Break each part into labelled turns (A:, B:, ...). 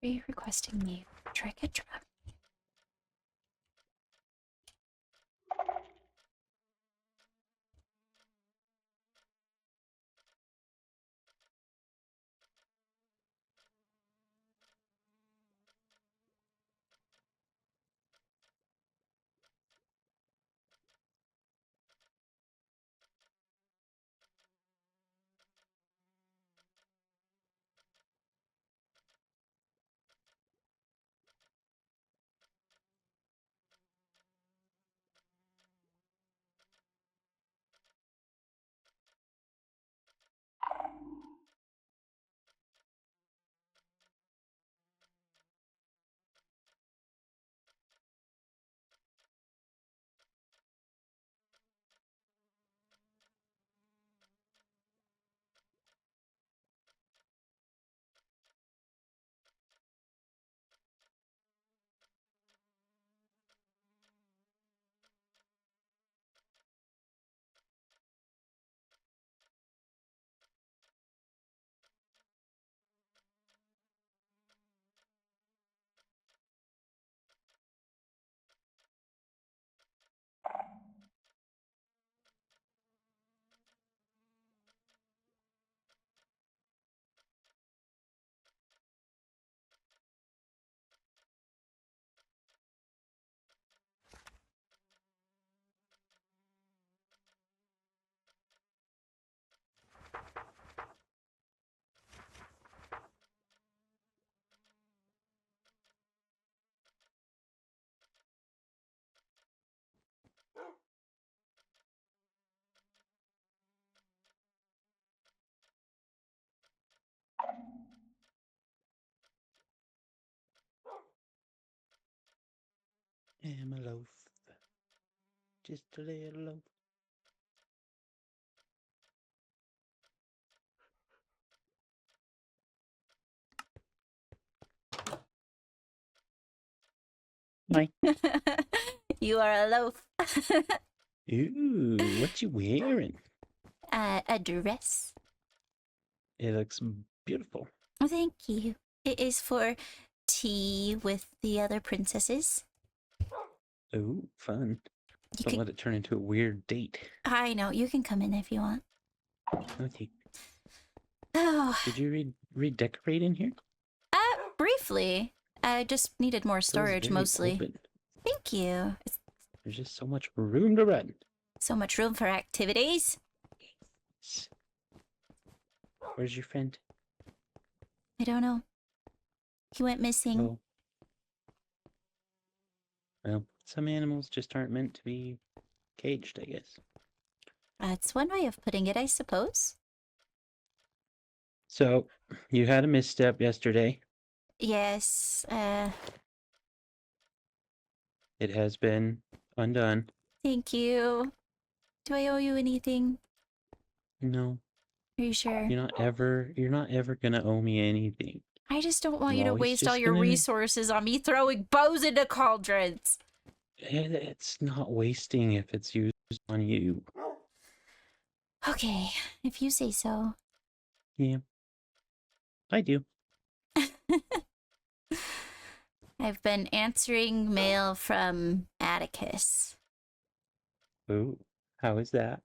A: Are you requesting me? Trick a trap.
B: I'm a loaf. Just a little loaf. Hi.
A: You are a loaf.
B: Ooh, what you wearing?
A: A dress.
B: It looks beautiful.
A: Oh, thank you. It is for tea with the other princesses.
B: Ooh, fun.
A: You
B: Don't
A: can...
B: let it turn into a weird date.
A: I know. You can come in if you want.
B: Okay.
A: Oh.
B: Did you redecorate in here?
A: Briefly. I just needed more storage,
B: Feels very
A: mostly.
B: open.
A: Thank you. It's
B: There's just so much room to run.
A: so much room for activities.
B: Where's your friend?
A: I don't know. He went missing.
B: Oh. Well, some animals just aren't meant to be caged, I guess.
A: That's one way of putting it, I suppose.
B: So, you had a misstep yesterday.
A: Yes,
B: It has been undone.
A: thank you. Do I owe you anything?
B: No,
A: Are you sure?
B: you're not ever gonna owe me anything.
A: I just don't want you
B: You're
A: to
B: always
A: waste all
B: just
A: your
B: gonna...
A: resources on me throwing bows into cauldrons.
B: It's not wasting if it's used on you.
A: Okay, if you say so.
B: Yeah, I do.
A: I've been answering mail from Atticus.
B: Ooh, how is that?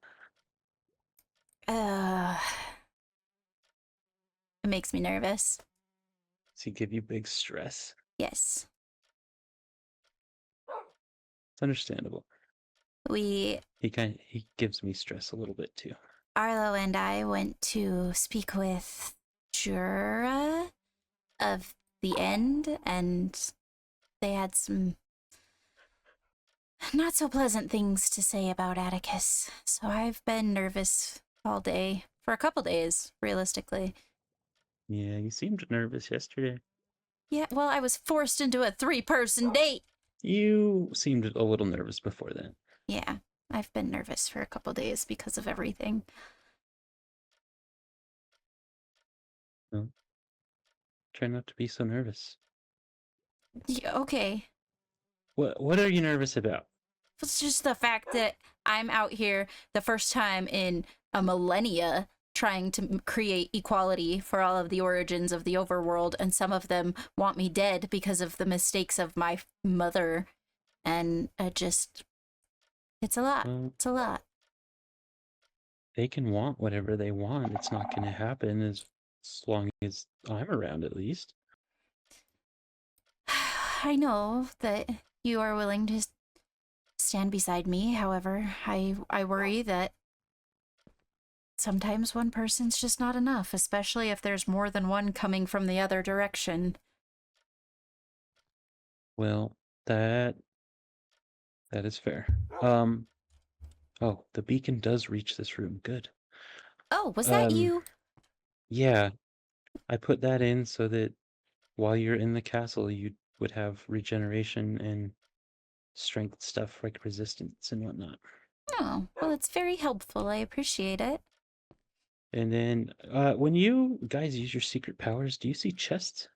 A: It makes me nervous.
B: Does he give you big stress?
A: Yes.
B: It's understandable.
A: He
B: gives me stress a little bit too.
A: Arlo and I went to speak with Jura of the End, and they had some not so pleasant things to say about Atticus. So I've been nervous all day. For a couple days, realistically.
B: Yeah, you seemed nervous yesterday.
A: Yeah, well, I was forced into a 3-person date.
B: You seemed a little nervous before then.
A: Yeah, I've been nervous for a couple days because of everything.
B: Well, try not to be so nervous.
A: Yeah, okay.
B: What are you nervous about?
A: It's just the fact that I'm out here the first time in a millennia trying to create equality for all of the origins of the overworld, and some of them want me dead because of the mistakes of my mother, and it's a lot.
B: Well,
A: It's a lot.
B: they can want whatever they want. It's not going to happen as long as I'm around, at least.
A: I know that you are willing to stand beside me. However, I worry that sometimes one person's just not enough, especially if there's more than one coming from the other direction.
B: Well, that is fair. Oh, the beacon does reach this room. Good.
A: Oh, was that you?
B: Yeah, I put that in so that while you're in the castle, you would have regeneration and strength stuff like resistance and whatnot.
A: Oh, well, it's very helpful. I appreciate it.
B: And then, when you guys use your secret powers, do you see chests?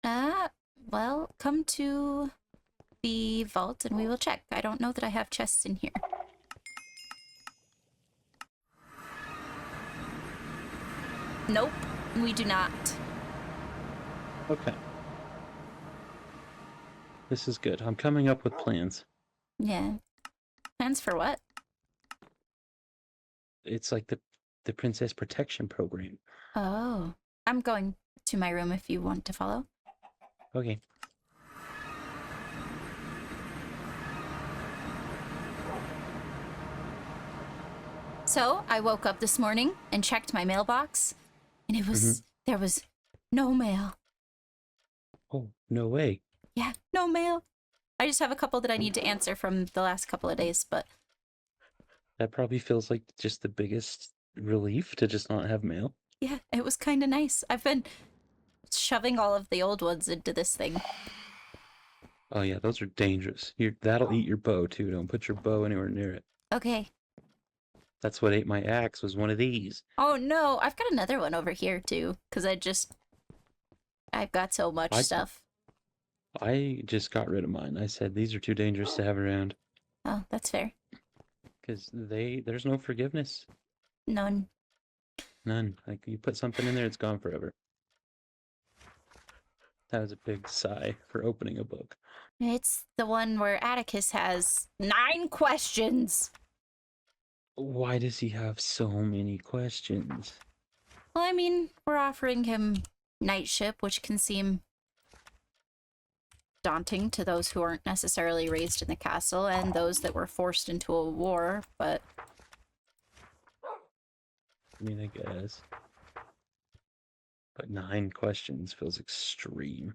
A: Well, come to the vault and we will check. I don't know that I have chests in here. Nope, we do not.
B: Okay. This is good. I'm coming up with plans.
A: Yeah. Plans for what?
B: It's like the Princess Protection Program.
A: Oh, I'm going to my room if you want to follow.
B: Okay.
A: So I woke up this morning and checked my mailbox, and there was no mail.
B: Oh, no way.
A: Yeah, no mail. I just have a couple that I need to answer from the last couple of days, but
B: That probably feels like just the biggest relief to just not have mail.
A: yeah, it was kind of nice. I've been shoving all of the old ones into this thing.
B: Oh yeah, those are dangerous. That'll eat your bow too. Don't put your bow anywhere near it.
A: Okay.
B: That's what ate my axe, was one of these.
A: Oh no, I've got another one over here too, because I've got so much stuff.
B: I just got rid of mine. I said these are too dangerous to have around.
A: Oh, that's fair.
B: Because there's no forgiveness.
A: None.
B: None. Like, you put something in there, it's gone forever. That was a big sigh for opening a book.
A: It's the one where Atticus has 9 questions.
B: Why does he have so many questions?
A: Well, I mean, we're offering him knightship, which can seem daunting to those who aren't necessarily raised in the castle and those that were forced into a war, but
B: I mean, I guess. But 9 questions feels extreme.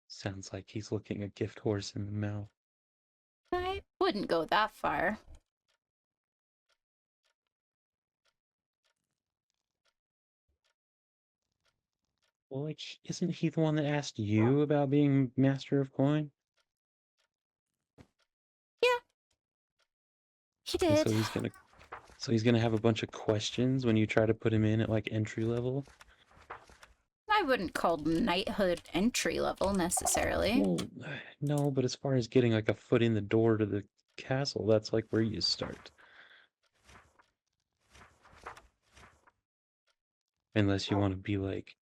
B: Sounds like he's looking a gift horse in the mouth.
A: I wouldn't go that far.
B: Well, like, isn't he the one that asked you about being Master of Coin?
A: Yeah, he
B: And
A: did.
B: so he's gonna have a bunch of questions when you try to put him in at like entry level.
A: I wouldn't call knighthood entry level necessarily.
B: Well, no, but as far as getting like a foot in the door to the castle, that's like where you start. Unless you want to be like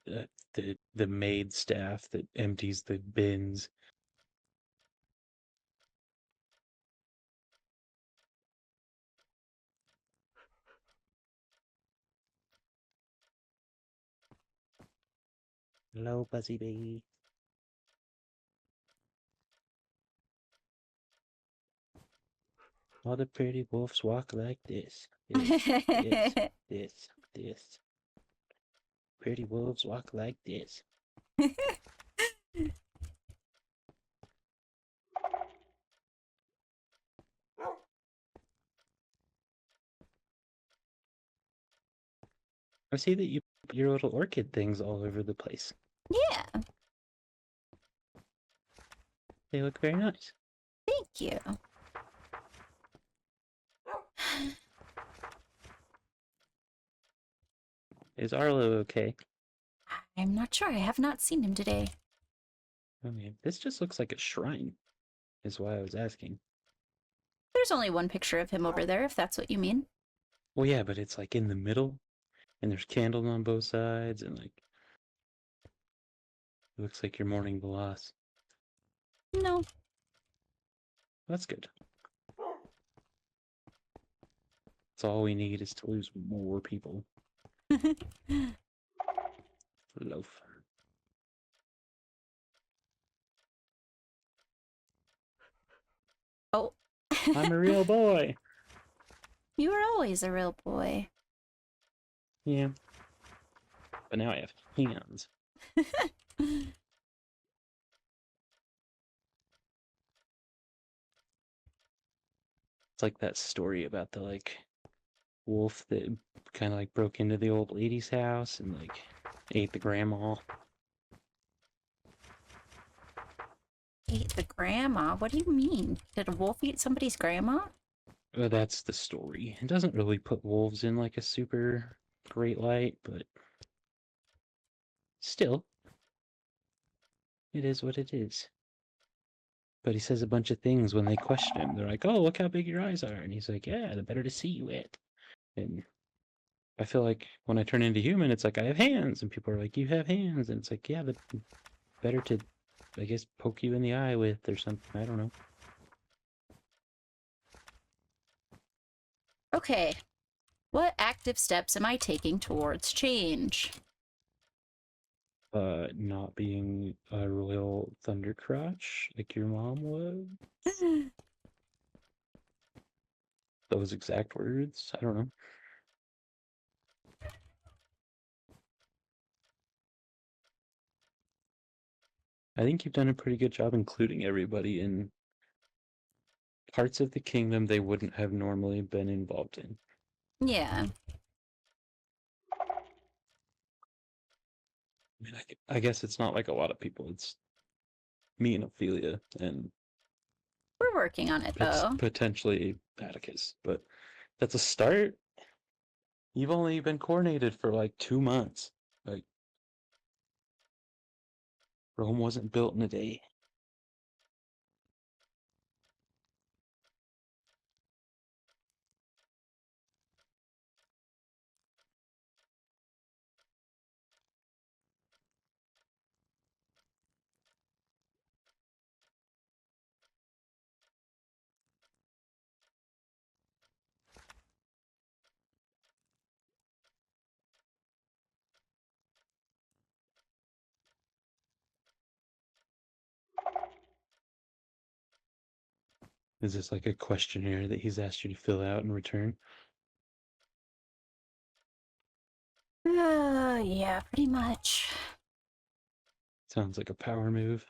B: the maid staff that empties the bins. Hello, Buzzy Bee. All the pretty wolves walk like this. This. Pretty wolves walk like this. I see that you put your little orchid things all over the place.
A: Yeah,
B: They look very nice.
A: thank you.
B: Is Arlo okay?
A: I'm not sure. I have not seen him today.
B: Okay, this just looks like a shrine, is why I was asking.
A: There's only one picture of him over there, if that's what you mean.
B: Well, yeah, but it's like in the middle, and there's candles on both sides, and like it looks like you're mourning the loss.
A: No.
B: That's good. That's all we need is to lose more people. Loaf.
A: Oh.
B: I'm a real boy.
A: You were always a real boy.
B: Yeah. But now I have hands. It's like that story about the like wolf that kind of like broke into the old lady's house and like ate the grandma.
A: Ate the grandma? What do you mean? Did a wolf eat somebody's grandma?
B: That's the story. It doesn't really put wolves in like a super great light, but still, it is what it is. But he says a bunch of things when they question him. They're like, "Oh, look how big your eyes are," and he's like, "Yeah, the better to see you it." And I feel like when I turn into human, it's like I have hands, and people are like, "You have hands," and it's like, yeah, but better to, I guess, poke you in the eye with or something. I don't know.
A: Okay. What active steps am I taking towards change?
B: Not being a royal thundercrotch like your mom was. Those exact words. I don't know. I think you've done a pretty good job including everybody in parts of the kingdom they wouldn't have normally been involved in.
A: Yeah.
B: I mean, I guess it's not like a lot of people. It's me and Ophelia and
A: We're working on it, though.
B: potentially Atticus, but that's a start. You've only been coronated for like 2 months. Like, Rome wasn't built in a day. Is this like a questionnaire that he's asked you to fill out and return?
A: Yeah, pretty much.
B: Sounds like a power move.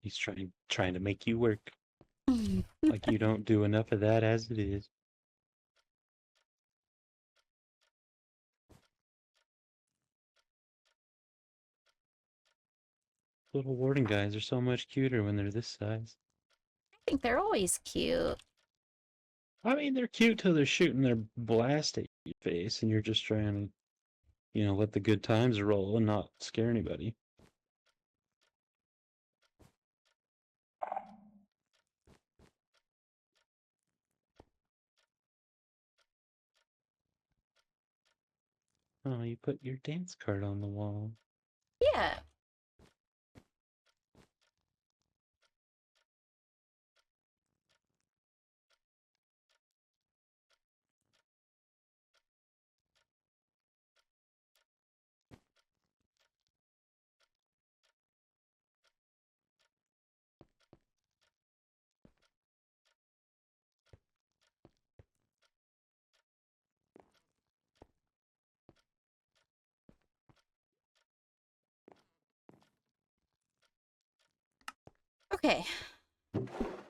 B: He's trying to make you work. Like you don't do enough of that as it is. Little warden guys are so much cuter when they're this size.
A: I think they're always cute.
B: I mean, they're cute till they're shooting their blast at your face, and you're just trying to, let the good times roll and not scare anybody. Oh, you put your dance card on the wall.
A: Yeah. Okay.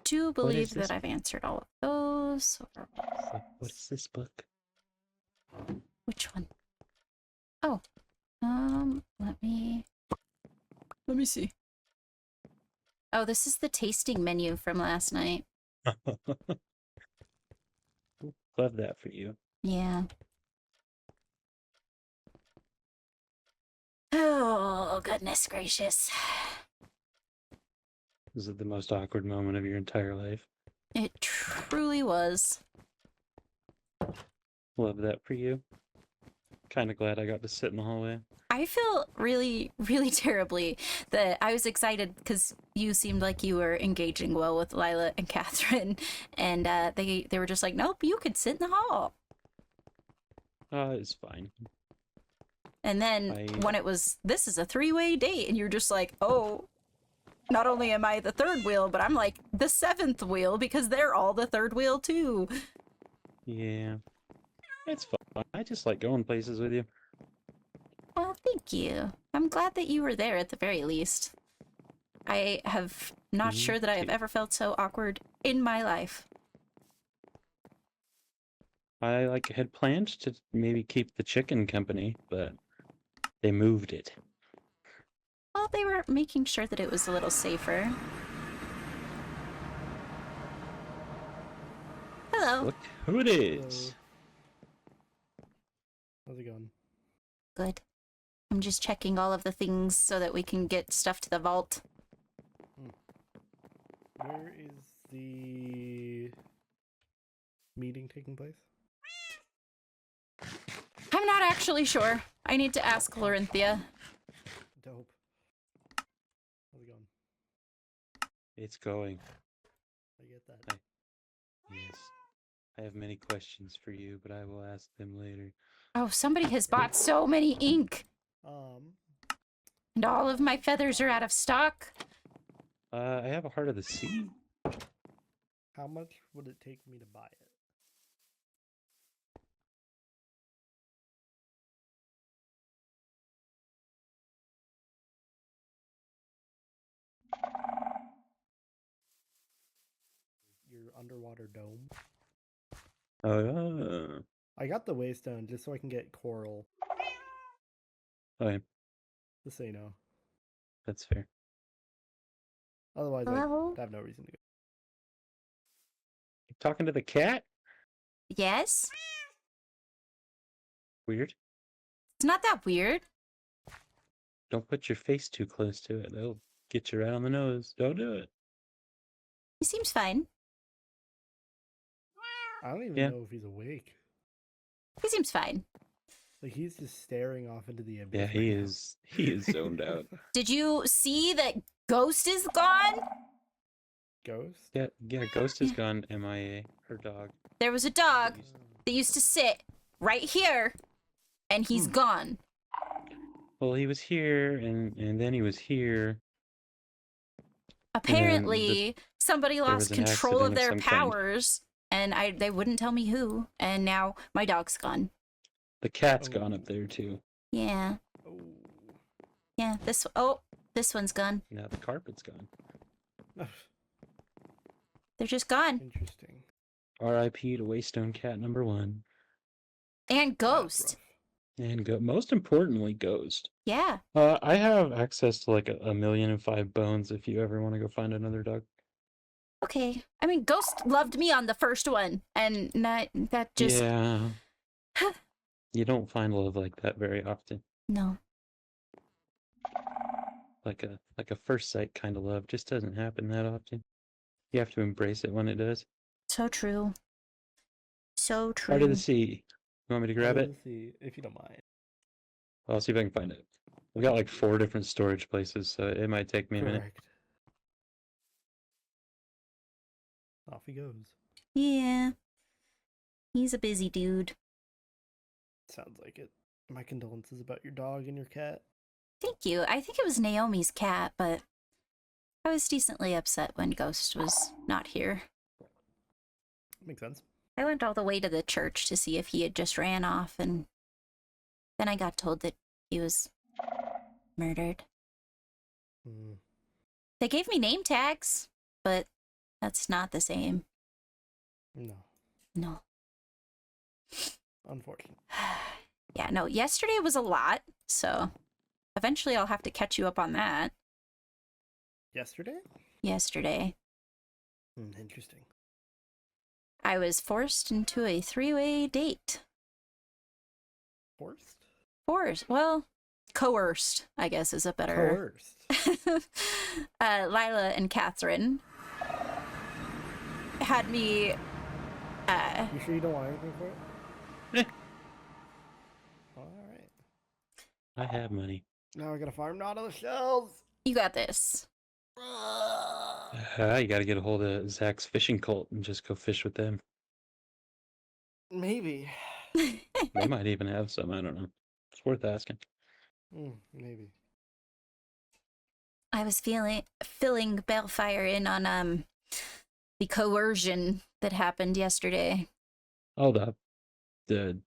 A: Do
B: What is
A: believe that
B: this?
A: I've answered all of those.
B: What is this book?
A: Which one? Oh. Let me see. Oh, this is the tasting menu from last night.
B: Love that for you.
A: Yeah. Oh, goodness gracious.
B: This is the most awkward moment of your entire life.
A: It truly was.
B: Love that for you. Kind of glad I got to sit in the hallway.
A: I feel really, really terribly that I was excited because you seemed like you were engaging well with Lila and Catherine, and they were just like, nope, you could sit in the hall.
B: It's fine.
A: And then when it was, this is a three-way date, and you're just like, oh, not only am I the third wheel, but I'm like the seventh wheel because they're all the third wheel too.
B: Yeah. It's fun. I just like going places with you.
A: Well, thank you. I'm glad that you were there at the very least. I have not sure that I have ever felt so awkward in my life.
B: I had planned to maybe keep the chicken company, but they moved it.
A: Well, they were making sure that it was a little safer. Hello.
B: Look who it is.
C: How's it going?
A: Good. I'm just checking all of the things so that we can get stuff to the vault.
C: Where is the meeting taking place?
A: I'm not actually sure. I need to ask Laurenthia.
C: Dope. How's it going?
B: It's going.
C: I get that.
B: Yes. I have many questions for you, but I will ask them later.
A: Oh, somebody has bought so many ink. And all of my feathers are out of stock.
B: I have a Heart of the Sea.
C: How much would it take me to buy it? Your underwater dome? I got the waystone just so I can get coral.
B: Okay.
C: Just so you know.
B: That's fair.
C: Otherwise, I'd have no reason to go.
B: You talking to the cat?
A: Yes?
B: Weird.
A: It's not that weird.
B: Don't put your face too close to it. They'll get you right on the nose. Don't do it.
A: He seems fine.
C: I don't even know if he's awake.
A: He seems fine.
C: Like, he's just staring off into the abyss.
B: Yeah, he is. He is zoned out.
A: Did you see that Ghost is gone?
C: Ghost?
B: Yeah, Ghost is gone. MIA. Her dog.
A: There was a dog that used to sit right here, and he's gone.
B: Well, he was here, and then he was here.
A: Apparently, somebody lost control of their
B: some
A: powers, and they wouldn't tell me who, and now my dog's gone.
B: The cat's gone up there, too.
A: Yeah. Yeah, this one's gone.
B: Now the carpet's gone.
A: They're just gone.
C: Interesting.
B: R.I.P. to Waystone Cat number 1.
A: And Ghost.
B: And most importantly, Ghost.
A: Yeah.
B: I have access to like 1,000,005 bones if you ever want to go find another dog.
A: Okay. I mean, Ghost loved me on the first one, and that just...
B: Yeah. You don't find love like that very often.
A: No.
B: Like a first sight kind of love just doesn't happen that often. You have to embrace it when it does.
A: So true. So true.
B: Heart of the Sea. You want me to grab it?
C: See, if you don't mind.
B: I'll see if I can find it. We've got like 4 different storage places, so it might take me a minute.
C: Off he goes.
A: Yeah. He's a busy dude.
C: Sounds like it. My condolences about your dog and your cat.
A: Thank you. I think it was Naomi's cat, but I was decently upset when Ghost was not here.
C: Makes sense.
A: I went all the way to the church to see if he had just ran off, and then I got told that he was murdered. They gave me name tags, but that's not the same. No.
C: Unfortunate.
A: Yeah, no, yesterday was a lot, so eventually I'll have to catch you up on that.
C: Yesterday?
A: Yesterday.
C: Interesting.
A: I was forced into a 3-way date.
C: Forced?
A: Forced? Well, coerced, I guess is a better.
C: Coerced.
A: Lila and Catherine had me.
C: You sure you don't want anything for it?
B: Eh.
C: All right.
B: I have money.
C: Now we're gonna farm not on the shells.
A: You got this.
B: You got to get a hold of Zach's fishing cult and just go fish with them.
C: Maybe.
B: They might even have some. I don't know. It's worth asking.
C: Maybe.
A: I was filling Balefire in on the coercion that happened yesterday.
B: Oh, the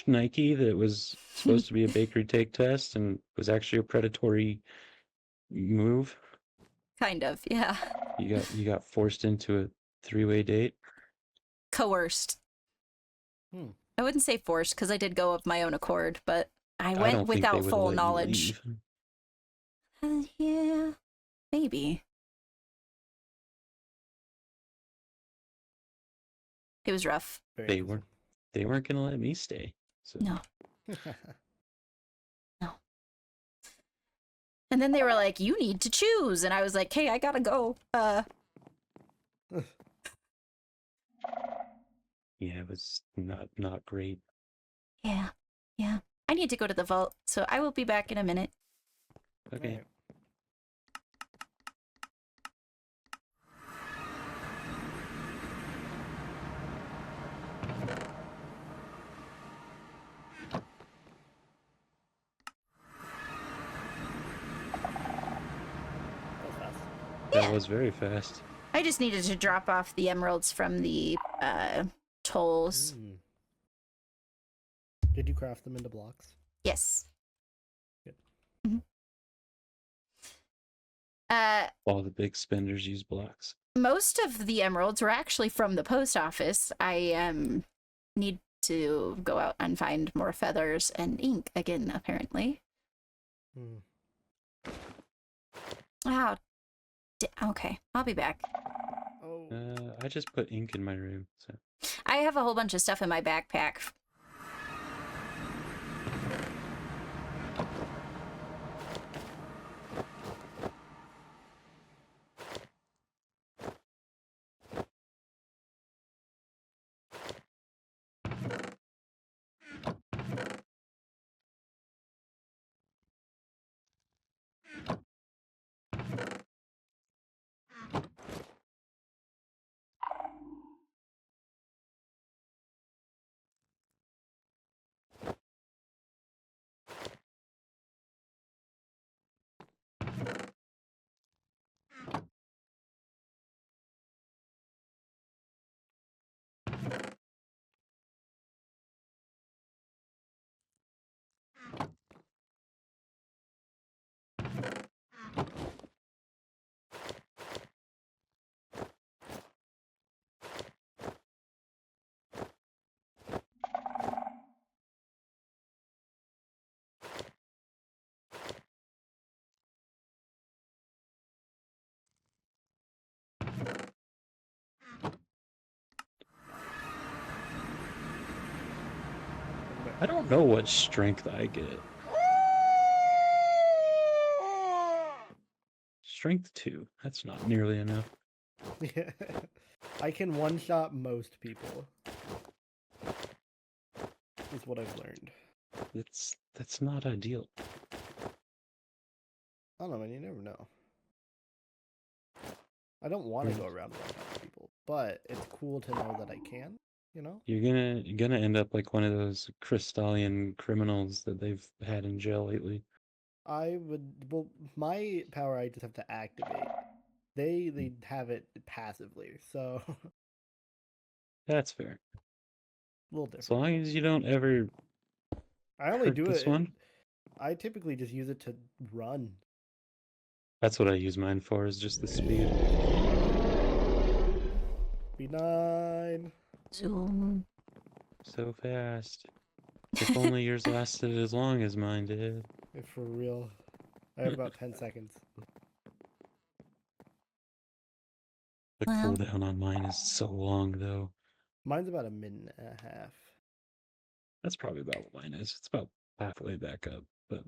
B: Nike that was supposed to be a bakery take test and was actually a predatory move.
A: Kind of, yeah.
B: You got forced into a 3-way date.
A: Coerced. I wouldn't say forced because I did go of my own accord, but I went without full knowledge. Yeah, maybe. It was rough.
B: They weren't gonna let me stay. So.
A: No. No. And then they were like, "You need to choose," and I was like, "Hey, I gotta go."
B: Yeah, it was not great.
A: Yeah. I need to go to the vault, so I will be back in a minute.
B: Okay.
C: Right.
B: That was very fast.
A: I just needed to drop off the emeralds from the tolls.
C: Did you craft them into blocks?
A: Yes.
C: Good.
A: Mm-hmm.
B: All the big spenders use blocks.
A: Most of the emeralds were actually from the post office. I need to go out and find more feathers and ink again, apparently. Oh, okay. I'll be back.
C: Oh.
B: I just put ink in my room. So
A: I have a whole bunch of stuff in my backpack.
B: I don't know what strength I get. Strength 2. That's not nearly enough.
C: Yeah. I can one-shot most people. Is what I've learned.
B: That's not ideal.
C: I don't know, man. You never know. I don't want to go around one-shotting people, but it's cool to know that I can. You know?
B: You're gonna end up like one of those Crystallian criminals that they've had in jail lately.
C: Well, my power I just have to activate. They have it passively, so
B: That's fair.
C: a little different.
B: As long as you don't ever
C: I only
B: hurt
C: do
B: this
C: it.
B: one.
C: I typically just use it to run.
B: That's what I use mine for, is just the speed.
C: B9.
A: Zoom.
B: So fast. If only yours lasted as long as mine did.
C: If for real. I have about 10 seconds.
B: The
A: Well.
B: cooldown on mine is so long, though.
C: Mine's about a minute and a half.
B: That's probably about what mine is. It's about halfway back up, but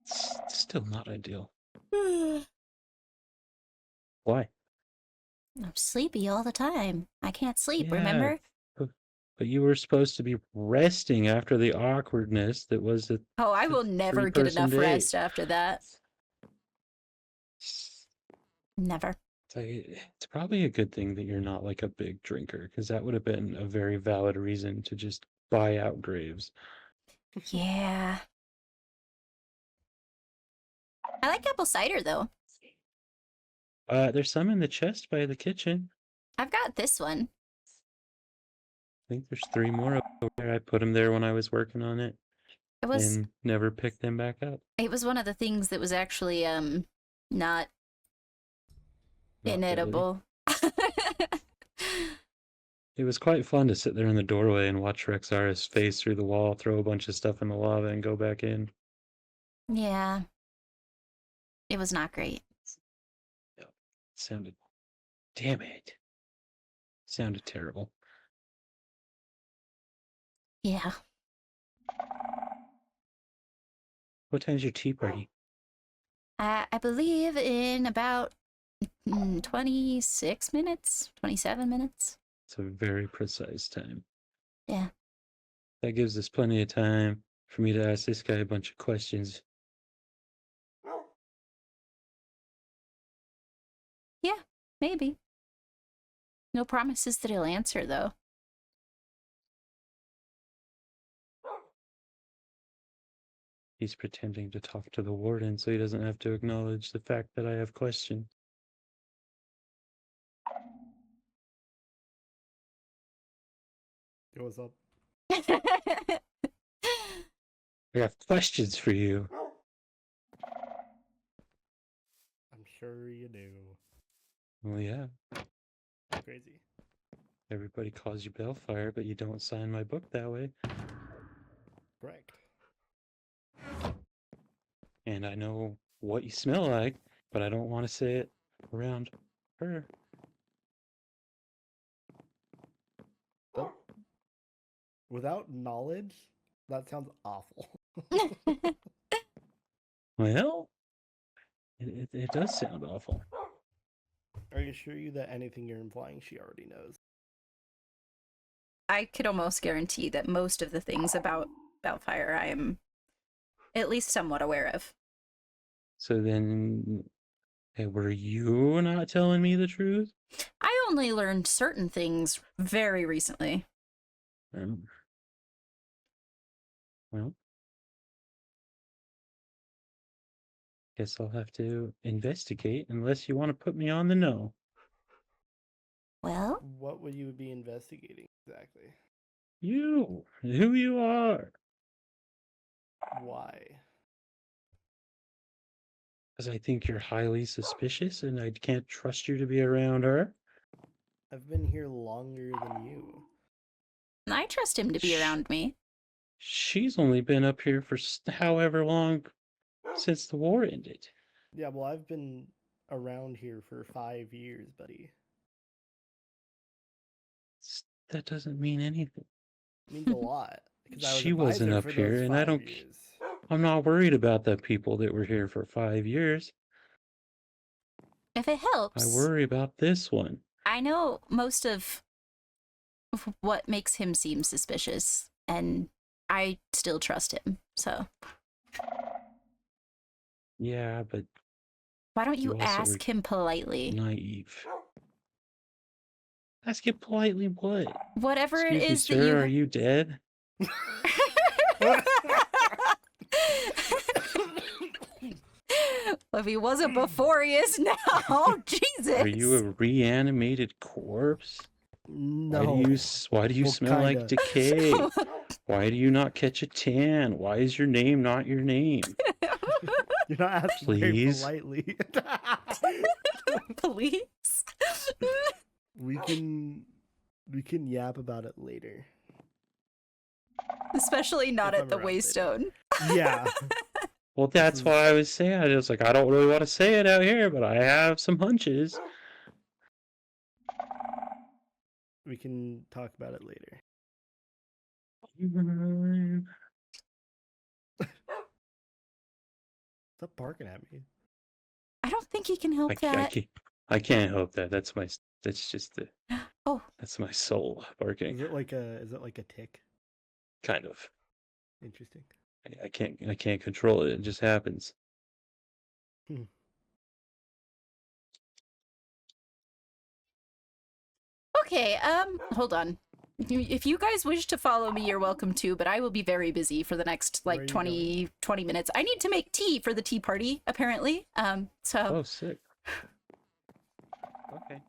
B: it's still not ideal. Why?
A: I'm sleepy all the time. I can't sleep,
B: Yeah,
A: remember?
B: but you were supposed to be resting after the awkwardness that was the
A: Oh, I will never get
B: three-person
A: enough
B: date.
A: rest after that. Never.
B: It's probably a good thing that you're not like a big drinker, because that would have been a very valid reason to just buy out Graves.
A: Yeah. I like apple cider, though.
B: There's some in the chest by the kitchen.
A: I've got this one.
B: I think there's 3 more over there. I put them there when I was working on it
A: It was
B: and never picked them back up.
A: one of the things that was actually not
B: Not
A: inedible.
B: It was quite fun to sit there in the doorway and watch Rexaris phase through the wall, throw a bunch of stuff in the lava, and go back in.
A: Yeah. It was not great.
B: Yep. Sounded... Damn it. Sounded terrible.
A: Yeah.
B: What time's your tea party?
A: I believe in about 26 minutes, 27 minutes.
B: It's a very precise time.
A: Yeah.
B: That gives us plenty of time for me to ask this guy a bunch of questions.
A: Yeah, maybe. No promises that he'll answer, though.
B: He's pretending to talk to the warden so he doesn't have to acknowledge the fact that I have questions.
C: Yo, what's up?
B: I have questions for you.
C: I'm sure you do.
B: Well, yeah.
C: Crazy.
B: Everybody calls you Bellfire, but you don't sign my book that way.
C: Correct.
B: And I know what you smell like, but I don't want to say it around her.
C: But without knowledge, that sounds awful.
B: Well, it does sound awful.
C: I assure you that anything you're implying, she already knows.
A: I could almost guarantee that most of the things about Bellfire I am at least somewhat aware of.
B: So then, were you not telling me the truth?
A: I only learned certain things very recently.
B: Well, guess I'll have to investigate unless you want to put me on the know.
A: Well,
C: What would you be investigating exactly?
B: You, who you are.
C: Why?
B: Because I think you're highly suspicious and I can't trust you to be around her.
C: I've been here longer than you.
A: I trust him to be around me.
B: She's only been up here for however long since the war ended.
C: Yeah, well, I've been around here for 5 years, buddy.
B: That doesn't mean anything.
C: It means a lot. Because I was
B: She wasn't
C: advisor
B: up
C: for
B: here,
C: those
B: and I
C: 5
B: don't.
C: years.
B: I'm not worried about the people that were here for 5 years.
A: If it helps.
B: I worry about this one.
A: I know most of what makes him seem suspicious, and I still trust him, so.
B: Yeah, but
A: why don't you
B: also
A: ask him politely?
B: naive. Ask it politely what?
A: Whatever
B: Excuse
A: it
B: me,
A: is
B: sir,
A: that you...
B: are you dead?
A: Well, if he wasn't before, he is now. Oh, Jesus.
B: Are you a reanimated corpse?
C: No.
B: Why do you
C: Well,
B: smell like
C: kinda.
B: decay? Why do you not catch a tan? Why is your name not your name?
C: You're not asking
B: Please?
C: very politely.
A: Please?
C: we can yap about it later.
A: Especially not
C: If
A: at
C: I'm
A: the
C: around
A: Waystone.
C: Yeah.
B: Well, that's why I was saying. I was like, I don't really want to say it out here, but I have some hunches.
C: We can talk about it later. Stop barking at me.
A: I don't think he can help that.
B: I can't help that. That's just the.
A: Oh.
B: That's my soul barking.
C: Is it like a tick?
B: Kind of.
C: Interesting.
B: I can't control it. It just happens.
A: Okay, hold on. If you guys wish to follow me, you're welcome to, but I will be very busy for the next, like, 20 minutes. I need to make tea for the tea party, apparently. So...
B: Oh, sick. Okay.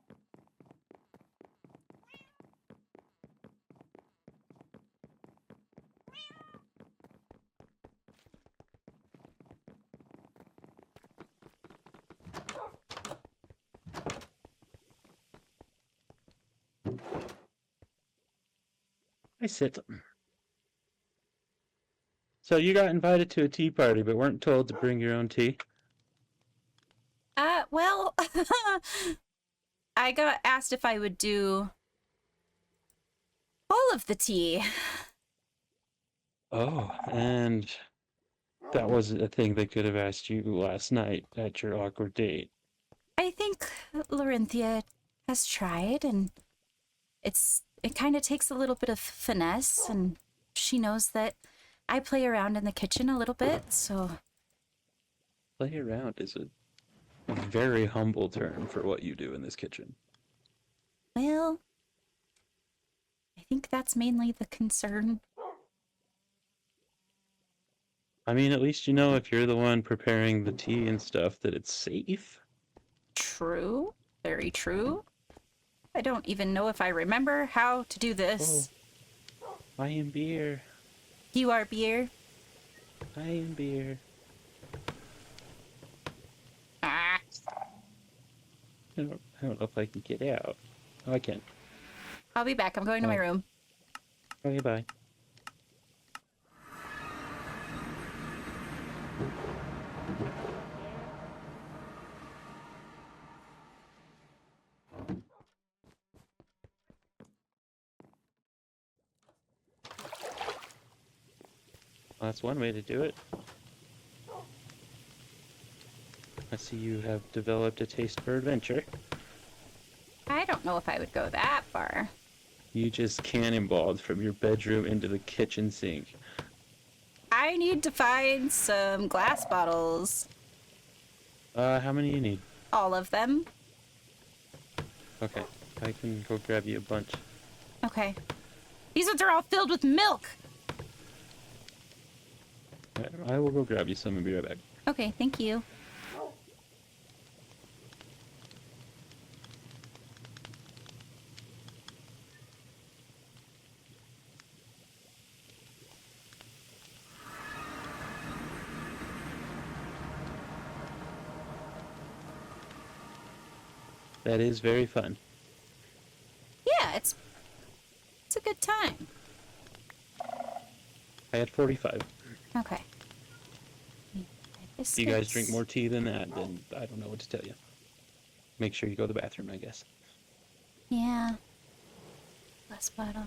B: I sit. So you got invited to a tea party, but weren't told to bring your own tea?
A: Well, I got asked if I would do all of the tea.
B: Oh, and that wasn't a thing they could have asked you last night at your awkward date.
A: I think Larenthia has tried, and it kind of takes a little bit of finesse, and she knows that I play around in the kitchen a little bit, so...
B: Play around is a very humble term for what you do in this kitchen.
A: Well, I think that's mainly the concern.
B: I mean, at least you know if you're the one preparing the tea and stuff that it's safe.
A: True. Very true. I don't even know if I remember how to do this.
B: Oh, I am beer.
A: You are beer.
B: I am beer.
A: Ah.
B: I don't know if I can get out. Oh, I can.
A: I'll be back. I'm going to my room.
B: Okay, bye. Well, that's one way to do it. I see you have developed a taste for adventure.
A: I don't know if I would go that far.
B: You just cannonballed from your bedroom into the kitchen sink.
A: I need to find some glass bottles.
B: How many you need?
A: All of them.
B: Okay, I can go grab you a bunch.
A: Okay. These ones are all filled with milk.
B: I will go grab you some and be right back.
A: Okay, thank you.
B: That is very fun.
A: Yeah, it's a good time.
B: I had 45.
A: Okay.
B: If you guys drink more tea than that, then I don't know what to tell you. Make sure you go to the bathroom, I guess.
A: Yeah. Glass bottle.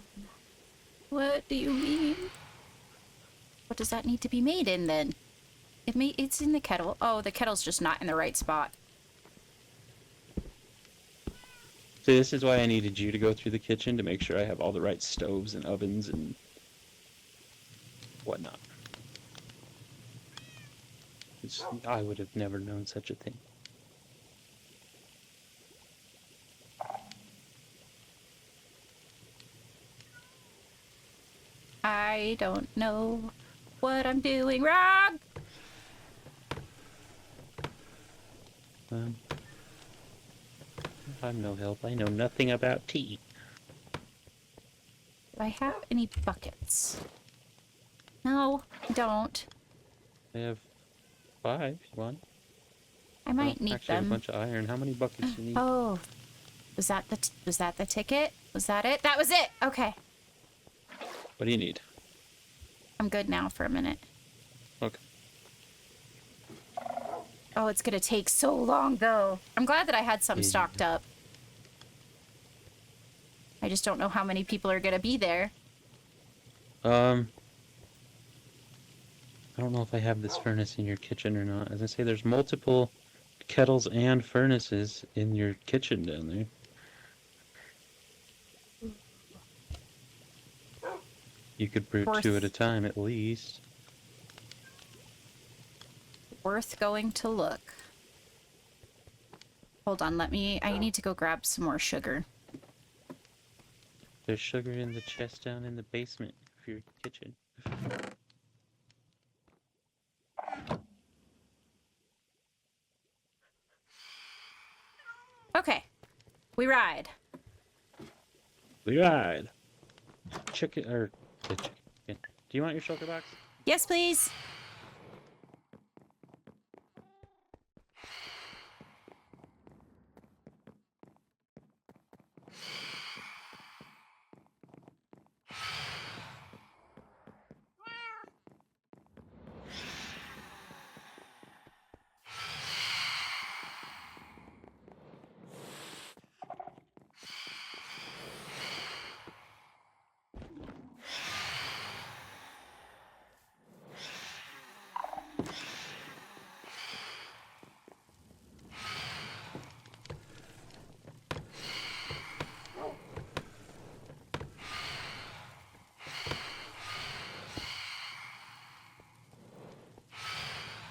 A: What do you mean? What does that need to be made in then? It's in the kettle. Oh, the kettle's just not in the right spot.
B: So this is why I needed you to go through the kitchen to make sure I have all the right stoves and ovens and whatnot. I would have never known such a thing.
A: I don't know what I'm doing wrong.
B: I'm no help. I know nothing about tea.
A: Do I have any buckets? No, I don't.
B: I have 5, if you want.
A: I might need
B: actually, I have
A: them.
B: a bunch of iron. How many buckets do you need?
A: Oh, was that the ticket? Was that it? That was it. Okay,
B: What do you need?
A: I'm good now for a minute.
B: Okay.
A: Oh, it's gonna take so long though. I'm glad that I had some
B: Yeah.
A: stocked up. I just don't know how many people are gonna be there.
B: I don't know if I have this furnace in your kitchen or not. As I say, there's multiple kettles and furnaces in your kitchen down there. You could brew 2 at a time at least.
A: Worth going to look. Hold on, I need to go grab some more sugar.
B: There's sugar in the chest down in the basement of your kitchen.
A: Okay, we ride.
B: We ride. Chicken, or the chicken. Do you want your shulker box?
A: Yes, please.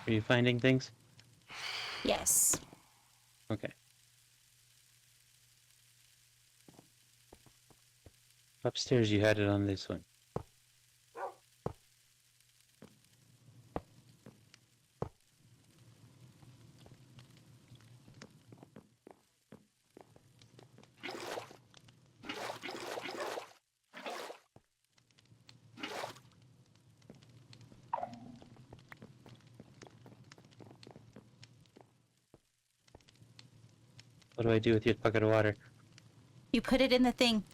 B: Are you finding things?
A: Yes.
B: Okay. Upstairs you had it on this one. What do I do with your bucket of water?
A: You put it in the thing.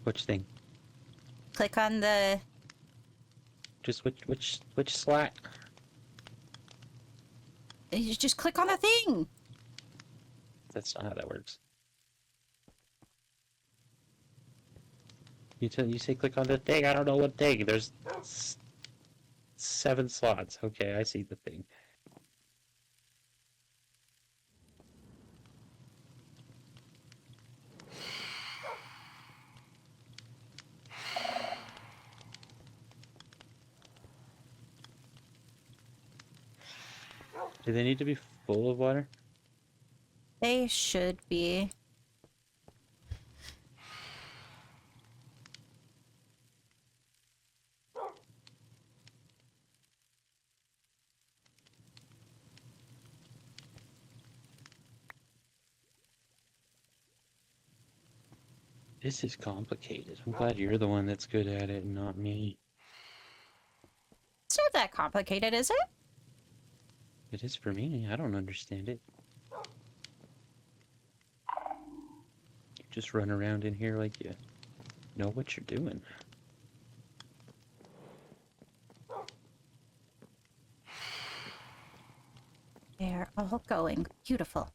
B: Which thing?
A: Click on the...
B: Just which slot?
A: You just click on the thing.
B: That's not how that works. You say click on the thing. I don't know what thing. There's 7 slots. Okay, I see the thing. Do they need to be full of water?
A: They should be.
B: This is complicated. I'm glad you're the one that's good at it and not me.
A: It's not that complicated, is it?
B: It is for me. I don't understand it. You just run around in here like you know what you're doing.
A: They're all going. Beautiful.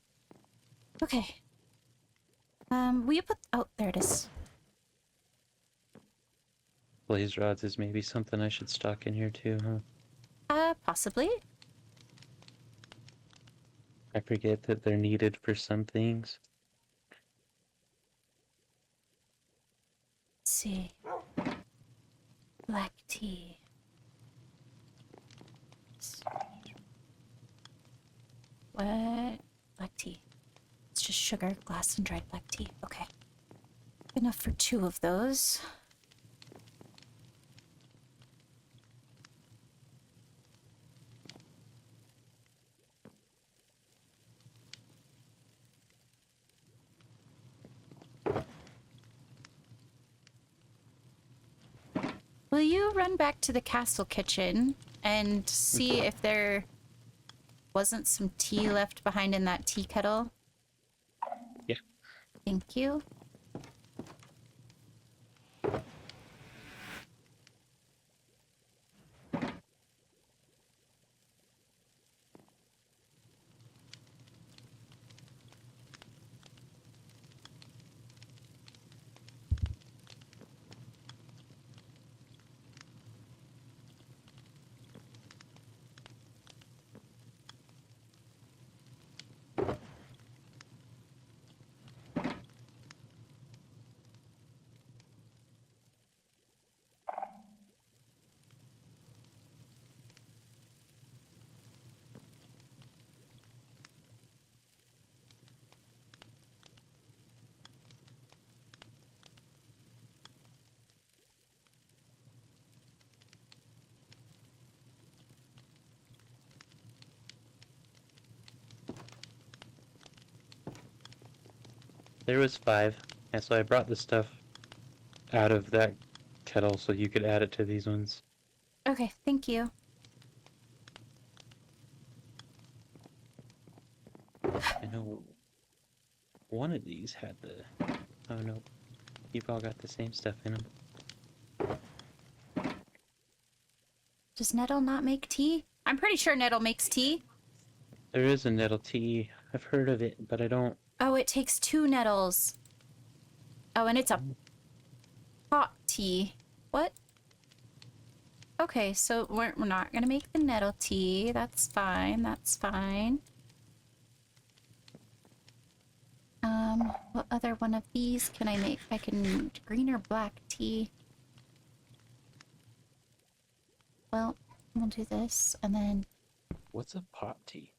A: Okay. Will you put... Oh, there it is.
B: Blaze rods is maybe something I should stock in here too, huh?
A: Possibly.
B: I forget that they're needed for some things.
A: Let's see. Black tea. What? Black tea. It's just sugar, glass, and dried black tea. Okay. Enough for 2 of those. Will you run back to the castle kitchen and see if there wasn't some tea left behind in that tea kettle?
B: Yeah.
A: Thank you.
B: There was 5, and so I brought the stuff out of that kettle so you could add it to these ones.
A: Okay, thank you.
B: I know one of these had the... Oh no, you've all got the same stuff in them.
A: Does Nettle not make tea? I'm pretty sure Nettle makes tea.
B: There is a nettle tea. I've heard of it, but I don't...
A: Oh, it takes 2 nettles. Oh, and it's a hot tea. What? Okay, so we're not gonna make the nettle tea. That's fine. That's fine. What other one of these can I make? I can green or black tea. Well, we'll do this, and then
B: What's a pot tea?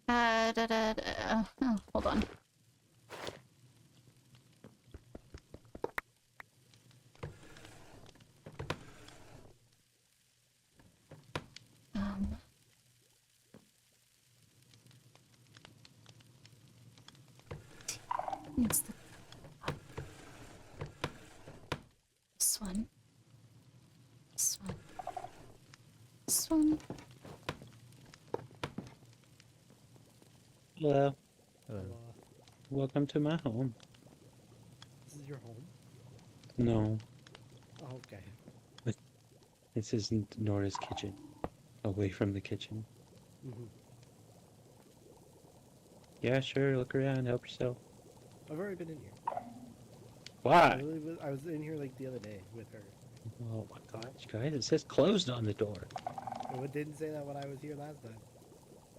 A: oh, hold on. It's this one. This one. This one.
B: Hello.
C: Uh,
B: Welcome to my home.
C: this is your home?
B: No,
C: Oh, okay.
B: this isn't Nora's kitchen. Away from the kitchen.
C: Mm-hmm.
B: Yeah, sure, look around, help yourself.
C: I've already been in here.
B: Why?
C: I was in here like the other day with her.
B: Oh my gosh, guys, it says closed on the door.
C: Oh, it didn't say that when I was here last time.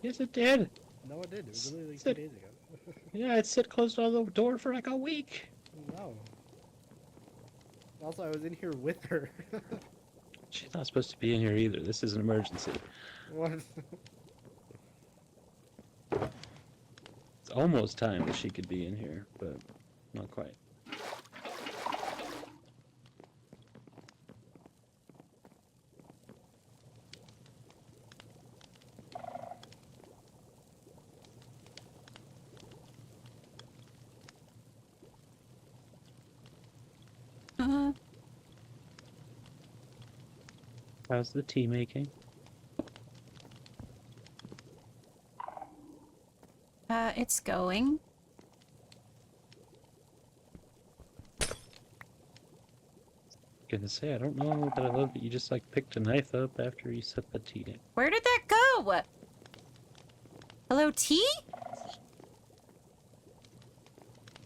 B: Yes, it did.
C: No, it did. It was literally like 2
B: Said-
C: days ago.
B: Yeah, it said closed on the door for like a week.
C: No. Also, I was in here with her.
B: She's not supposed to be in here either. This is an emergency.
C: What?
B: It's almost time that she could be in here, but not quite. How's the tea making?
A: It's going.
B: Gonna say, I don't know, but I love that you just like picked a knife up after you set the tea in.
A: Where did that go? Hello, tea?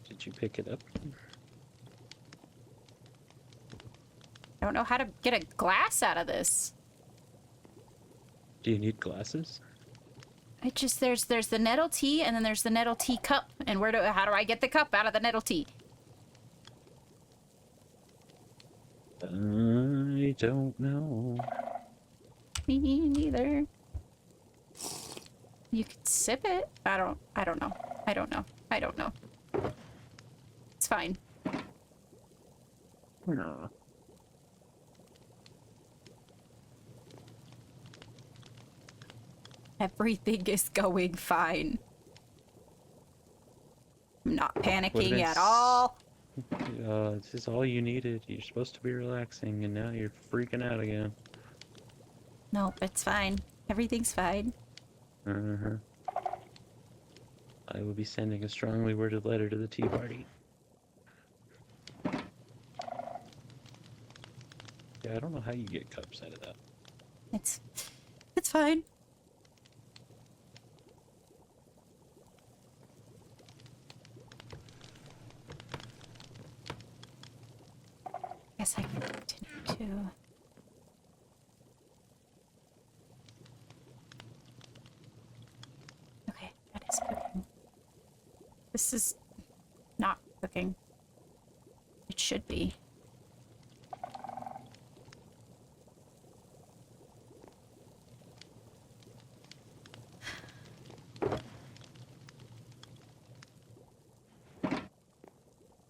B: Did you pick it up?
A: I don't know how to get a glass out of this.
B: Do you need glasses?
A: There's the nettle tea, and then there's the nettle tea cup. And how do I get the cup out of the nettle tea?
B: I don't know.
A: Me neither. You could sip it. I don't know. I don't know. It's fine.
B: No.
A: Everything is going fine. I'm not panicking at all.
B: This is all you needed. You're supposed to be relaxing, and now you're freaking out again.
A: Nope, it's fine. Everything's fine.
B: Uh-huh. I will be sending a strongly worded letter to the tea party. Yeah, I don't know how you get cups out of that.
A: It's fine. Guess I can continue to. Okay, that is cooking. This is not cooking. It should be.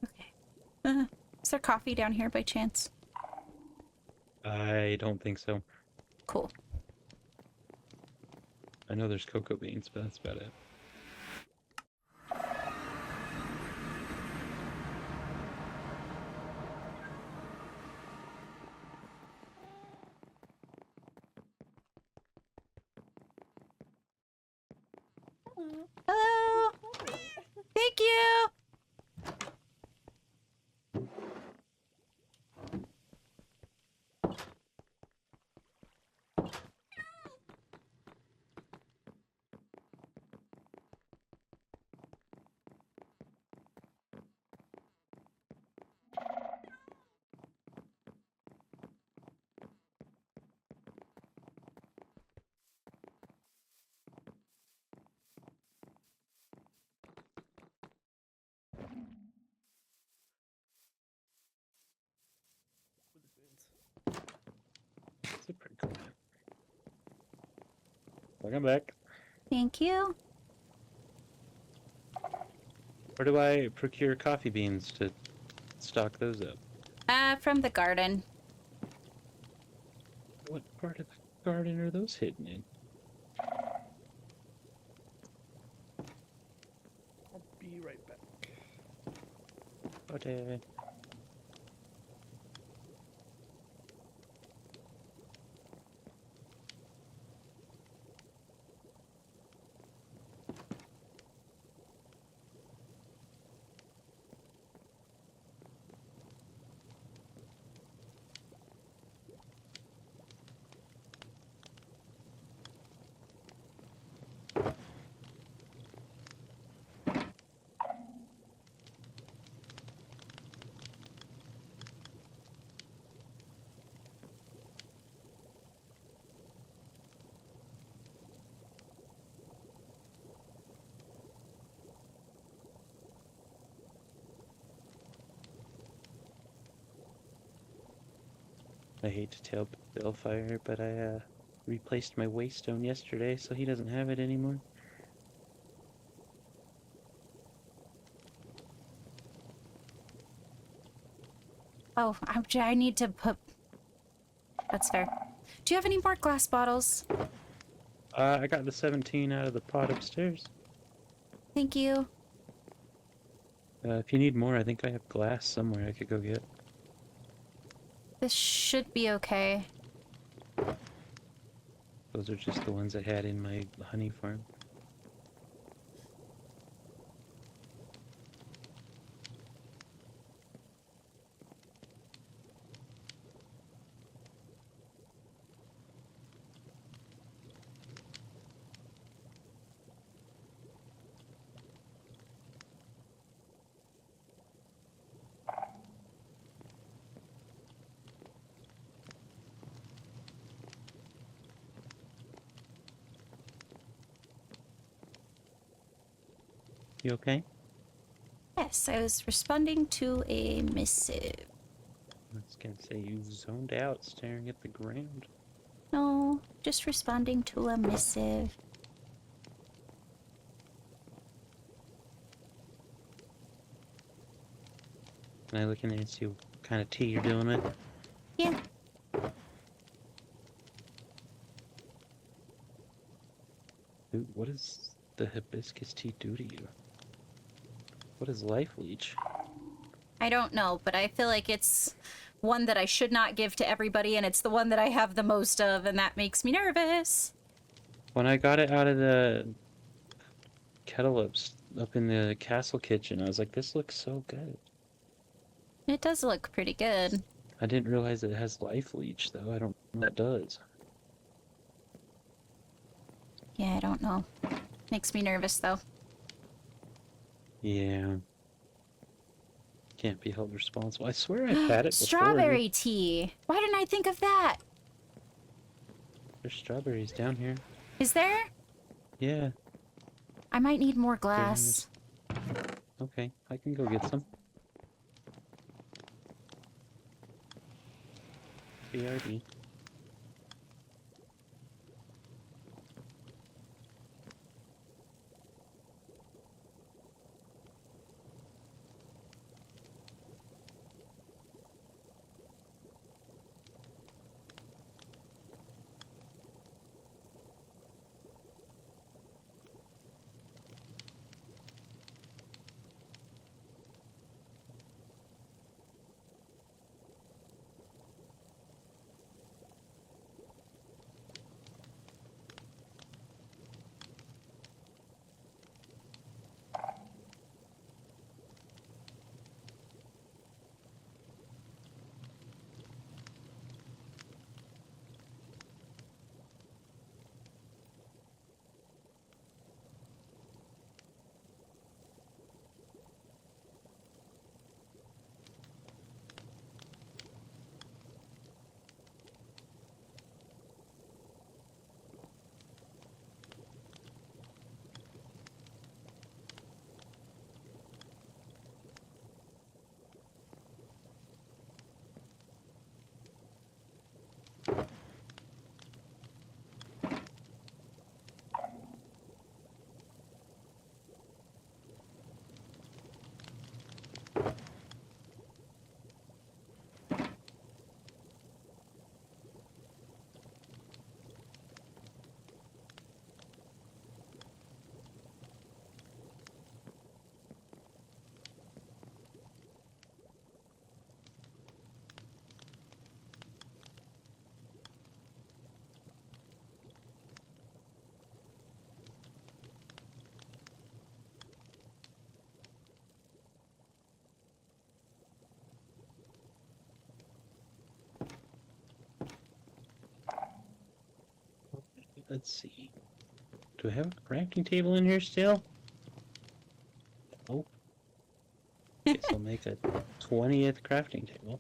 A: Okay. Is there coffee down here by chance?
B: I don't think so.
A: Cool.
B: I know there's cocoa beans, but that's about it.
A: Hello. Thank you.
C: With the spoons.
B: It's a pretty cool map. Welcome back.
A: Thank you.
B: Where do I procure coffee beans to stock those up?
A: From the garden.
B: What part of the garden are those hidden in?
C: I'll be right back.
B: Okay. I hate to tell Bellfire, but I replaced my waystone yesterday, so he doesn't have it anymore.
A: Oh, I need to put... That's fair. Do you have any more glass bottles?
B: I got the 17 out of the pot upstairs.
A: Thank you.
B: If you need more, I think I have glass somewhere I could go get.
A: This should be okay.
B: Those are just the ones I had in my honey farm. You okay?
A: Yes, I was responding to a missive.
B: I was gonna say you zoned out staring at the ground.
A: No, just responding to a missive.
B: Can I look in there and see what kind of tea you're doing with?
A: Yeah.
B: Dude, what does the hibiscus tea do to you? What is life leech?
A: I don't know, but I feel like it's one that I should not give to everybody, and it's the one that I have the most of, and that makes me nervous.
B: When I got it out of the kettle up in the castle kitchen, I was like, this looks so good.
A: It does look pretty good.
B: I didn't realize it has life leech, though. I don't know what that does.
A: Yeah, I don't know. Makes me nervous, though.
B: Yeah. Can't be held responsible. I swear I've had it before.
A: Strawberry tea! Why didn't I think of that?
B: There's strawberries down here.
A: Is there?
B: Yeah.
A: I might need more glass.
B: Okay, I can go get some. BRB. Let's see. Do I have a crafting table in here still? Oh. Guess I'll make a 20th crafting table.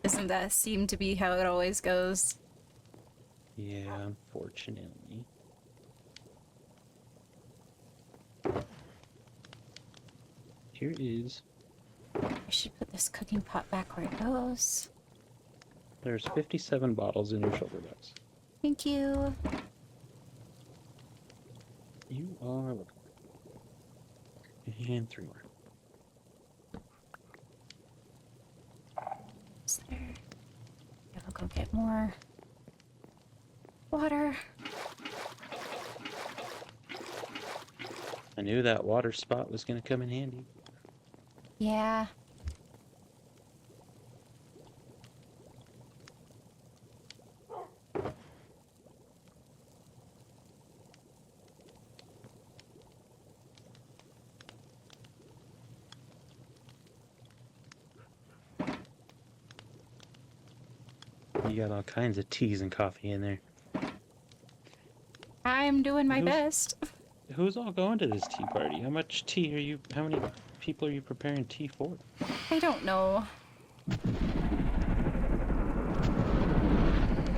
A: Doesn't that seem to be how it always goes?
B: Yeah, unfortunately. Here is.
A: I should put this cooking pot back where it goes.
B: There's 57 bottles in your shoulder bags.
A: Thank you.
B: You are welcome. And 3 more.
A: Is there? I will go get more water.
B: I knew that water spot was going to come in handy.
A: Yeah.
B: You got all kinds of teas and coffee in there.
A: I'm doing my
B: Who's-
A: best.
B: Who's all going to this tea party? How much tea are you... How many people are you preparing tea for?
A: I don't know.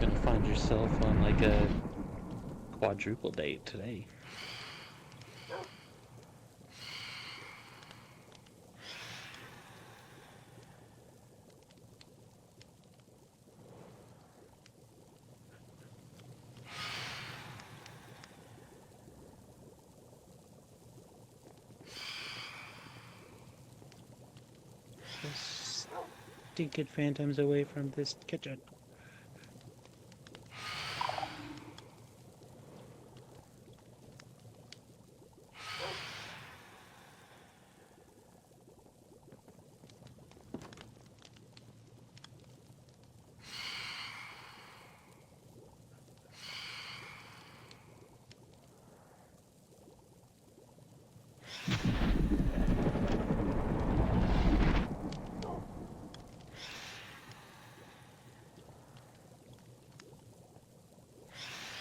B: Gonna find yourself on like a quadruple date today. Stinking phantoms away from this kitchen.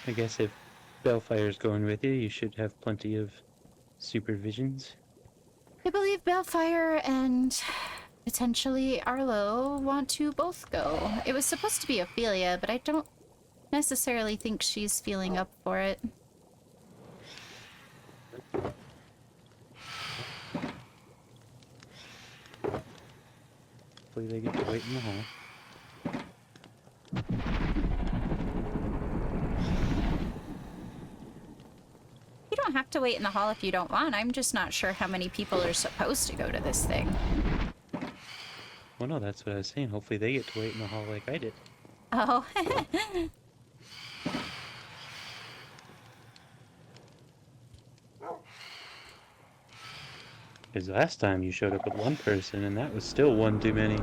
B: I guess if Bellfire's going with you, you should have plenty of supervisions.
A: I believe Bellfire and potentially Arlo want to both go. It was supposed to be Ophelia, but I don't necessarily think she's feeling up for it.
B: Hopefully they get to wait in the hall.
A: You don't have to wait in the hall if you don't want. I'm just not sure how many people are supposed to go to this thing.
B: Well, no, that's what I was saying. Hopefully they get to wait in the hall like I did.
A: Oh.
B: Because last time you showed up with one person, and that was still one too many.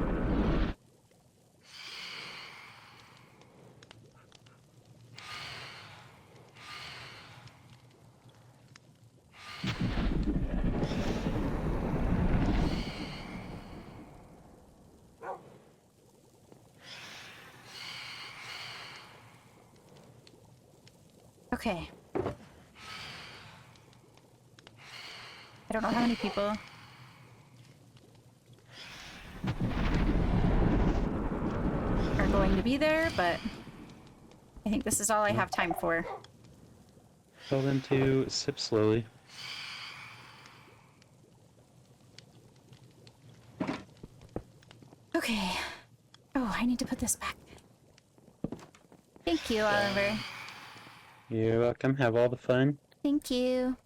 A: Okay. I don't know how many people. Are going to be there, but I think this is all I have time for.
B: Tell them to sip slowly.
A: Okay. Oh, I need to put this back. Thank you, Oliver.
B: You're welcome. Have all the fun.
A: Thank you. Are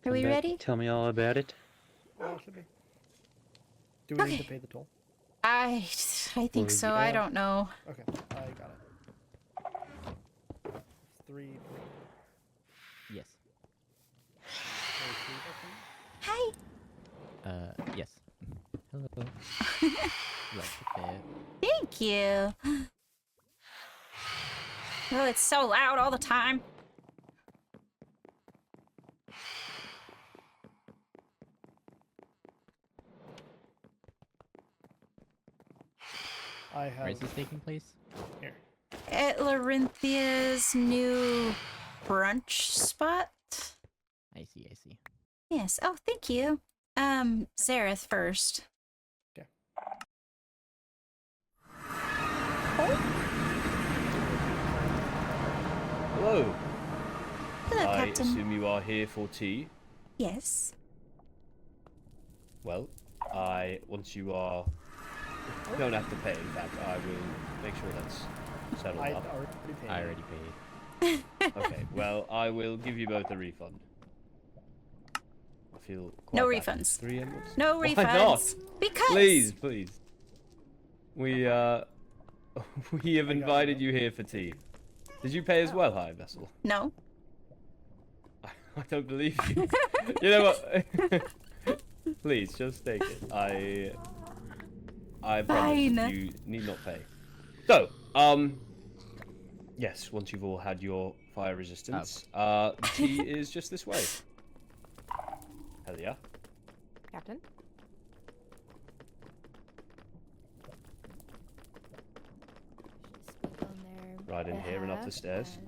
B: Come
A: we
B: back,
A: ready?
B: Tell me all about it.
C: Oh, it should be. Do we need to
A: Okay.
C: pay the toll?
A: I think
B: Well,
A: so.
B: yeah.
A: I don't know.
C: Okay, I got it. It's 3.
D: Yes.
A: Hi.
D: Yes. Hello. Love the fit.
A: Thank you. Oh, it's so loud all the time.
C: I
D: Where is
C: have
D: this taking place?
C: here.
A: At Larynthia's new brunch spot.
D: I see, I see.
A: Yes. Oh, thank you. Zareth first.
C: Okay.
E: Hello.
A: Hello,
E: I
A: Captain.
E: assume you are here for tea.
A: Yes.
E: Well, once you are, you don't have to pay. In fact, I will make sure that's settled
C: I
E: up.
C: already paid.
D: I already paid.
E: Okay. Well, I will give you both a refund. I feel quite
A: No
E: bad.
A: refunds.
E: 3 emeralds.
A: No
E: Why
A: refunds.
E: not?
A: Because.
E: Please, please. We we have
C: got
E: invited
C: you.
E: you here for tea. Did you pay as well, High Vessel?
A: No.
E: I don't believe you. You know what? Please, just take it. I promise
A: Fine.
E: you need not pay. So, yes, once you've all had your fire resistance, the tea is just this way. Hell yeah.
F: Captain?
E: Right in here and up the stairs.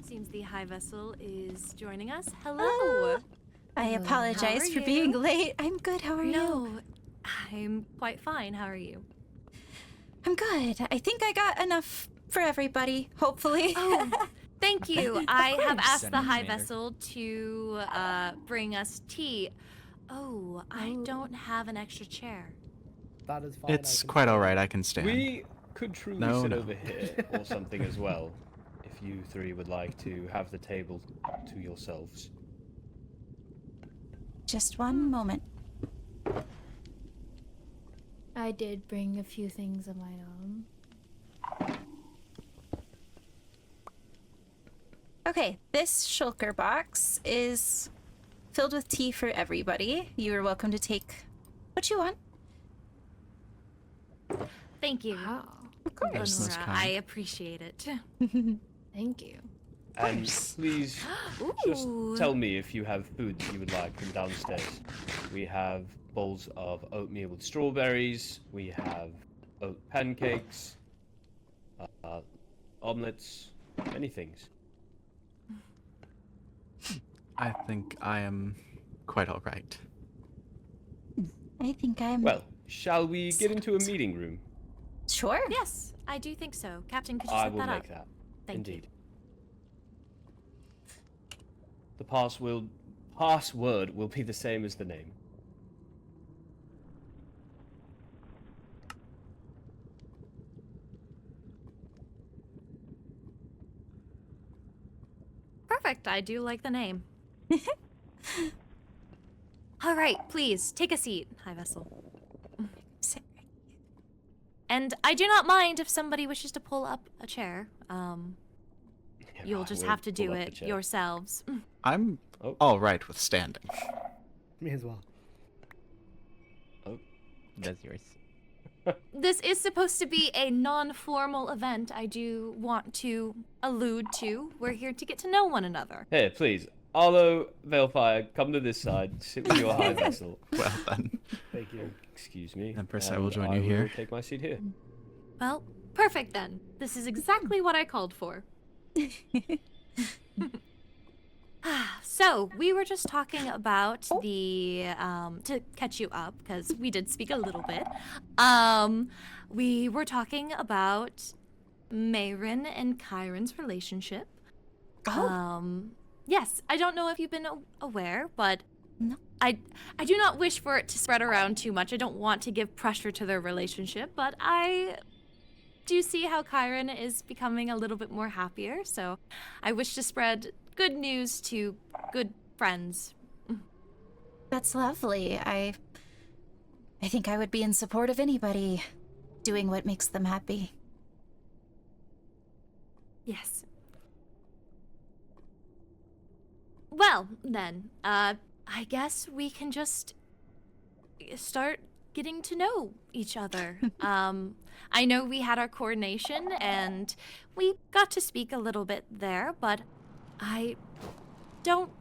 F: Seems the High Vessel is joining us. Hello.
A: Oh, I
F: Hello,
A: apologize
F: how
A: for
F: are
A: being
F: you?
A: late. I'm good. How are you?
F: No, I'm quite fine. How are you?
A: I'm good. I think I got enough for everybody, hopefully.
F: Oh, thank you. I have
D: course,
F: asked the
D: Senator
F: High
D: Commander.
F: Vessel to bring us tea. Oh, I don't have an extra chair.
C: That is fine.
G: It's quite alright, I can stand.
E: We could truly
G: No,
E: sit
G: no.
E: over here or something as well, if you three would like to have the table to yourselves.
A: Just one moment.
H: I did bring a few things of my own.
A: Okay, this shulker box is filled with tea for everybody. You are welcome to take what you want.
F: Thank you.
H: Wow.
A: Of course.
G: Yes, that's
F: Nora,
G: kind.
F: I appreciate it.
H: Thank you.
E: And please, just
F: Ooh.
E: tell me if you have food that you would like from downstairs. We have bowls of oatmeal with strawberries. We have oat pancakes, omelets, many things.
G: I think I am quite alright.
A: I think I'm
E: Well, shall we get into a meeting room?
A: sure.
F: Yes, I do think so. Captain, could you
E: I
F: set
E: will
F: that
E: make
F: up?
E: that.
F: Thank you.
E: Indeed. The password will be the same as the name.
F: Perfect. I do like the name. All right, please take a seat, High Vessel.
A: Sit
F: And I do not mind if somebody wishes to pull up a chair. You'll just
E: We'll
F: have to
E: pull
F: do
E: up the
F: it
E: chair.
F: yourselves.
G: I'm
E: Oh.
G: alright with standing.
C: Me as well.
D: That's yours.
F: This is supposed to be a non-formal event. I do want to allude to. We're here to get to know one another.
E: Here, please. Arlo, Veilfire, come to this side. Sit with your high vessel.
G: Well then.
C: Thank you.
E: Excuse me.
G: Empress, I will
E: and
G: join you here.
E: Take my seat here.
F: Well, perfect then. This is exactly what I called for. So, we were just talking about the, to catch you up, because we did speak a little bit. We were talking about Mayrin and Kyron's relationship. Yes, I don't know if you've been aware, but
A: No.
F: I do not wish for it to spread around too much. I don't want to give pressure to their relationship, but I do see how Kyron is becoming a little bit more happier, so I wish to spread good news to good friends.
A: That's lovely. I think I would be in support of anybody doing what makes them happy.
F: Yes. Well, then, I guess we can just start getting to know each other. I know we had our coordination and we got to speak a little bit there, but I don't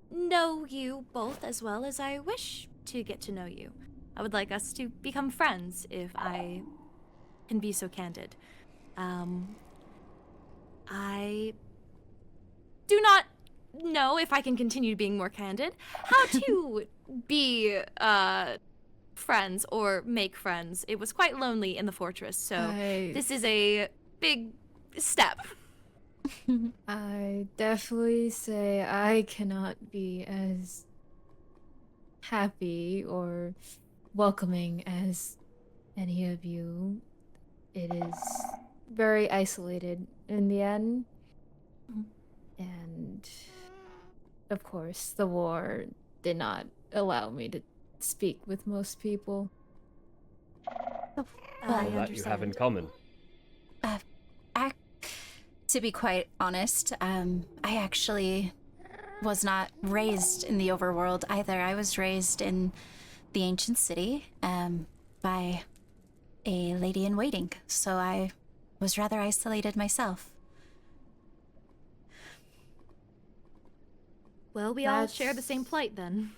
F: know you both as well as I wish to get to know you. I would like us to become friends if I can be so candid. I do not know if I can continue being more candid. How to be friends or make friends. It was quite lonely in the fortress, so this is a big step.
H: I definitely say I cannot be as happy or welcoming as any of you. It is very isolated in the end. And of course, the war did not allow me to speak with most people.
E: All
F: I
E: that you have in
F: understand.
E: common.
A: To be quite honest, I actually was not raised in the overworld either. I was raised in the ancient city by a lady in waiting, so I was rather isolated myself.
F: Well, we all share the same plight then.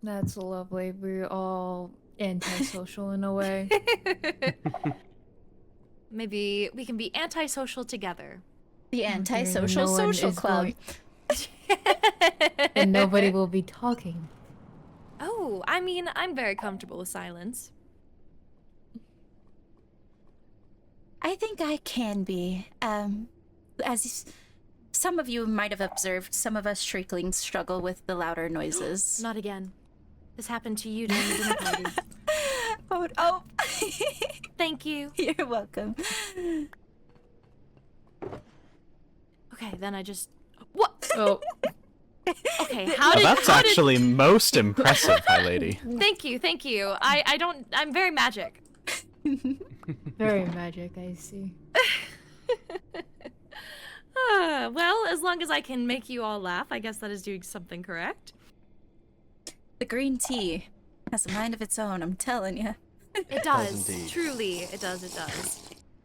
H: That's lovely. We're all antisocial in a way.
F: Maybe we can be antisocial together.
A: The antisocial
H: no one
A: social
H: is
A: club.
H: And nobody will be talking.
F: Oh, I mean, I'm very comfortable with silence.
A: I think I can be. As some of you might have observed, some of us Shrieklings struggle with the louder noises.
F: Not again. This happened to you during the dinner party.
A: Oh.
F: Thank you.
A: You're welcome.
F: Okay, then I just... What?
H: Oh,
F: Okay,
G: Now that's actually most impressive, my lady.
F: Thank you. I'm very magic.
H: very magic, I see.
F: Well, as long as I can make you all laugh, I guess that is doing something correct.
A: The green tea has a mind of its own, I'm telling you.
F: It does.
E: indeed.
F: Truly, it does.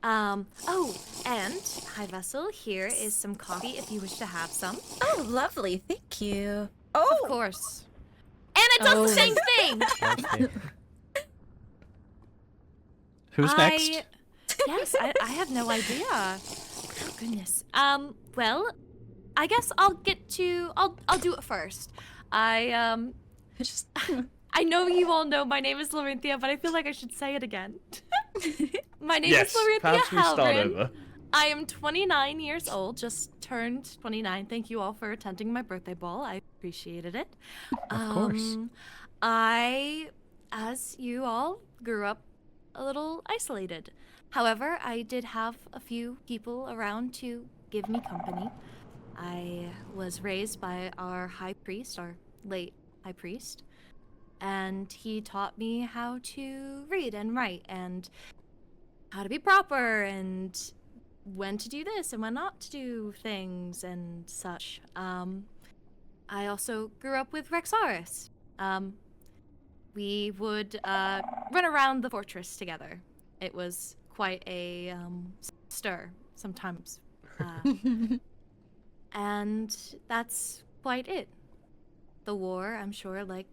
F: Oh, and, hi Vessel, here is some coffee if you wish to have some.
A: Oh, lovely. Thank you.
F: Of
A: Oh,
F: course. And it does the same thing!
D: Okay.
G: Who's next?
F: Yes, I have no idea. Oh, goodness. Well, I guess I'll do it first.
A: just
F: I know you all know my name is Lorinthia, but I feel like I should say it again. My name
E: Yes,
F: is Lorinthia
E: perhaps we start
F: Halbrin.
E: over.
F: I am 29 years old, just turned 29. Thank you all for attending my birthday ball. I appreciated it.
G: Of course.
F: I, as you all, grew up a little isolated. However, I did have a few people around to give me company. I was raised by our high priest, our late high priest, and he taught me how to read and write and how to be proper and when to do this and when not to do things and such. I also grew up with Rexaris. We would run around the fortress together. It was quite a stir sometimes. And that's quite it. The war, I'm sure, like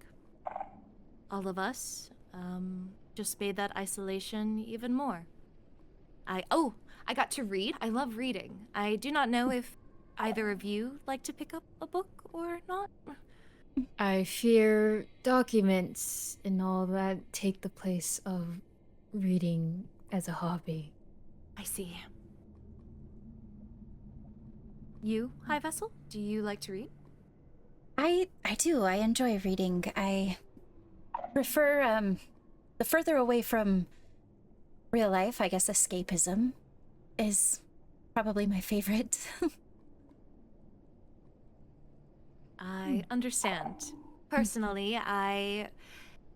F: all of us, just made that isolation even more. I got to read. I love reading. I do not know if either of you like to pick up a book or not.
H: I fear documents and all that take the place of reading as a hobby.
F: I see. You, High Vessel, do you like to read?
A: I do. I enjoy reading. I prefer the further away from real life, I guess escapism is probably my favorite.
F: I understand. Personally, I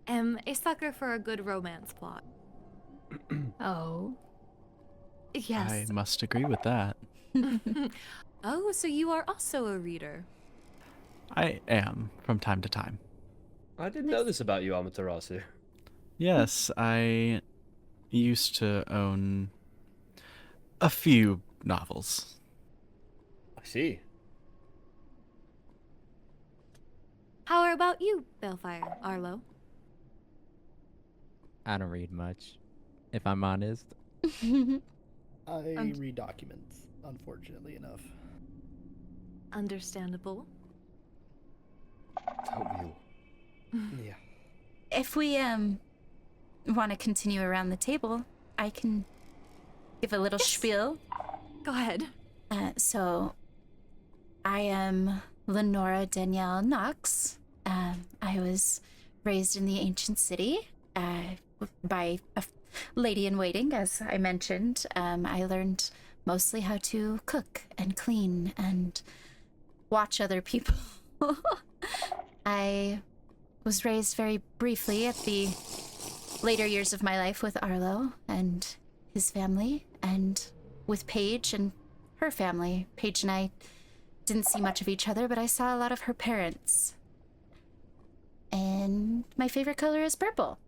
F: am a sucker for a good romance plot.
H: Oh.
F: Yes.
G: I must agree with that.
F: Oh, so you are also a reader.
G: I am, from time to time.
E: I didn't know this about you, Amaterasu.
G: Yes, I used to own a few novels.
E: I see.
F: How about you, Balefire, Arlo?
D: I don't read much, if I'm honest.
C: I read documents. unfortunately enough.
F: Understandable.
E: Don't we all?
C: Yeah.
A: If we want to continue around the table, I can give a little spiel.
F: Go ahead.
A: So, I am Lenora Danielle Knox. I was raised in the ancient city by a lady in waiting, as I mentioned. I learned mostly how to cook and clean and watch other people. I was raised very briefly at the later years of my life with Arlo and his family, and with Paige and her family. Paige and I didn't see much of each other, but I saw a lot of her parents. And my favorite color is purple.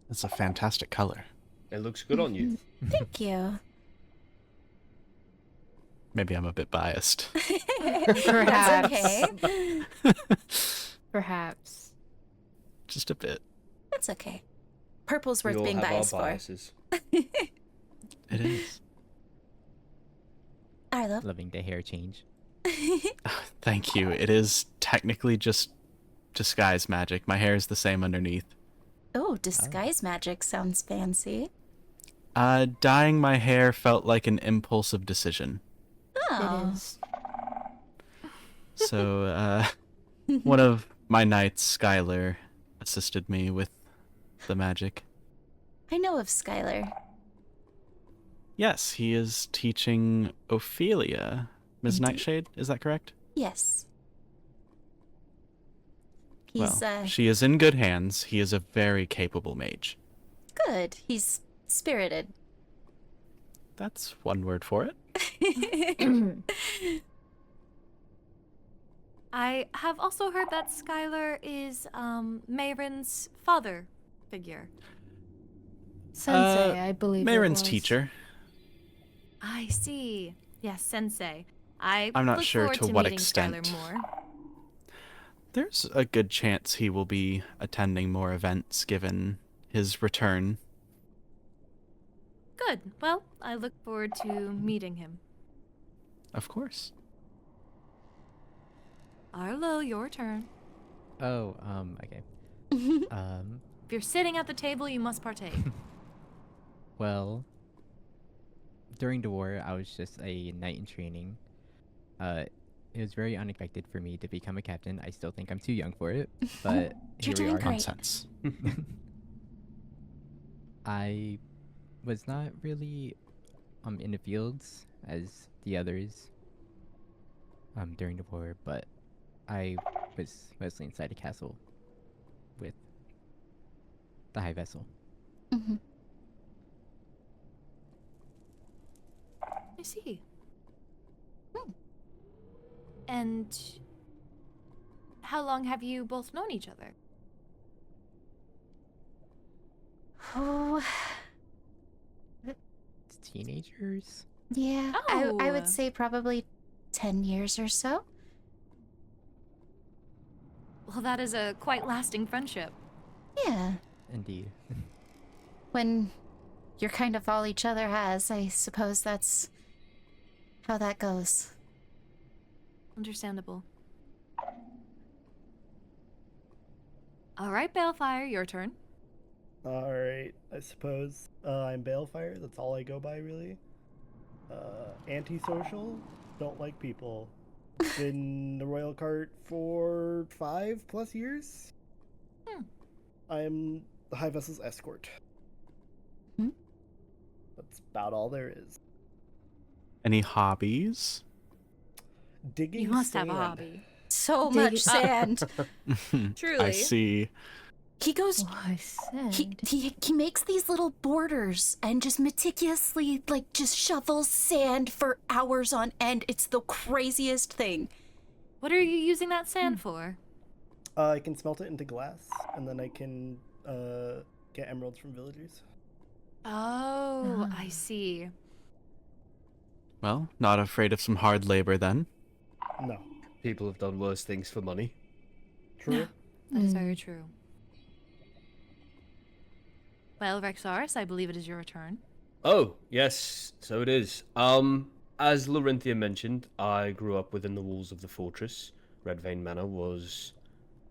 G: That's a fantastic color.
E: It looks good on you.
A: Thank you.
G: Maybe I'm a bit biased.
H: Perhaps.
A: That's okay.
H: Perhaps.
G: Just a bit.
A: That's okay. Purple's
E: We
A: worth
E: all
A: being
E: have
A: biased
E: our
A: for.
E: biases.
G: It is.
A: Arlo.
D: Loving the hair change.
G: Thank you. It is technically just disguise magic. My hair is the same underneath.
A: Oh, disguise magic sounds fancy.
G: Dyeing my hair felt like an impulsive decision.
A: Oh.
H: It is.
G: So, one of my knights, Skylar, assisted me with the magic.
A: I know of Skylar.
G: Yes, he is teaching Ophelia, Ms.
A: Indeed.
G: Nightshade, is that correct?
A: Yes. He's
G: Well, she is in good hands. He is a very capable mage.
A: good. He's spirited.
G: That's one word for it.
F: I have also heard that Skylar is Mayron's father figure.
H: Sensei, I believe.
G: Marin's
H: it was.
G: teacher.
F: I see. Yes, Sensei. I'm
G: not
F: look
G: sure
F: forward
G: to
F: to
G: what
F: meeting
G: extent.
F: Skylar more.
G: There's a good chance he will be attending more events given his return.
F: Good. Well, I look forward to meeting him.
G: Of course.
F: Arlo, your turn.
D: Oh, okay.
F: If you're sitting at the table, you must partake.
D: Well, during the war, I was just a knight in training. It was very unexpected for me to become a captain. I still think I'm too young for it, but
A: You're
D: here we
A: doing
D: are.
A: great.
G: Nonsense.
D: I was not really in the fields as the others during the war, but I was mostly inside the castle with the high vessel.
A: Mhm.
F: I see. And how long have you both known each other?
A: Oh,
D: Teenagers?
A: yeah. I
F: Oh.
A: would say probably 10 years or so.
F: Well, that is a quite lasting friendship.
A: Yeah.
D: Indeed.
A: When you're kind of all each other has, I suppose that's how that goes.
F: Understandable. All right, Balefire, your turn.
C: Alright, I suppose I'm Balefire. That's all I go by, really. Antisocial. Don't like people. Been the Royal Cart for 5+ years. I'm the High Vessel's escort.
A: Hmm?
C: That's about all there is.
G: Any hobbies?
C: Digging
F: You must have a
C: sand.
F: hobby.
A: So
H: Dig
A: much
H: it
A: sand.
G: I
F: Truly.
G: see.
A: He goes.
H: Why sand?
A: He makes these little borders and just meticulously just shovels sand for hours on end. It's the craziest thing.
F: What are you using that sand for?
C: I can smelt it into glass, and then I can get emeralds from villagers.
F: Oh, I see.
G: Well, not afraid of some hard labor then.
C: No.
E: People have done worse things for money.
C: True.
F: That is very true. Well, Rexaris, I believe it is your turn.
E: Oh, yes, so it is. As Larenthia mentioned, I grew up within the walls of the fortress. Redvane Manor was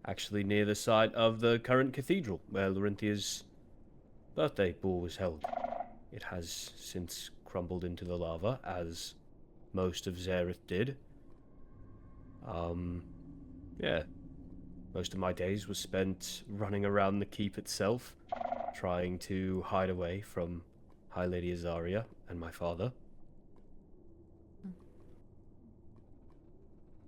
E: actually near the site of the current cathedral, where Larenthia's birthday ball was held. It has since crumbled into the lava, as most of Zareth did. Yeah. Most of my days was spent running around the keep itself, trying to hide away from High Lady Azaria and my father.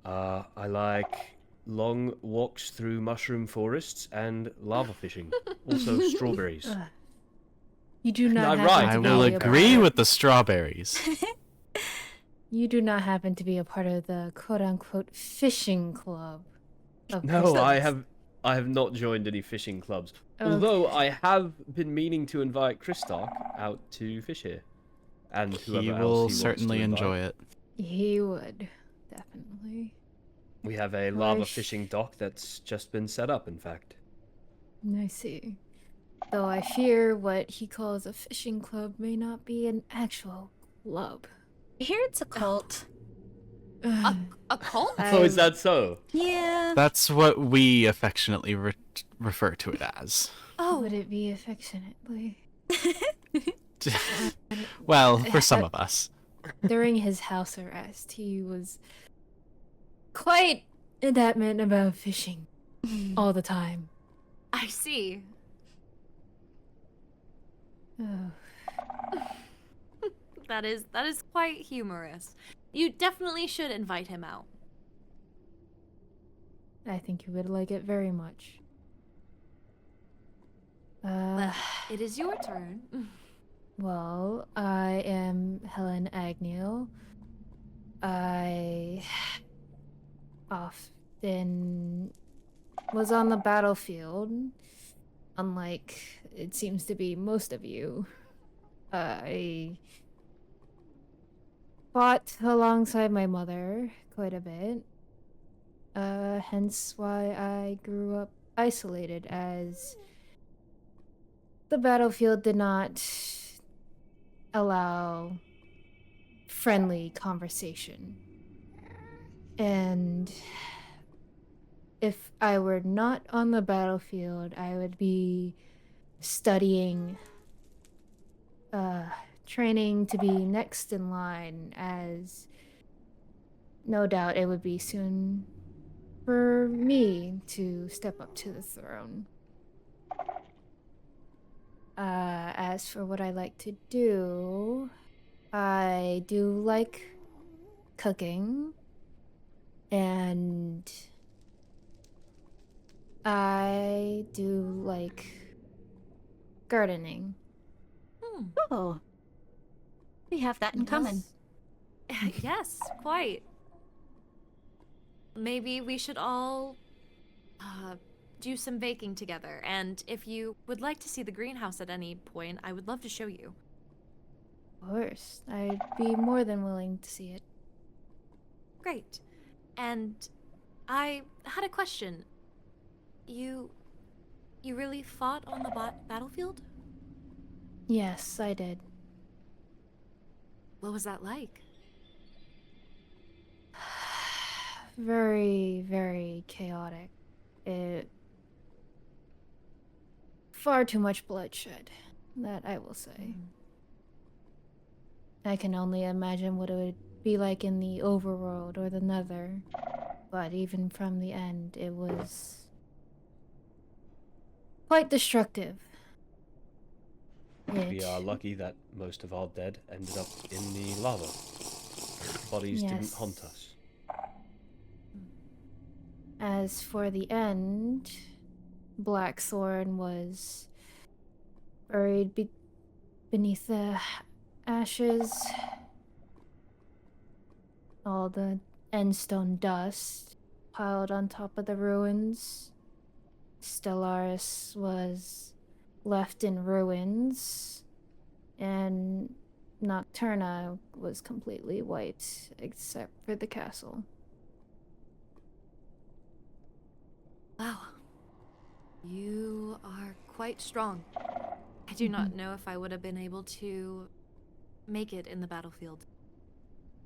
E: I like long walks through mushroom forests and lava fishing. Also strawberries.
H: You do not
E: I
H: happen
E: rhymed.
G: I
H: to
G: will
H: be a
G: agree
H: part-
G: with the strawberries.
H: You do not happen to be a part of the quote-unquote fishing club. Of
E: No, I
H: Christmas.
E: have not joined any fishing clubs.
H: Okay.
E: Although I have been meaning to invite Christark out to fish here. And whoever
G: He
E: else
G: will
E: wants to
G: certainly
E: invite.
G: enjoy it.
H: He would, definitely.
E: We have a lava fishing dock that's just been set up, in fact.
H: I see. Though I fear what he calls a fishing club may not be an actual club.
A: I hear it's a cult.
F: A cult?
E: Oh, is that so?
A: Yeah.
G: That's what we affectionately refer to it as.
F: Oh,
H: Would it be affectionately?
G: Well, for some of us.
H: During his house arrest, he was quite adamant about fishing all the time.
F: I see.
H: Oh,
F: That is quite humorous. You definitely should invite him out.
H: I think you would like it very much.
F: Well, it is your turn.
H: Well, I am Helen Agnew. I often was on the battlefield, unlike it seems to be most of you. I fought alongside my mother quite a bit, hence why I grew up isolated, as the battlefield did not allow friendly conversation. And if I were not on the battlefield, I would be studying, training to be next in line, as no doubt it would be soon for me to step up to the throne. As for what I like to do, I do like cooking, and I do like gardening.
A: Oh. We have that in common.
F: Yes, quite. Maybe we should all do some baking together, and if you would like to see the greenhouse at any point, I would love to show you.
H: Of course, I'd be more than willing to see it.
F: Great. And I had a question. You really fought on the battlefield?
H: Yes, I did.
F: What was that like?
H: Very, very chaotic. It... Far too much bloodshed, that I will say. I can only imagine what it would be like in the overworld or the nether. But even from the end, it was quite destructive.
E: We are lucky that most of our dead ended up in the lava. Bodies didn't
H: Yes.
E: haunt us.
H: As for the end, Blackthorn was buried beneath the ashes. All the endstone dust piled on top of the ruins. Stellaris was left in ruins, and Nocturna was completely white except for the castle.
F: Wow. You are quite strong. I do not know if I would have been able to make it in the battlefield.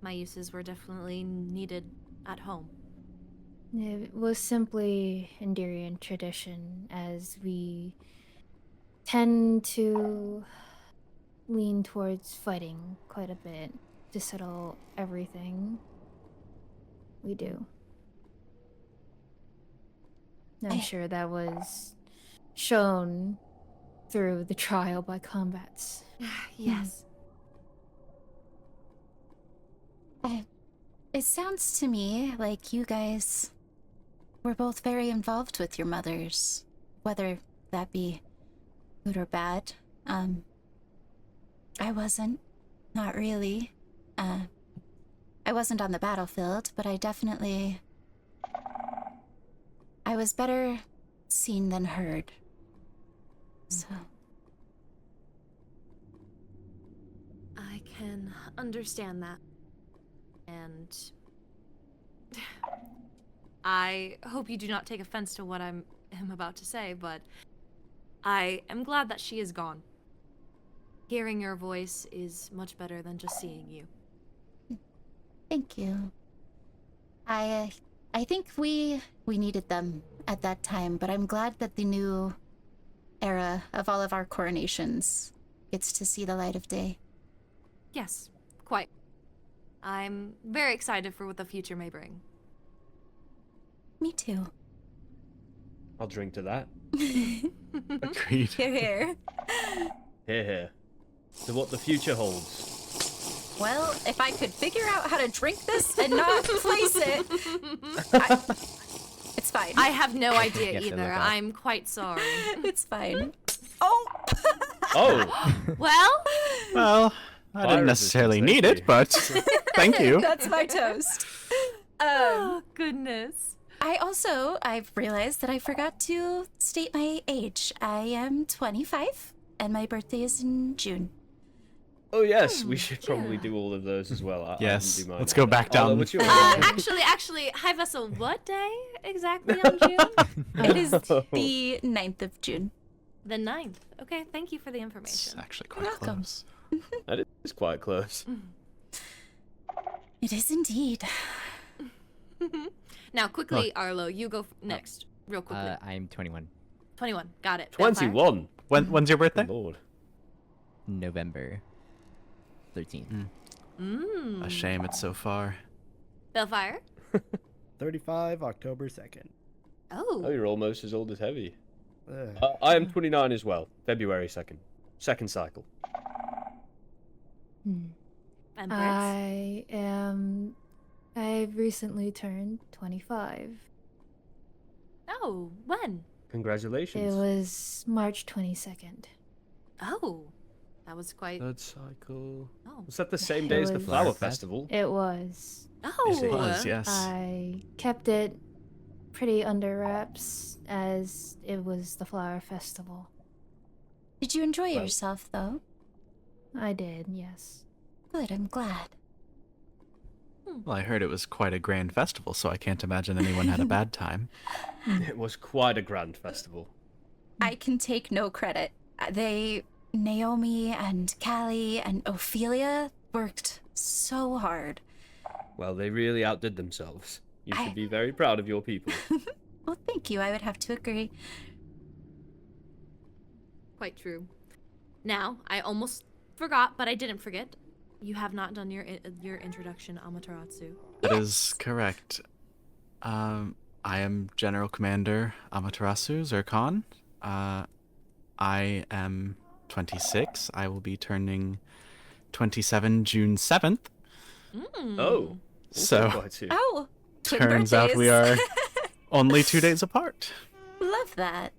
F: My uses were definitely needed at home.
H: It was simply Endurian tradition, as we tend to lean towards fighting quite a bit to settle everything we do. I'm sure that was shown through the trial by combats.
F: Yes.
A: It sounds to me like you guys were both very involved with your mothers, whether that be good or bad. I wasn't. Not really. I wasn't on the battlefield, but I was better seen than heard. So.
F: I can understand that. And I hope you do not take offense to what I'm about to say, but I am glad that she is gone. Hearing your voice is much better than just seeing you.
A: Thank you. I think we needed them at that time, but I'm glad that the new era of all of our coronations gets to see the light of day.
F: Yes, quite. I'm very excited for what the future may bring.
A: Me too.
E: I'll drink to that.
G: Agreed.
A: Here, here.
E: Here, here. To what the future holds.
A: Well, if I could figure out how to drink this and not place it, it's fine.
F: I have no idea
D: Yes, I
F: either.
D: love that.
F: I'm quite sorry.
A: It's fine. Oh!
E: Oh!
F: Well,
G: Well, I
E: Fire
G: didn't necessarily
E: resistance,
G: need
E: thank
G: it, but thank you.
A: That's my toast.
F: oh goodness.
A: I've realized that I forgot to state my age. I am 25, and my birthday is in June.
E: Oh yes, we should probably do all of those as well. I
G: Yes,
E: didn't do mine
G: let's
E: yet.
G: go back
E: Arlo,
G: down.
E: what's your
F: Actually, High Vessel, what day exactly on June?
A: It is the 9th of June.
F: The 9th. Okay, thank you for the
G: It's
F: information.
G: actually quite
A: welcome.
G: close.
E: That is quite close.
A: It is indeed.
F: Now, quickly, Arlo, you go next, real quickly.
D: I'm 21.
F: 21, got it. Vampire?
E: 21.
G: When's your birthday?
E: Lord.
D: November 13th.
F: Mm.
G: A shame it's so far.
F: Bellfire?
C: 35, October 2nd.
E: Oh,
F: Oh.
E: you're almost as old as Heavy.
C: Ugh.
E: I am 29 as well. February 2nd. Second cycle.
F: And Brits?
H: I've recently turned 25.
F: Oh, when?
H: It
E: Congratulations.
H: was March 22nd.
F: Oh, that was quite.
E: Third cycle.
F: Oh.
E: Was that the same
H: It
E: day as the
H: was-
E: Flower
D: Flower Fest?
E: Festival?
H: It was.
F: Oh.
E: Is it?
G: It was, yes.
H: I kept it pretty under wraps as it was the flower festival.
A: Did you enjoy
E: Well-
A: yourself, though?
H: I did, yes.
A: Good, I'm glad.
G: Well, I heard it was quite a grand festival, so I can't imagine anyone had a bad time.
E: It was quite a grand festival.
A: I can take no credit. Naomi and Callie and Ophelia worked so hard.
E: Well, they really outdid themselves. You
A: I-
E: should be very proud of your people.
A: Well, thank you. I would have to agree.
F: Quite true. Now, I almost forgot, but I didn't forget. You have not done your introduction, Amaterasu.
G: That is correct. I am General Commander Amaterasu Zircon. I am 26. I will be turning 27 June 7th.
F: Mm.
E: Oh.
G: So,
E: Quite soon.
A: Oh, twin
G: turns out we
A: birthdays.
G: are only 2 days apart.
A: Love that.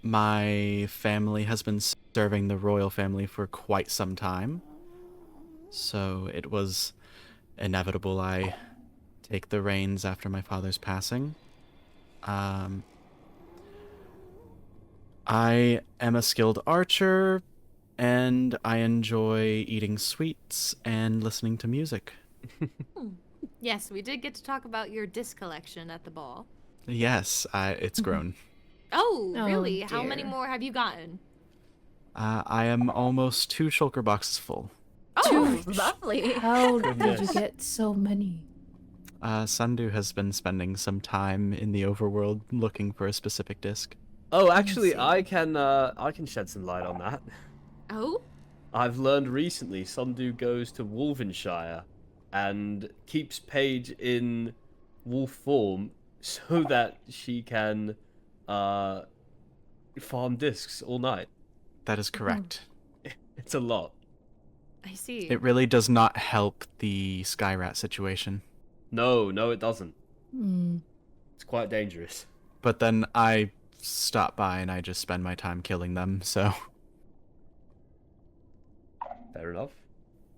G: My family has been serving the royal family for quite some time. So it was inevitable I take the reins after my father's passing. I am a skilled archer, and I enjoy eating sweets and listening to music.
F: Yes, we did get to talk about your disc collection at the ball.
G: Yes, it's grown.
F: Oh,
H: Oh,
F: really? How many
H: dear.
F: more have you gotten?
G: I am almost 2 shulker boxes full.
F: Oh,
A: Lovely.
H: How did you
E: Goodness.
H: get so many?
G: Sundu has been spending some time in the overworld looking for a specific disc.
E: Oh, actually,
H: see.
E: I can shed some light on that.
F: oh,
E: I've learned recently Sundu goes to Wolvenshire and keeps Paige in wolf form so that she can farm discs all night.
G: That is correct.
E: It's a lot.
F: I see.
G: It really does not help the Skyrat situation.
E: No, it doesn't.
H: Hmm.
E: It's quite dangerous.
G: But then I stop by and I just spend my time killing them, so
E: Fair enough.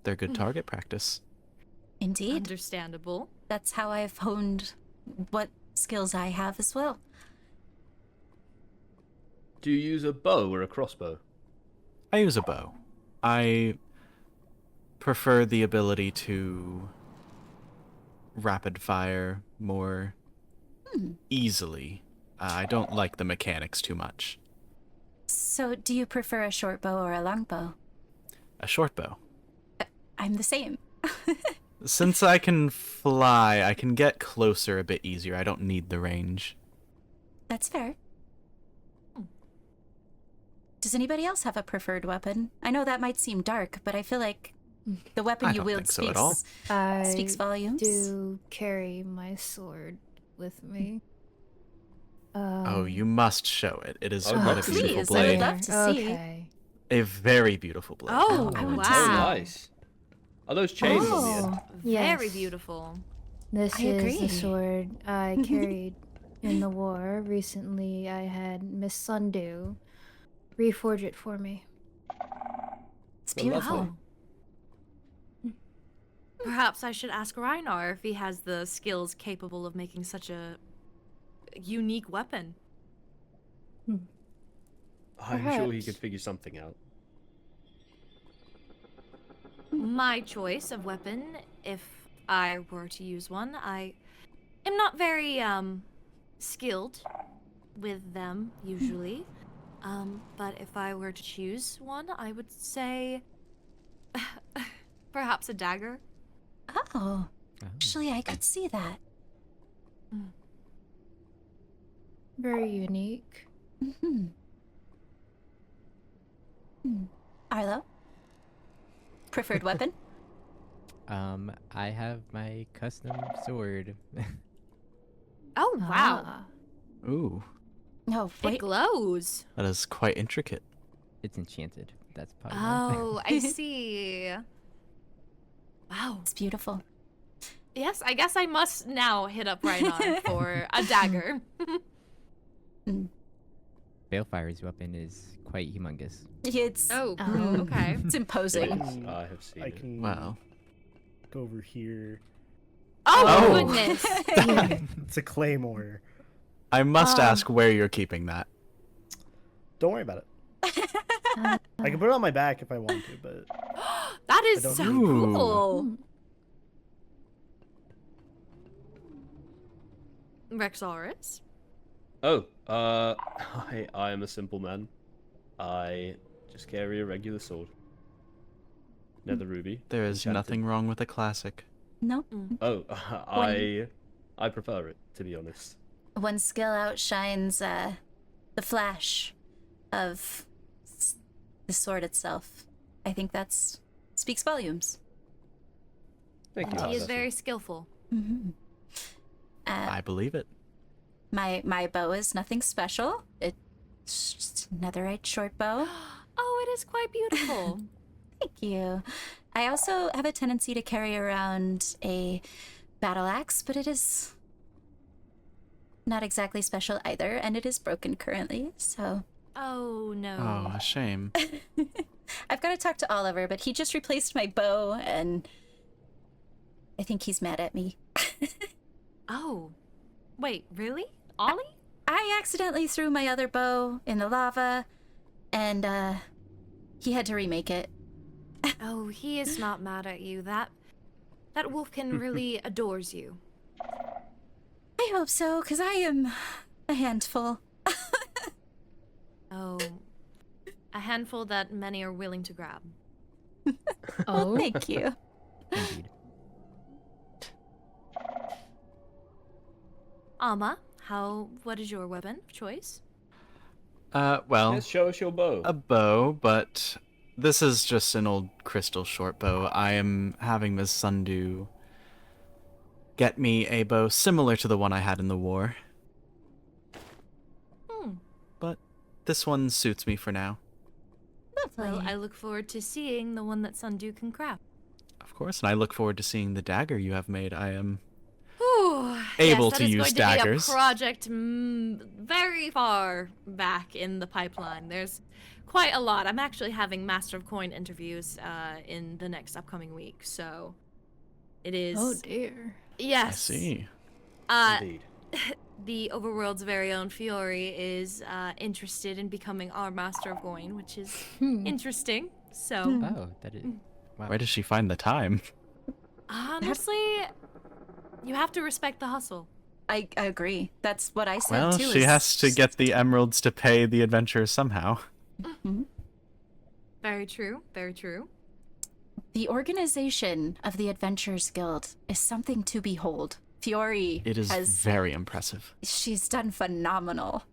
G: they're good target practice.
A: Indeed.
F: Understandable.
A: That's how I've honed what skills I have as well.
E: Do you use a bow or a crossbow?
G: I use a bow. I prefer the ability to rapid fire more easily. I don't like the mechanics too much.
A: So, do you prefer a short bow or a long bow?
G: A short bow.
A: I'm the same.
G: Since I can fly, I can get closer a bit easier. I don't need the range.
A: That's fair. Does anybody else have a preferred weapon? I know that might seem dark, but I feel like the weapon
G: I
A: you
G: don't
A: wield
G: think so at all.
A: speaks volumes.
H: do carry my sword with me.
G: Oh, you must show it. It is
E: Oh,
G: quite a
E: please,
G: beautiful
A: I would
G: blade.
A: love to see.
H: Okay.
G: A very beautiful blade.
F: Oh,
A: I would
F: wow.
A: tell you.
E: Nice. Are those chains on the end?
F: Very
H: Yes.
F: beautiful.
H: This
A: I
H: is
A: agree.
H: the sword I carried in the war. Recently, I had Miss Sundu reforge it for me.
A: It's
E: Well, lovely.
A: beautiful.
F: Perhaps I should ask Reinar if he has the skills capable of making such a unique weapon.
E: I'm sure he
H: Perhaps.
E: could figure something out.
F: My choice of weapon, if I were to use one, I am not very skilled with them usually. But if I were to choose one, I would say perhaps a dagger.
A: Oh, actually, I could see that.
H: Very unique.
A: Hmm. Arlo? Preferred weapon?
D: I have my custom sword.
F: Oh wow,
H: Ah.
G: Ooh,
A: No,
F: it
A: wait.
F: glows.
G: that is quite intricate.
D: It's enchanted. That's probably why.
F: Oh, I see. Wow.
A: It's beautiful.
F: Yes, I guess I must now hit up Reinar for a dagger.
D: Balefire's weapon is quite humongous.
A: It's
F: Oh,
H: Oh.
F: okay.
A: it's
E: It
A: imposing.
E: is. I have seen
C: I
E: it.
C: can
G: Wow.
C: go over here.
F: Oh,
G: Oh.
F: goodness.
C: It's a claymore.
G: I must ask where you're keeping that.
C: Don't worry about it. I can put it on my back if I want to, but
F: That is
C: don't
F: so
C: need-
F: cool. Rexaurus?
E: Oh, I am a simple man. I just carry a regular sword. Nether ruby.
G: There is
E: enchanted.
G: nothing wrong with a classic.
A: No.
E: Oh, I prefer it, to be honest.
A: One skill outshines the flash of the sword itself. I think that's speaks volumes.
E: Thank you.
F: He is
E: Cecil.
F: very skillful.
A: Mm-hmm.
G: I believe it.
A: My bow is nothing special. It's just a netherite short bow.
F: Oh, it is quite beautiful.
A: Thank you. I also have a tendency to carry around a battle axe, but it is not exactly special either, and it is broken currently, so
F: Oh, no.
G: Oh, a shame.
A: I've got to talk to Oliver, but he just replaced my bow, and I think he's mad at me.
F: Oh. Wait, really? Ollie?
A: I accidentally threw my other bow in the lava, and he had to remake it.
F: Oh, he is not mad at you. That Wolfkin really adores you.
A: I hope so, because I am a handful.
F: Oh. A handful that many are willing to grab.
H: Oh,
A: Thank you.
D: Indeed.
F: Alma, what is your weapon of choice?
G: Well,
E: Yes, show us your bow.
G: a bow, but this is just an old crystal short bow. I am having Ms. Sundu get me a bow similar to the one I had in the war, but this one suits me for now.
F: Well,
A: Lovely.
F: I look forward to seeing the one that Sundu can craft.
G: Of course, and I look forward to seeing the dagger you have made. I am
F: Whew.
G: Able
F: yes,
G: to use
F: that is going
G: daggers.
F: to be a project very far back in the pipeline. There's quite a lot. I'm actually having Master of Coin interviews in the next upcoming week, so it is.
H: oh dear.
F: Yes.
G: I see.
E: Indeed.
F: The Overworld's very own Fiori is interested in becoming our Master of Coin, which is interesting. So,
D: Oh, that is. Wow.
G: Where does she find the time?
F: honestly, you have to respect the hustle.
A: I agree. That's what I said
G: Well,
A: too.
G: she
A: is
G: has to get the emeralds to pay the adventurers somehow.
F: Very true. Very true.
A: The organization of the Adventurers Guild is something to behold. Fiori
G: It is
A: has
G: very impressive.
A: she's done phenomenal.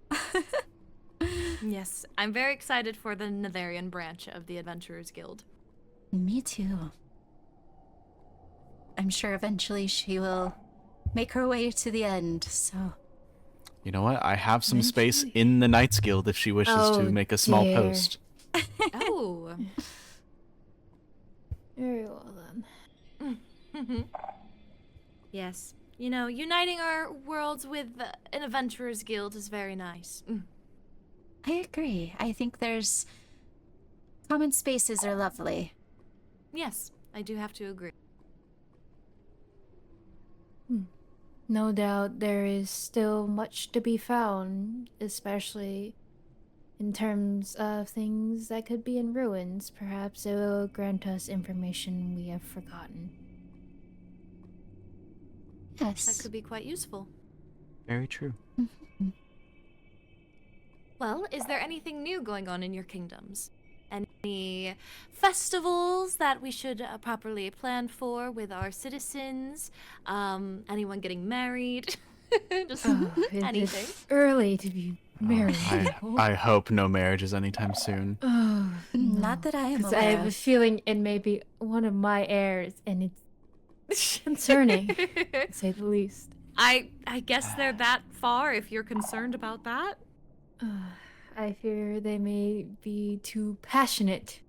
F: Yes, I'm very excited for the Netherian branch of the Adventurers Guild.
A: Me too. I'm sure eventually she will make her way to the end, so
G: You know what? I have some space
H: Eventually.
G: in the Knights Guild if she wishes
H: Oh,
G: to make a small
H: dear.
G: post.
F: Oh.
H: Very well then.
F: Yes. You know, uniting our worlds with an Adventurers Guild is very nice.
A: I agree. I think there's common spaces are lovely.
F: Yes, I do have to agree.
H: No doubt there is still much to be found, especially in terms of things that could be in ruins. Perhaps it will grant us information we have forgotten.
A: Yes.
F: That could be quite useful.
G: Very true.
F: Well, is there anything new going on in your kingdoms? Any festivals that we should properly plan for with our citizens? Anyone getting married? Just
H: It
F: anything.
H: is early to be married.
G: I hope no marriages anytime soon.
H: Oh,
A: Not that I am
H: 'cause I
A: aware
H: have a
A: of.
H: feeling it may be one of my heirs, and it's concerning, to say the least.
F: I guess they're that far if you're concerned about that.
H: I fear they may be too passionate.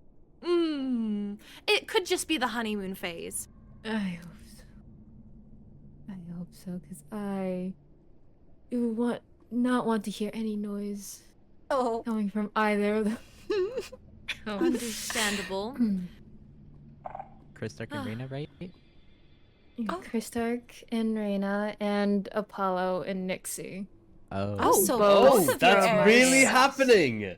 F: It could just be the honeymoon phase.
H: I hope so. I hope so, because I do not want to hear any noise
A: Oh.
H: coming from either of them.
F: Understandable.
D: Kristark and Reina, right?
H: Kristark and Reyna and Apollo and Nixie.
D: Oh.
A: Oh, so
H: both
A: both
E: Oh,
A: of
E: that's
A: your
E: really
A: heirs.
E: happening.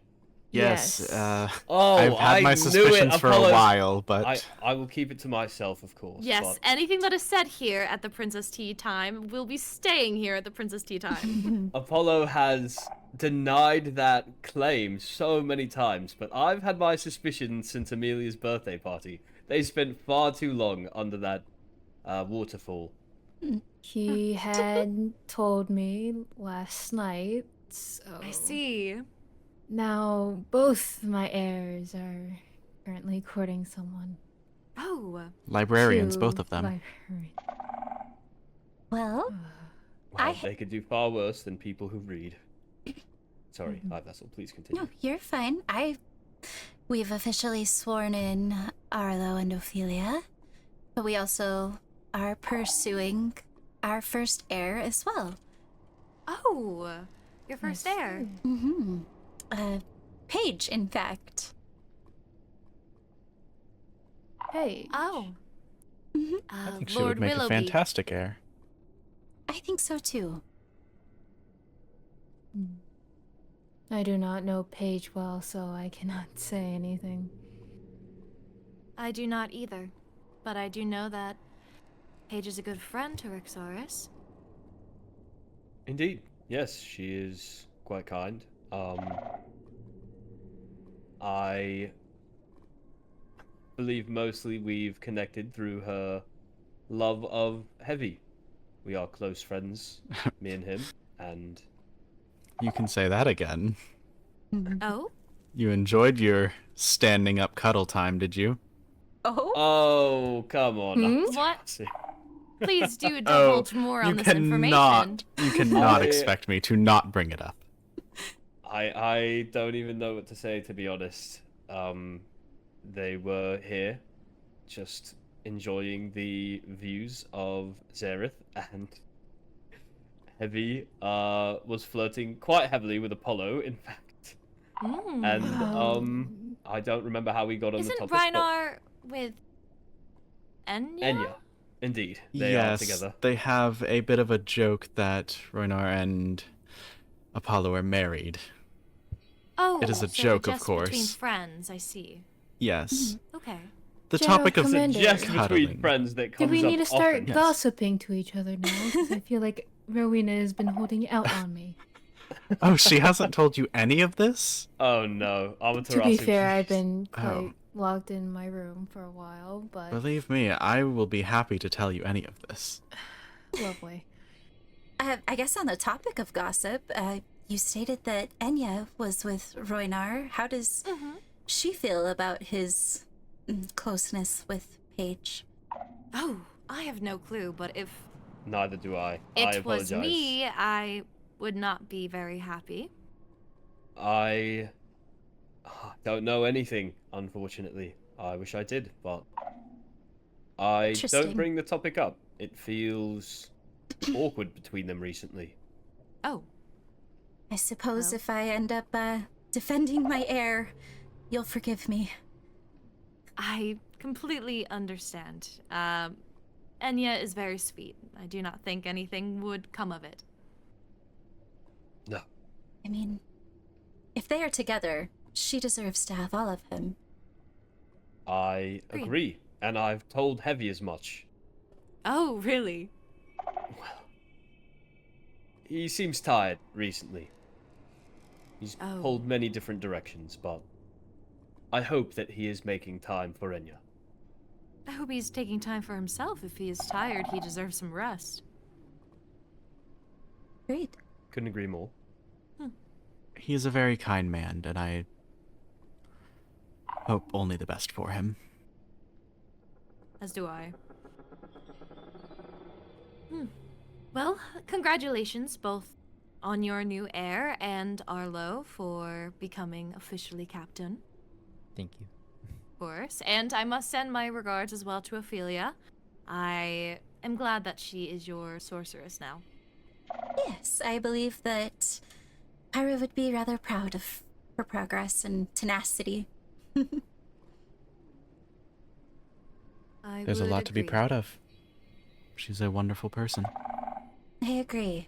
G: Yes,
E: Oh,
G: I've had my
E: I
G: suspicions
E: knew it.
G: for a
E: Apollo.
G: while, but
E: I will keep it to myself, of course.
F: Yes,
E: but
F: anything that is said here at the Princess Tea Time will be staying here at the Princess Tea Time.
E: Apollo has denied that claim so many times, but I've had my suspicions since Amelia's birthday party. They spent far too long under that waterfall.
H: He had told me last night, so
F: I see.
H: now both my heirs are currently courting someone.
F: Oh,
G: librarians,
H: to
G: both of them.
H: library.
A: Well,
E: Well, they could do far worse than people who read. Sorry, Vessel, please continue.
A: no, you're fine. We've officially sworn in Arlo and Ophelia, but we also are pursuing our first heir as well.
F: oh, your first heir.
A: Mm-hmm. Paige, in fact.
H: Hey,
F: Oh.
G: I think she
F: Lord
G: would make
F: Willoughby.
G: a fantastic heir.
A: I think so too.
H: I do not know Paige well, so I cannot say anything.
F: I do not either, but I do know that Paige is a good friend to Rixaris.
E: Indeed, yes, she is quite kind. I believe mostly we've connected through her love of Heavy. We are close friends, me and him, and
G: You can say that again.
F: Oh?
G: You enjoyed your standing up cuddle time, did you?
E: oh, come on.
F: What? Please do
G: Oh,
F: divulge more on this information.
G: You cannot
E: I-
G: expect me to not bring it up.
E: I don't even know what to say, to be honest. They were here, just enjoying the views of Zareth, and Heavy was flirting quite heavily with Apollo, in fact. And I don't remember how we got on the
F: Isn't
E: topic. but-
F: Reinar with Enya?
E: Enya, indeed, they
G: yes,
E: are together.
G: they have a bit of a joke that Roinar and Apollo are married.
F: Oh,
G: It is a
F: so
G: joke, of
F: just between
G: course.
F: friends, I see.
G: Yes.
F: Okay.
G: The
H: General
G: topic of
H: Commander.
E: Just
G: cuddling.
E: between friends that
H: Do
E: comes
H: we
E: up
H: need to start
E: often.
G: Yes.
H: gossiping to each other now? 'Cause I feel like Rowena has been holding out on me.
G: Oh, she hasn't told you any of this?
E: Oh no, Amaterasu.
H: To be fair, I've
E: please.
H: been
G: Oh.
H: quite locked in my room for a while, but
G: Believe me, I will be happy to tell you any of this.
H: lovely.
A: I guess on the topic of gossip, you stated that Enya was with Roinar. How does she feel about his closeness with Paige?
F: Oh, I have no clue, but if
E: Neither do I. I
F: it
E: apologize.
F: was me, I would not be very happy.
E: I don't know anything, unfortunately. I wish I did, but I don't
A: Interesting.
E: bring the topic up. It feels awkward between them recently.
F: Oh,
A: I suppose
F: Well.
A: if I end up defending my heir, you'll forgive me.
F: I completely understand. Enya is very sweet. I do not think anything would come of it.
E: No.
A: I mean, if they are together, she deserves to have all of him.
E: I
F: Agreed.
E: agree, and I've told Heavy as much.
F: Oh, really?
E: Well, he seems tired recently. He's
F: Oh.
E: pulled many different directions, but I hope that he is making time for Enya.
F: I hope he's taking time for himself. If he is tired, he deserves some rest.
A: Great.
E: Couldn't agree more.
G: He is a very kind man, and I hope only the best for him.
F: As do I. Well, congratulations both on your new heir and Arlo for becoming officially captain,
D: Thank you.
F: of course. And I must send my regards as well to Ophelia. I am glad that she is your sorceress now.
A: Yes, I believe that Pyra would be rather proud of her progress and tenacity.
F: I
G: There's a
F: would
G: lot to be
F: agree.
G: proud of. She's a wonderful person.
A: I agree.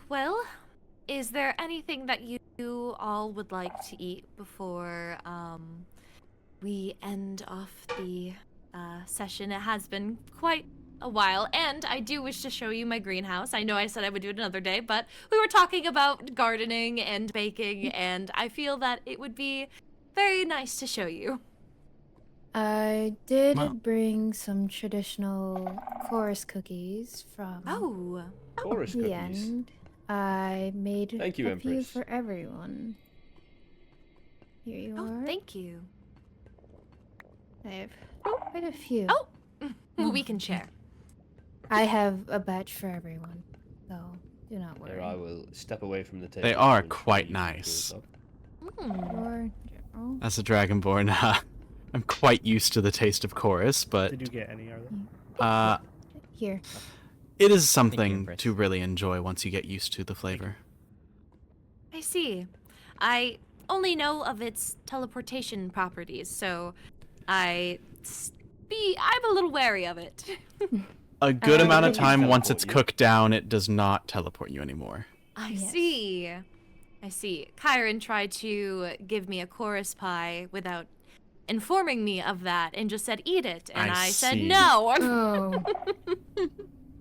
F: Well, is there anything that you all would like to eat before we end off the session? It has been quite a while, and I do wish to show you my greenhouse. I know I said I would do it another day, but we were talking about gardening and baking, and I feel that it would be very nice to show you.
H: I did
G: Wow.
H: bring some traditional chorus cookies from
F: Oh,
E: Chorus
H: the
E: cookies.
H: end. I made
E: Thank you,
H: a few
E: Empress.
H: for everyone. Here you
F: oh,
H: are.
F: thank you.
H: I have quite a few.
F: Oh, well, we can share.
H: I have a batch for everyone, so do not worry.
E: Here, I will step away from the table.
G: They are
E: and
G: quite
E: you
G: nice.
E: yours up.
H: Or general.
G: As a Dragonborn, I'm quite used to the taste of chorus, but
C: Did you get any, Arlo?
H: Here.
G: it is something
D: Empress.
G: to really enjoy once you get used to the flavor.
F: I see. I only know of its teleportation properties, so I'm a little wary of it.
G: A good
H: Oh,
G: amount of
H: okay.
G: time once
E: Teleport
G: it's
E: you.
G: cooked down, it does not teleport you anymore.
F: I
H: Yes.
F: see. I see. Kyron tried to give me a chorus pie without informing me of that and just said, eat it. And
G: I
F: I said,
G: see.
F: no.
H: Oh,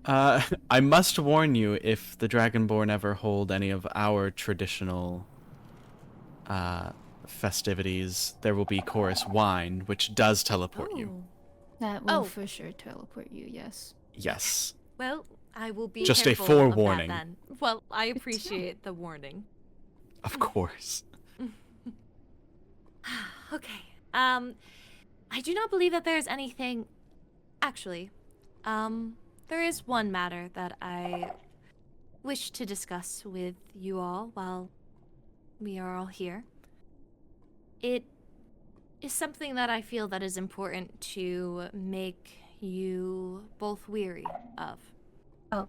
G: I must warn you, if the Dragonborn ever hold any of our traditional festivities, there will be chorus wine, which does teleport you.
F: Oh.
H: That will
F: Oh.
H: for sure teleport you, yes.
G: Yes.
F: Well, I will be
G: Just a
F: careful
G: forewarning.
F: of that then. Well, I appreciate the warning.
G: Of course.
F: Okay. I do not believe that there's anything. Actually, there is one matter that I wish to discuss with you all while we are all here. It is something that I feel that is important to make you both weary of.
A: Oh.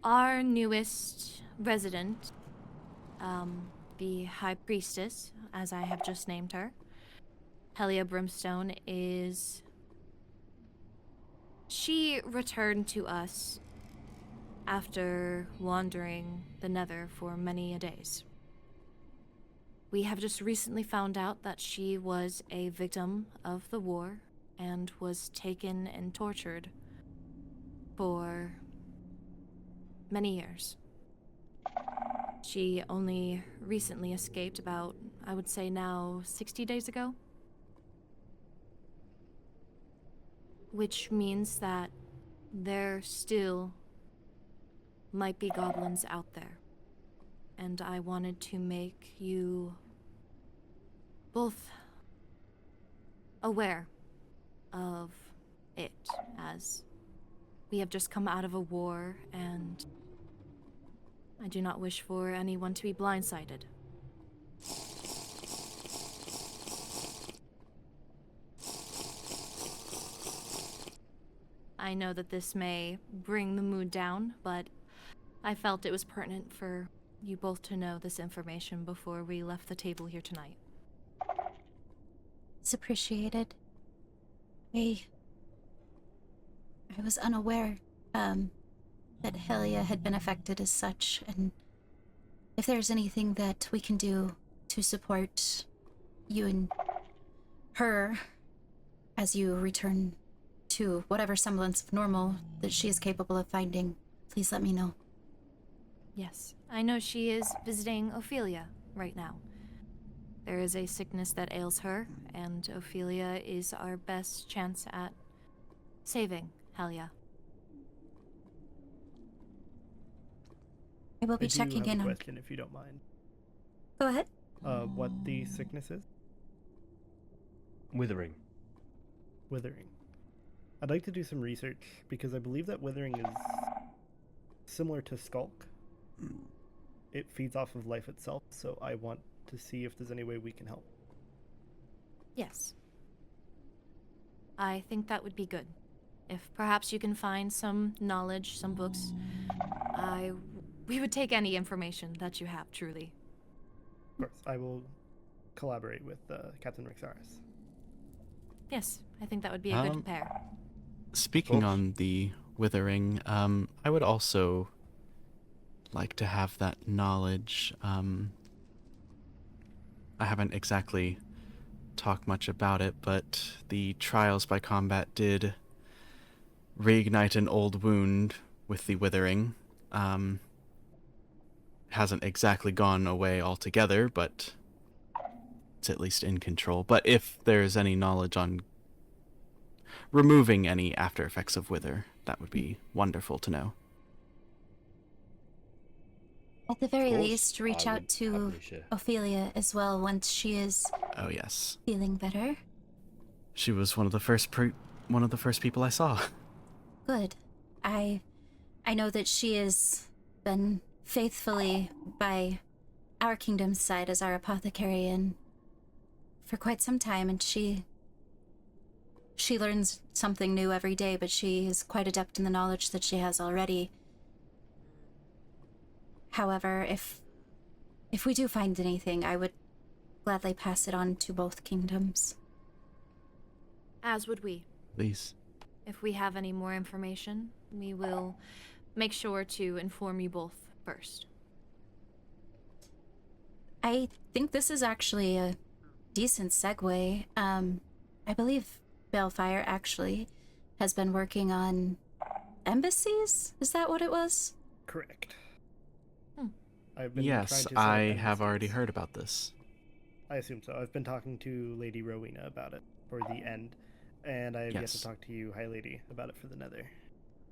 F: Our newest resident, the High Priestess, as I have just named her, Helia Brimstone, she returned to us after wandering the Nether for many a days. We have just recently found out that she was a victim of the war and was taken and tortured for many years. She only recently escaped about, I would say now, 60 days ago. Which means that there still might be goblins out there. And I wanted to make you both aware of it, as we have just come out of a war, and I do not wish for anyone to be blindsided. I know that this may bring the mood down, but I felt it was pertinent for you both to know this information before we left the table here tonight.
A: It's appreciated. I was unaware that Helia had been affected as such, and if there's anything that we can do to support you and her as you return to whatever semblance of normal that she is capable of finding, please let me know.
F: Yes, I know she is visiting Ophelia right now. There is a sickness that ails her, and Ophelia is our best chance at saving Helia.
A: I will be
C: I do
A: checking
C: have
A: in
C: a
A: on.
C: question, if you don't mind.
A: Go ahead.
C: What the sickness is?
E: Withering.
C: Withering. I'd like to do some research, because I believe that withering is similar to skulk. It feeds off of life itself, so I want to see if there's any way we can help.
F: Yes. I think that would be good. If perhaps you can find some knowledge, some books, we would take any information that you have, truly.
C: Of course, I will collaborate with Captain Rixaris.
F: Yes, I think that would be a good pair.
G: Speaking
E: Cool.
G: on the withering, I would also like to have that knowledge. I haven't exactly talked much about it, but the trials by combat did reignite an old wound with the withering. Hasn't exactly gone away altogether, but it's at least in control. But if there's any knowledge on removing any after effects of wither, that would be wonderful to know.
A: At the very
E: course,
A: least, reach
E: I
A: out
E: would
A: to
E: happily share.
A: Ophelia as well once she is
G: Oh yes,
A: feeling better.
G: she was one of the first people I saw.
A: Good. I know that she has been faithfully by our kingdom's side as our apothecary and for quite some time, and she learns something new every day, but she is quite adept in the knowledge that she has already. However, if we do find anything, I would gladly pass it on to both kingdoms.
F: As would we.
G: Please.
F: If we have any more information, we will make sure to inform you both first. I
A: think this is actually a decent segue. I believe Balefire actually has been working on embassies. Is that what it was?
C: Correct.
F: Hmm.
C: I've been
G: Yes,
C: trying to set up
G: I have already
C: embassies.
G: heard about this.
C: I assume so. I've been talking to Lady Rowena about it for the end, and I have yet to
G: Yes.
C: talk to you, High Lady, about it for the Nether.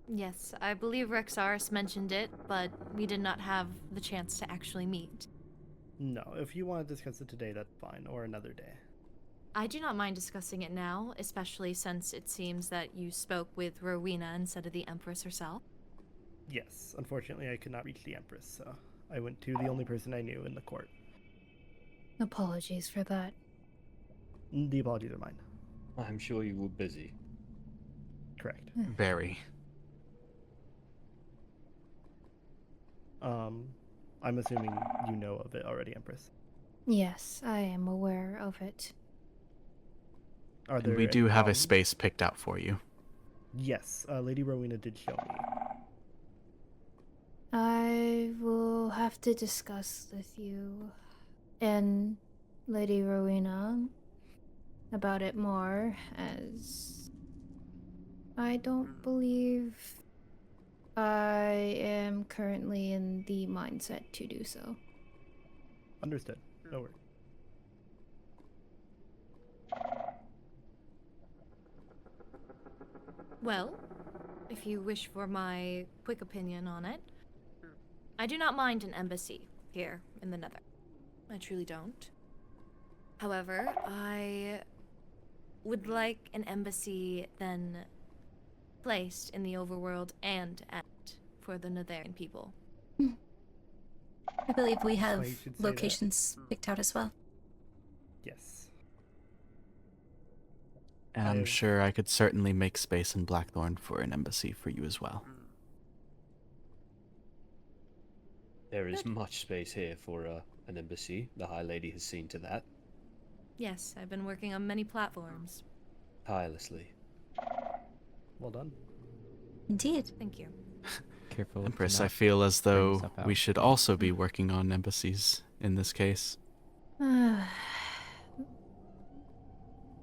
F: Yes, I believe Rexaris mentioned it, but we did not have the chance to actually meet.
C: No, if you want to discuss it today, that's fine, or another day.
F: I do not mind discussing it now, especially since it seems that you spoke with Rowena instead of the Empress herself.
C: Yes, unfortunately, I could not reach the Empress, so I went to the only person I knew in the court.
H: Apologies for that.
C: The apologies are mine.
E: I'm sure you were busy.
C: Correct.
G: Very.
C: I'm assuming you know of it already, Empress.
H: Yes, I am aware of it.
C: Are
G: And
C: there
G: we
C: any
G: do have a
C: problems?
G: space picked out for you.
C: Yes, Lady Rowena did show me.
H: I will have to discuss with you and Lady Rowena about it more, as I don't believe I am currently in the mindset to do so.
C: Understood. No worries.
F: Well, if you wish for my quick opinion on it, I do not mind an embassy here in the Nether. I truly don't. However, I would like an embassy then placed in the overworld and at for the Netherian people.
A: I believe we have
C: you should say that.
A: locations picked out as well.
C: Yes.
G: And I'm
C: I've-
G: sure I could certainly make space in Blackthorn for an embassy for you as well.
E: There is much space here for an embassy. The High Lady has seen to that
F: Yes, I've been working on many platforms.
E: tirelessly.
C: Well done.
A: Indeed.
F: Thank you.
D: Careful. to
G: Empress,
D: not
G: I feel as
D: burn
G: though
D: yourself out.
G: we should also be working on embassies in this case.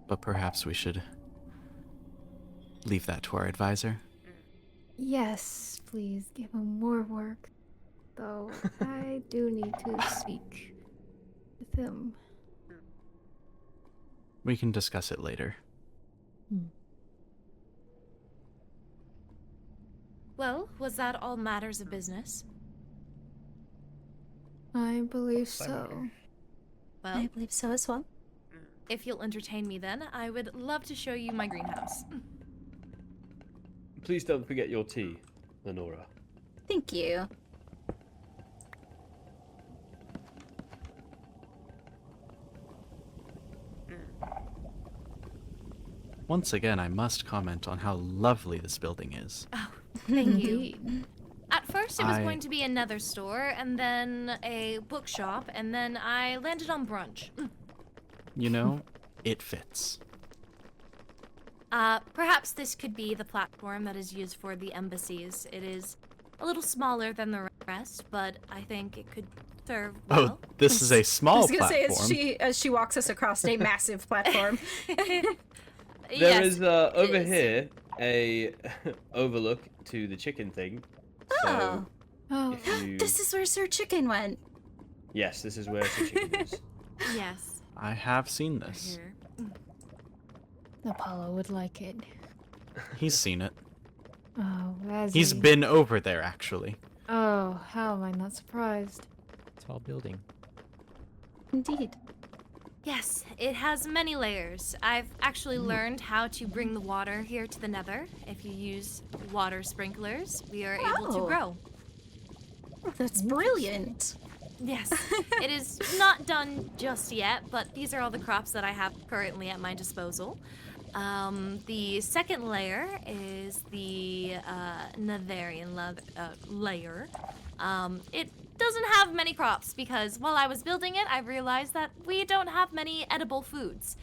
G: But perhaps we should leave that to our advisor.
H: Yes, please give him more work. Though I do need to speak with him.
G: We can discuss it later.
F: Well, was that all matters of business?
H: I believe
C: Simon
H: so.
C: here.
F: Well,
A: I believe so as well.
F: if you'll entertain me then, I would love to show you my greenhouse.
E: Please don't forget your tea, Nora.
A: Thank you.
G: Once again, I must comment on how lovely this building is.
F: Thank you.
H: Indeed.
F: At first, it was
G: I-
F: going to be another store, and then a bookshop, and then I landed on brunch.
G: You know, it fits.
F: Perhaps this could be the platform that is used for the embassies. It is a little smaller than the rest, but I think it could serve well.
G: Oh, this is a
A: I
G: small
A: was gonna
G: platform.
A: say as she walks us across a massive platform.
E: There
F: Yes,
E: is over
F: is.
E: here a overlook to the chicken thing.
A: Oh,
H: Oh,
E: If you...
A: this is where Sir Chicken went.
E: Yes, this is where the chicken is.
F: Yes.
G: I have seen this.
F: Here.
H: Apollo would like it.
G: He's seen it.
H: Oh, has
G: He's
H: he?
G: been over there, actually.
H: Oh, how am I not surprised?
D: Tall building.
A: Indeed.
F: Yes, it has many layers. I've actually learned how to bring the water here to the Nether. If you use water sprinklers, we are able to
A: Oh.
F: grow.
A: Oh, that's brilliant.
F: Yes, it is not done just yet, but these are all the crops that I have currently at my disposal. The second layer is the Netherian layer. It doesn't have many crops because while I was building it, I realized that we don't have many edible foods.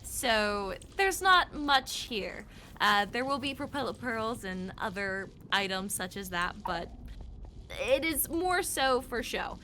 F: So there's not much here. There will be propeller pearls and other items such as that, but it is more so for show.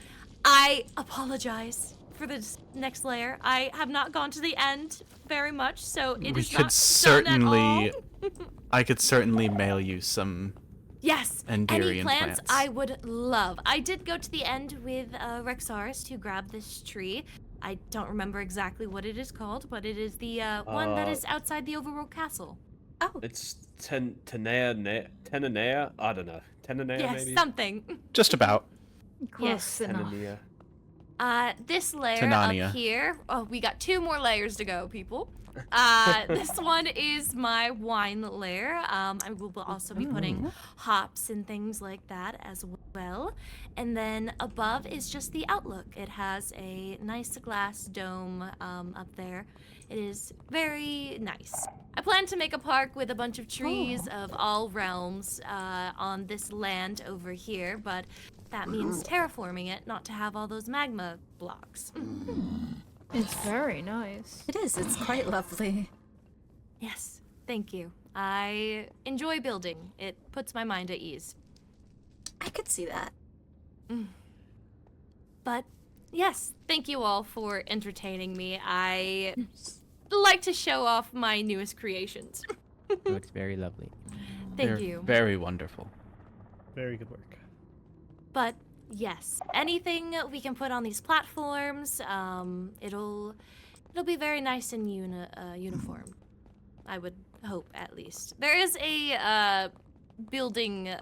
F: I apologize for this next layer. I have not gone to the end very much, so it
G: We
F: is
G: could
F: not
G: certainly.
F: done at all.
G: I could certainly mail you some.
F: Yes, any
G: Enderian
F: plants
G: plants.
F: I would love. I did go to the end with Rexaris to grab this tree. I don't remember exactly what it is called, but it is the one that is outside the Overworld Castle.
A: Oh,
E: It's Tenanea, I don't know. Tenanea,
F: Yes,
E: maybe?
F: something.
G: Just about.
H: Close enough.
E: Tenanea.
F: This layer
G: Tenania.
F: up here. Oh, we got 2 more layers to go, people. This one is my wine layer. I will also be putting hops and things like that as well. And then above is just the outlook. It has a nice glass dome up there. It is very nice. I plan to make a park with a bunch of trees of all realms on this land over here, but that means terraforming it, not to have all those magma blocks.
H: It's very nice.
A: it is. It's quite lovely.
F: Yes, thank you. I enjoy building. It puts my mind at ease.
A: I could see that.
F: But yes, thank you all for entertaining me. I like to show off my newest creations.
D: It looks very lovely.
F: Thank
G: They're
F: you.
G: Very wonderful.
C: Very good work.
F: But yes, anything we can put on these platforms, it'll be very nice and uniform. I would hope, at least. There is a building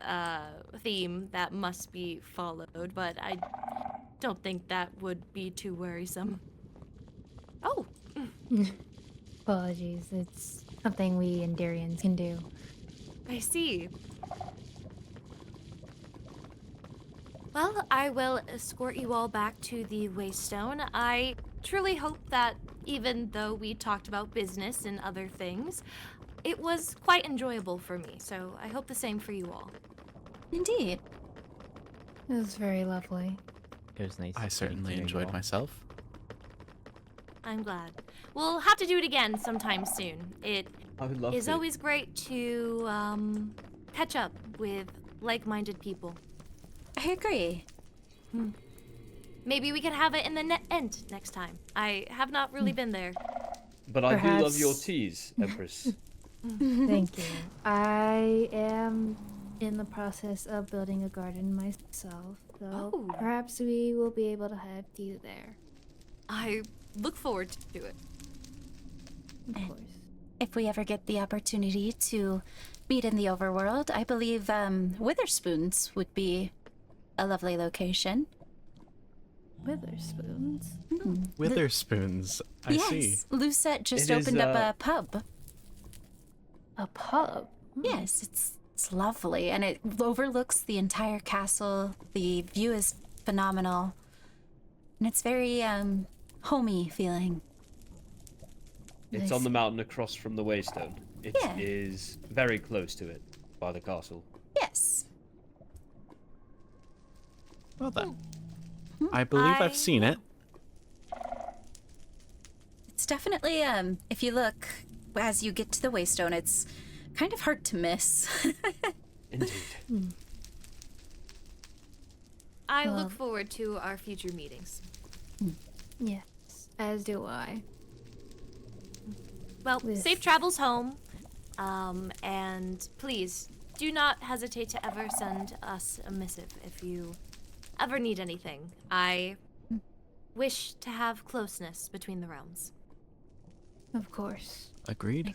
F: theme that must be followed, but I don't think that would be too worrisome. Oh,
H: Apologies, it's something we Enderians can do.
F: I see. Well, I will escort you all back to the Waystone. I truly hope that even though we talked about business and other things, it was quite enjoyable for me, so I hope the same for you all.
A: Indeed.
H: It was very lovely.
D: It was nice.
G: I certainly
D: meeting you
G: enjoyed
D: all.
G: myself.
F: I'm glad. We'll have to do it again sometime soon. It
E: I would love
F: is
E: to.
F: always great to catch up with like-minded people.
A: I agree.
F: Maybe we can have it in the end next time. I have not really been there.
E: But I do love your
H: Perhaps-
E: teas, Empress.
H: Thank you. I am in the process of building a garden myself, so
F: Oh.
H: perhaps we will be able to have tea there.
F: I look forward to it.
H: Of
A: And-
H: course.
A: If we ever get the opportunity to meet in the overworld, I believe Witherspoons would be a lovely location.
H: Witherspoons.
G: Witherspoons. I
A: yes,
G: see.
A: Lucette just
E: It is,
A: opened up a pub.
H: A pub.
A: Yes, it's lovely, and it overlooks the entire castle. The view is phenomenal, and it's very homey feeling.
E: It's on the mountain across from the Waystone. It is
A: Yeah.
E: very close to it, by the castle.
A: Yes.
G: Well then. I believe I've seen it.
A: It's definitely if you look as you get to the Waystone, it's kind of hard to miss.
E: Indeed.
F: I
H: Well-
F: look forward to our future meetings.
H: Yes, as do I.
F: Well,
H: Yes.
F: safe travels home. And please do not hesitate to ever send us a missive if you ever need anything. I wish to have closeness between the realms.
H: Of course.
G: Agreed.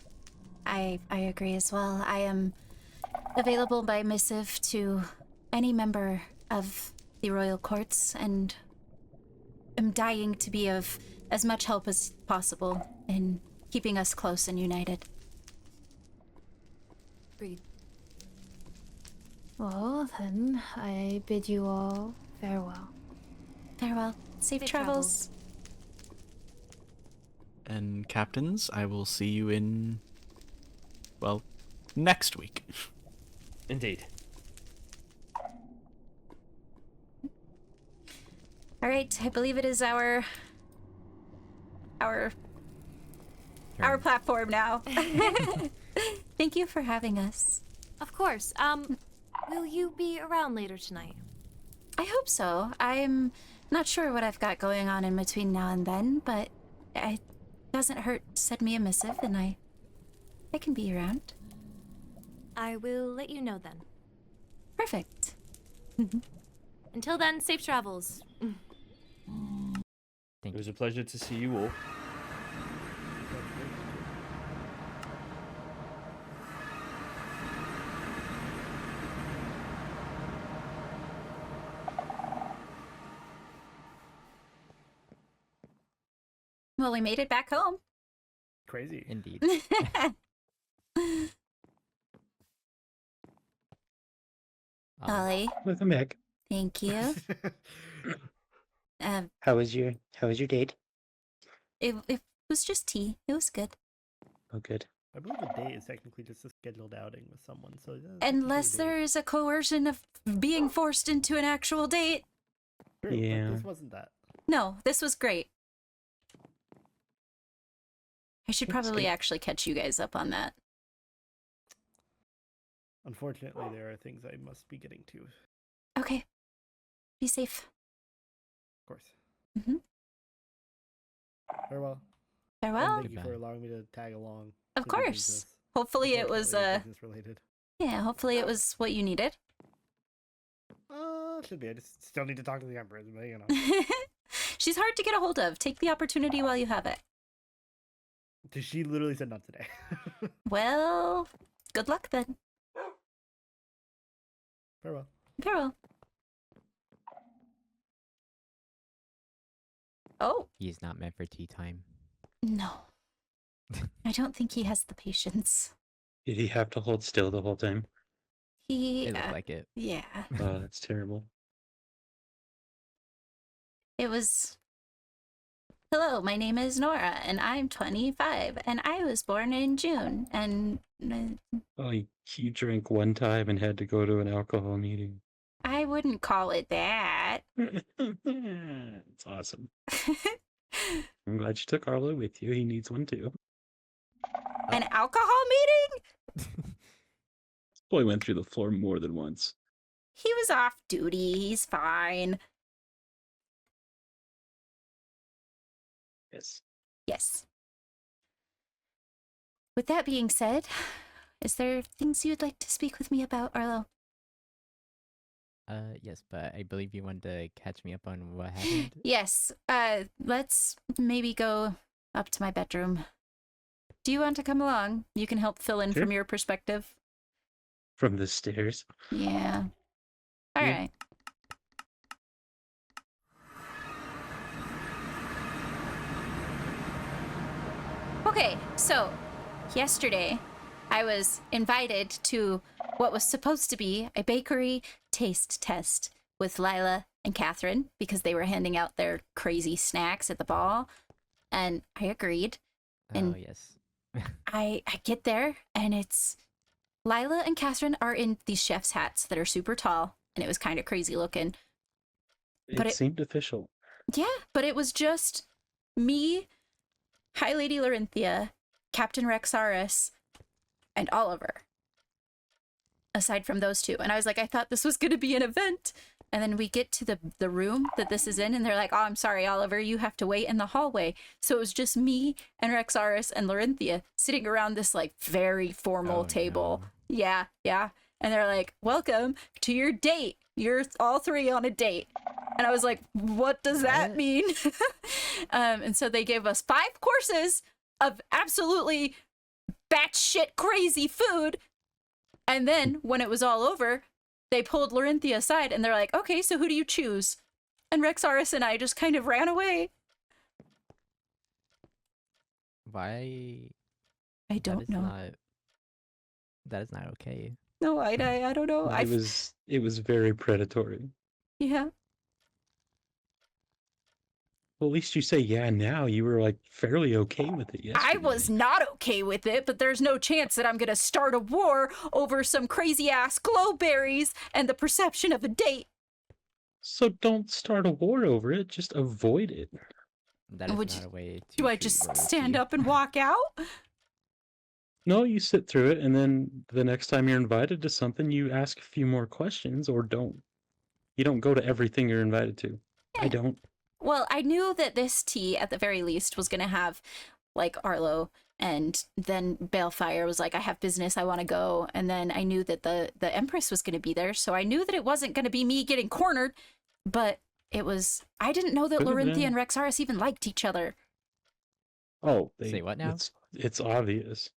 A: I agree as well. I am available by missive to any member of the royal courts, and am dying to be of as much help as possible in keeping us close and united.
F: Agreed.
H: Well, then, I bid you all farewell.
A: Farewell. Safe
F: Safe
A: travels.
G: And captains, I will see you in, well, next week.
E: Indeed.
A: All right, I believe it is our platform now. Thank you for having us.
F: Of course. Will you be around later tonight?
A: I hope so. I'm Not sure what I've got going on in between now and then, but it doesn't hurt to send me a missive, and I can be around.
F: I will let you know then.
A: Perfect.
F: Until then, safe travels.
E: It was a pleasure to see you all.
A: Well, we made it back home.
C: Crazy.
D: Indeed.
A: Ollie,
B: Welcome back.
A: thank you.
B: How was your date?
A: It was just tea. It was good.
B: Oh, good.
C: I believe a date is technically just a scheduled outing with someone, so yeah, it's
A: Unless
C: technically a date.
A: there is a coercion of being forced into an actual date.
C: True, but
B: Yeah.
C: this wasn't that.
A: No, this was great. I should
B: That's
A: probably
B: good.
A: actually catch you guys up on that.
C: Unfortunately, there are things I must be getting to, of
A: Okay. Be safe.
C: course.
A: Mhm.
C: Farewell. And
A: Farewell.
C: thank you for
D: Goodbye.
C: allowing me to tag along.
A: Of
C: to do
A: course.
C: business.
A: Hopefully it was
C: Unfortunately, business related.
A: yeah, hopefully it was what you needed.
C: Should be. I just still need to talk to the Empress, but you know.
A: She's hard to get a hold of. Take the opportunity while you have it.
C: She literally said not today.
A: Well, good luck then.
C: Farewell.
A: Farewell. Oh,
D: He's not meant for tea time.
A: no. I don't think he has the patience.
B: Did he have to hold still the whole time?
A: He,
D: It looked like it.
A: yeah.
B: Oh, that's terrible.
A: It was. Hello, my name is Nora, and I'm 25, and I was born in June, and
B: Oh, you drank one time and had to go to an alcohol meeting.
A: I wouldn't call it that.
B: It's awesome. I'm glad you took Arlo with you. He needs one too.
A: An alcohol meeting?
B: Boy went through the floor more than once.
A: He was off duty. He's fine.
B: Yes.
A: Yes. With that being said, is there things you'd like to speak with me about, Arlo?
D: Yes, but I believe you wanted to catch me up on what happened.
A: Yes. Let's maybe go up to my bedroom. Do you want to come along? You can help fill in
B: Sure.
A: from your perspective.
B: From the stairs.
A: Yeah. All
B: Yeah.
A: right. Okay, so yesterday I was invited to what was supposed to be a bakery taste test with Lila and Catherine because they were handing out their crazy snacks at the ball, and I agreed. And
D: Oh, yes.
A: I get there, and it's Lila and Catherine are in these chef's hats that are super tall, and it was kind of crazy looking. But
B: It
A: it-
B: seemed official.
A: Yeah, but it was just me, High Lady Larinthia, Captain Rexaris, and Oliver. Aside from those two. And I was like, I thought this was going to be an event. And then we get to the room that this is in, and they're like, oh, I'm sorry, Oliver, you have to wait in the hallway. So it was just me and Rexaris and Larinthia sitting around this like very formal
D: Oh,
A: table.
D: no.
A: Yeah. And they're like, welcome to your date. You're all three on a date. And I was like, what does that
D: What?
A: mean? And so they gave us 5 courses of absolutely batshit crazy food. And then when it was all over, they pulled Larinthia aside and they're like, okay, so who do you choose? And Rexaris and I just kind of ran away.
D: Why?
A: I don't know.
D: That is not okay.
A: No, I don't know.
B: It was very predatory.
A: Yeah.
B: Well, at least you say yeah now. You were like fairly okay with it yesterday.
A: I was not okay with it, but there's no chance that I'm going to start a war over some crazy ass glowberries and the perception of a date.
B: So don't start a war over it. Just avoid it.
D: That is
A: Would
D: not
A: you-
D: a way to.
A: Do I
D: treat
A: just stand
D: royalty.
A: up and walk out?
B: No, you sit through it, and then the next time you're invited to something, you ask a few more questions, or don't. You don't go to everything you're invited to.
A: Yeah,
B: I don't.
A: Well, I knew that this tea, at the very least, was going to have, like, Arlo, and then Balefire was like, I have business, I want to go. And then I knew that the Empress was going to be there, so I knew that it wasn't going to be me getting cornered, but it was... I didn't know that
B: Could've
A: Larinthia
B: been.
A: and Rexaris even liked each other.
B: Oh,
D: Say what now?
B: It's obvious.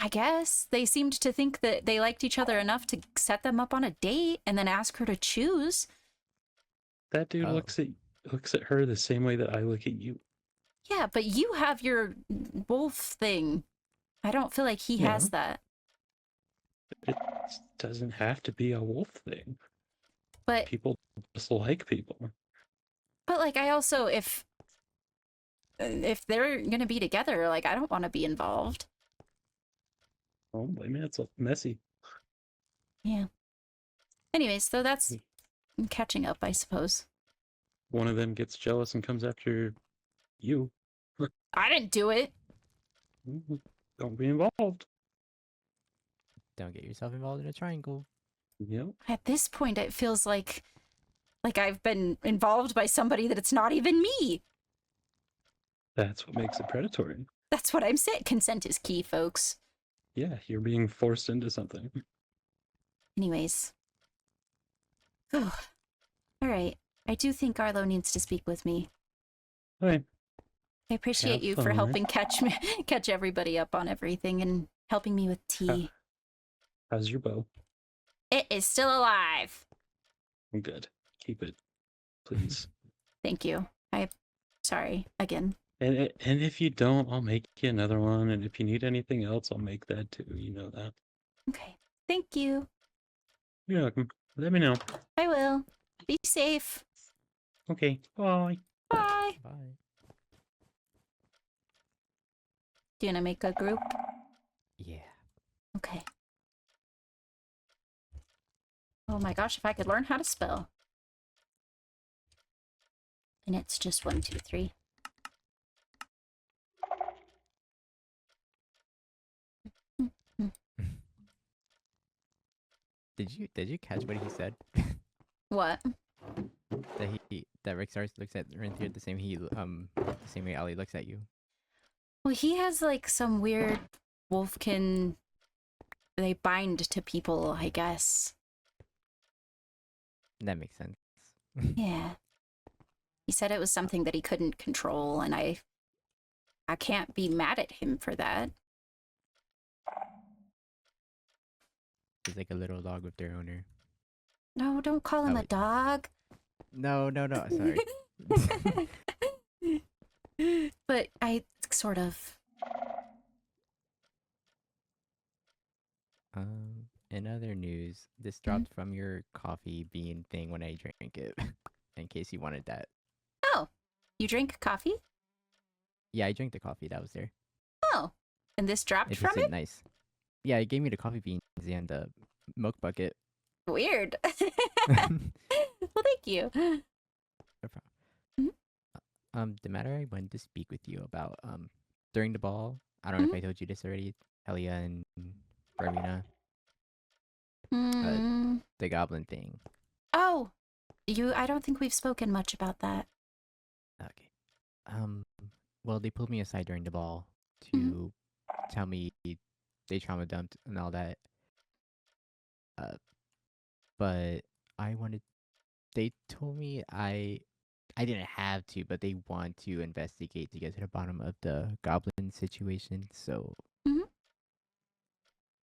A: I guess. They seemed to think that they liked each other enough to set them up on a date and then ask her to choose.
B: That dude
D: Oh.
B: looks at her the same way that I look at you.
A: Yeah, but you have your wolf thing. I don't feel like he has that.
B: It doesn't have to be a wolf thing.
A: But
B: People just like people.
A: like, I also, if they're gonna be together, like, I don't want to be involved.
B: Oh, I mean, it's messy.
A: Yeah. Anyways, so that's catching up, I suppose.
B: One of them gets jealous and comes after you.
A: I didn't do it.
B: Don't be involved.
D: Don't get yourself involved in a triangle.
B: Yep.
A: At this point, it feels like I've been involved by somebody that it's not even me.
B: That's what makes it predatory.
A: That's what I'm saying. Consent is key, folks.
B: Yeah, you're being forced into something.
A: Anyways. All right. I do think Arlo needs to speak with me.
B: Okay.
A: I appreciate
B: Have
A: you for
B: fun.
A: helping catch everybody up on everything and helping me with tea.
B: How's your bow?
A: It is still alive.
B: Good. Keep it, please.
A: Thank you. Sorry again.
B: And if you don't, I'll make you another one. And if you need anything else, I'll make that too. You know that.
A: Okay. Thank you.
B: You're welcome. Let me know.
A: I will. Be safe.
B: Okay. Bye.
A: Bye.
D: Bye.
A: Do you want to make a group?
D: Yeah.
A: Okay. Oh my gosh, if I could learn how to spell. And it's just 1, 2, 3.
D: Did you catch what he said?
A: What?
D: That Rexaris looks at Renthir the same way Ali looks at you.
A: Well, he has like some weird Wolfkin. They bind to people, I guess.
D: That makes sense.
A: Yeah. He said it was something that he couldn't control, and I can't be mad at him for that.
D: He's like a little dog with their owner.
A: No, don't call him
D: Oh,
A: a dog.
D: No, sorry.
A: But I sort of.
D: In other news, this dropped from your coffee bean thing when I drank it. In case you wanted that.
A: Oh, you drink coffee?
D: Yeah, I drank the coffee that was there.
A: Oh, and this dropped
D: It
A: from
D: tasted
A: it?
D: nice. Yeah, it gave me the coffee beans and the milk bucket.
A: Weird. Well, thank you.
D: No problem. The matter I wanted to speak with you about, during the ball, I don't know if I told you this already, Helia and Rowena,
A: Mm.
D: the goblin thing.
A: Oh, I don't think we've spoken much about that.
D: Okay. Well, they pulled me aside during the ball to tell me they trauma dumped and all that. But they told me I didn't have to, but they want to investigate to get to the bottom of the goblin situation, so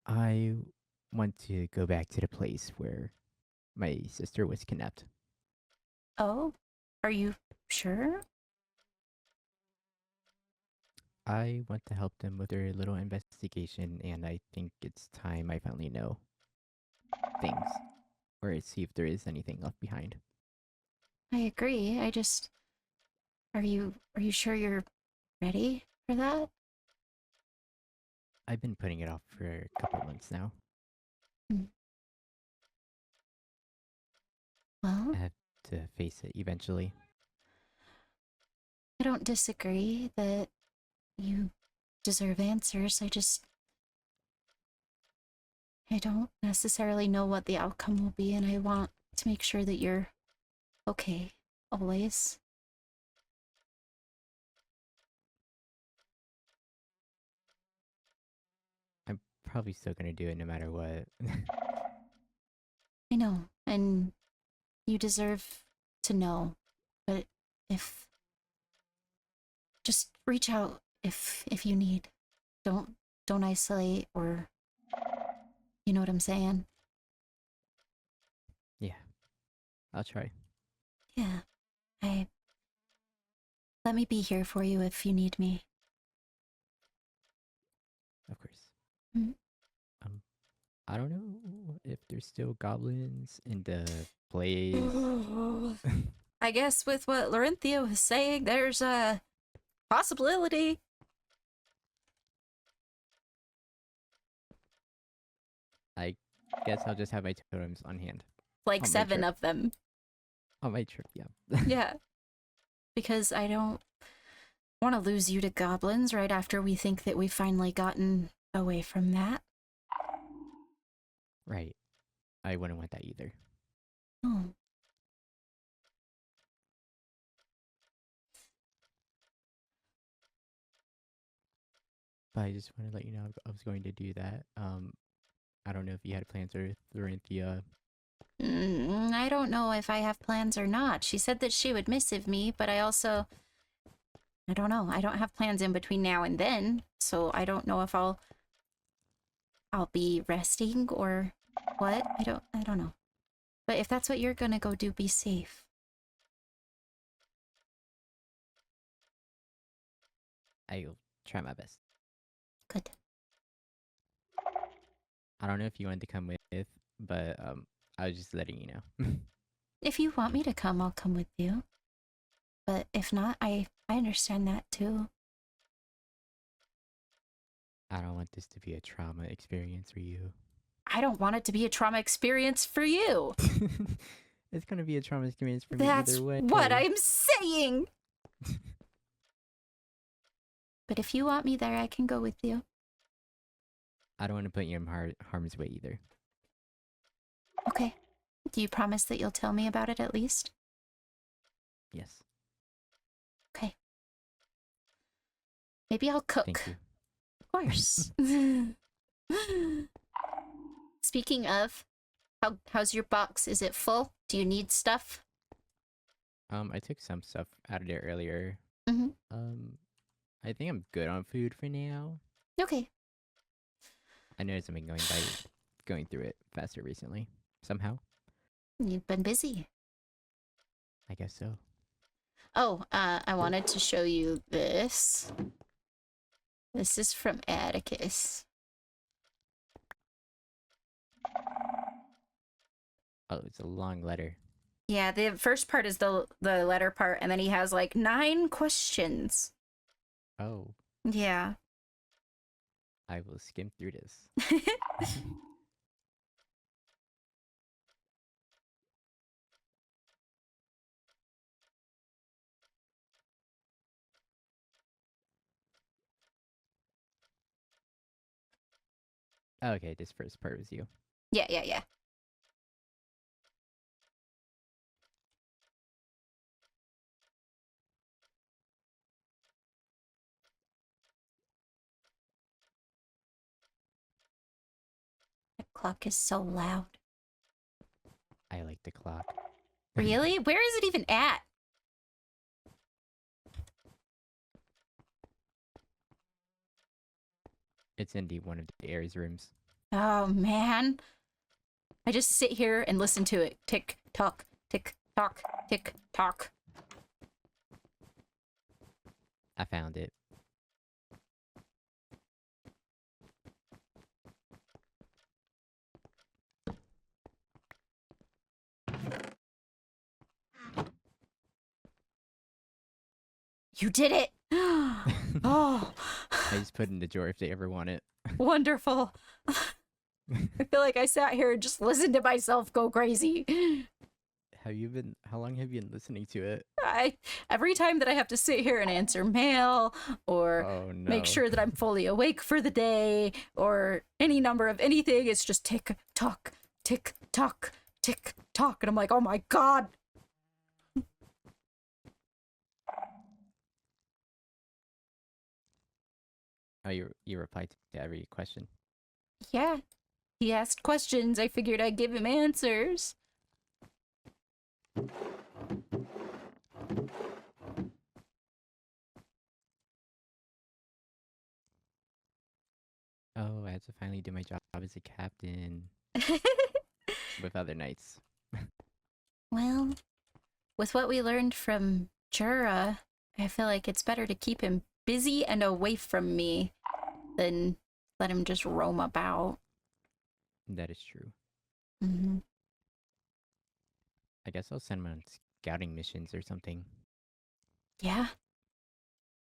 D: I want to go back to the place where my sister was kidnapped.
A: Oh, are you sure?
D: I want to help them with their little investigation, and I think it's time I finally know things, or see if there is anything left behind.
A: I agree. Are you sure you're ready for that?
D: I've been putting it off for a couple months now.
A: Well,
D: I have to face it eventually.
A: I don't disagree that you deserve answers. I don't necessarily know what the outcome will be, and I want to make sure that you're okay. always.
D: I'm probably still gonna do it no matter what.
A: I know, and you deserve to know. But if just reach out if you need. Don't isolate, or you know what I'm saying?
D: Yeah, I'll try.
A: Yeah. Let me be here for you if you need me.
D: Of course.
A: Mhm.
D: I don't know if there's still goblins in the place.
A: I guess with what Laurentio was saying, there's a possibility.
D: I guess I'll just have my totems on hand.
A: Like
D: On my
A: 7
D: trip.
A: of them.
D: On my trip, yeah.
A: Yeah. Because I don't want to lose you to goblins right after we think that we've finally gotten away from that.
D: Right. I wouldn't want that either.
A: Oh.
D: But I just want to let you know I was going to do that. I don't know if you had plans with Laurynthia.
A: I don't know if I have plans or not. She said that she would missive me, but I don't know. I don't have plans in between now and then, so I don't know if I'll be resting or what. I don't know. But if that's what you're gonna go do, be safe.
D: I'll try my best.
A: Good.
D: I don't know if you wanted to come with, but I was just letting you know.
A: If you want me to come, I'll come with you. But if not, I understand that too.
D: I don't want this to be a trauma experience for you.
A: I don't want it to be a trauma experience for you.
D: It's gonna be a trauma experience for me
A: That's
D: either way.
A: what I'm saying. But if you want me there, I can go with you.
D: I don't want to put you in harm's way either.
A: Okay. Do you promise that you'll tell me about it at least?
D: Yes.
A: Okay. Maybe I'll cook.
D: Thank you.
A: Of course. Speaking of, how's your box? Is it full? Do you need stuff?
D: I took some stuff out of there earlier.
A: Mm-hmm.
D: I think I'm good on food for now.
A: Okay.
D: I noticed I've been going through it faster recently. Somehow.
A: You've been busy.
D: I guess so.
A: Oh, I wanted to show you this. This is from Atticus.
D: Oh, it's a long letter.
A: Yeah, the first part is the letter part, and then he has like 9 questions.
D: Oh,
A: Yeah.
D: I will skim through this. Okay, this first part was you.
A: Yeah. The clock is so loud.
D: I like the clock.
A: Really? Where is it even at?
D: It's in one of the Aries rooms.
A: Oh, man. I just sit here and listen to it. Tick, tock, tick, tock, tick, tock.
D: I found it.
A: You did it! Oh,
D: I just put it in the drawer if they ever want it.
A: wonderful. I feel like I sat here and just listened to myself go crazy.
D: How long have you been listening to it?
A: Every time that I have to sit here and answer mail or
D: Oh no.
A: make sure that I'm fully awake for the day or any number of anything, it's just tick tock, tick tock, tick tock. And I'm like, oh my God.
D: Oh, you replied to every question.
A: Yeah. He asked questions. I figured I'd give him answers.
D: Oh, I have to finally do my job as a captain with other knights.
A: Well, with what we learned from Jura, I feel like it's better to keep him busy and away from me than let him just roam about.
D: That is true.
A: Mm-hmm.
D: I guess I'll send him on scouting missions or something.
A: Yeah.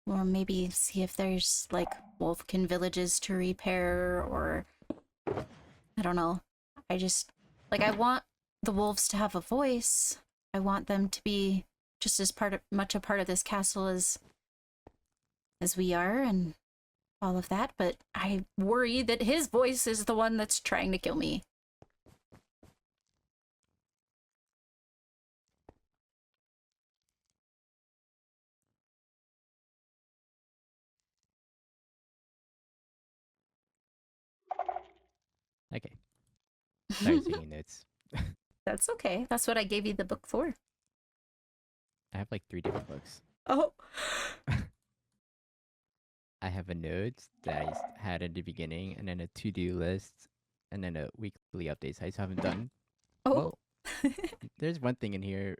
A: Or maybe see if there's, like, Wolfkin villages to repair, or... I don't know. I just... Like, I want the wolves to have a voice. I want them to be just as much a part of this castle as we are, and all of that, but I worry that his voice is the one that's trying to kill me.
D: Okay. Sorry, taking notes.
A: That's okay. That's what I gave you the book for.
D: I have like 3 different books.
A: Oh.
D: I have a notes that I had at the beginning, and then a to-do list, and then a weekly updates I just haven't done.
A: Oh.
D: Well, there's one thing in here.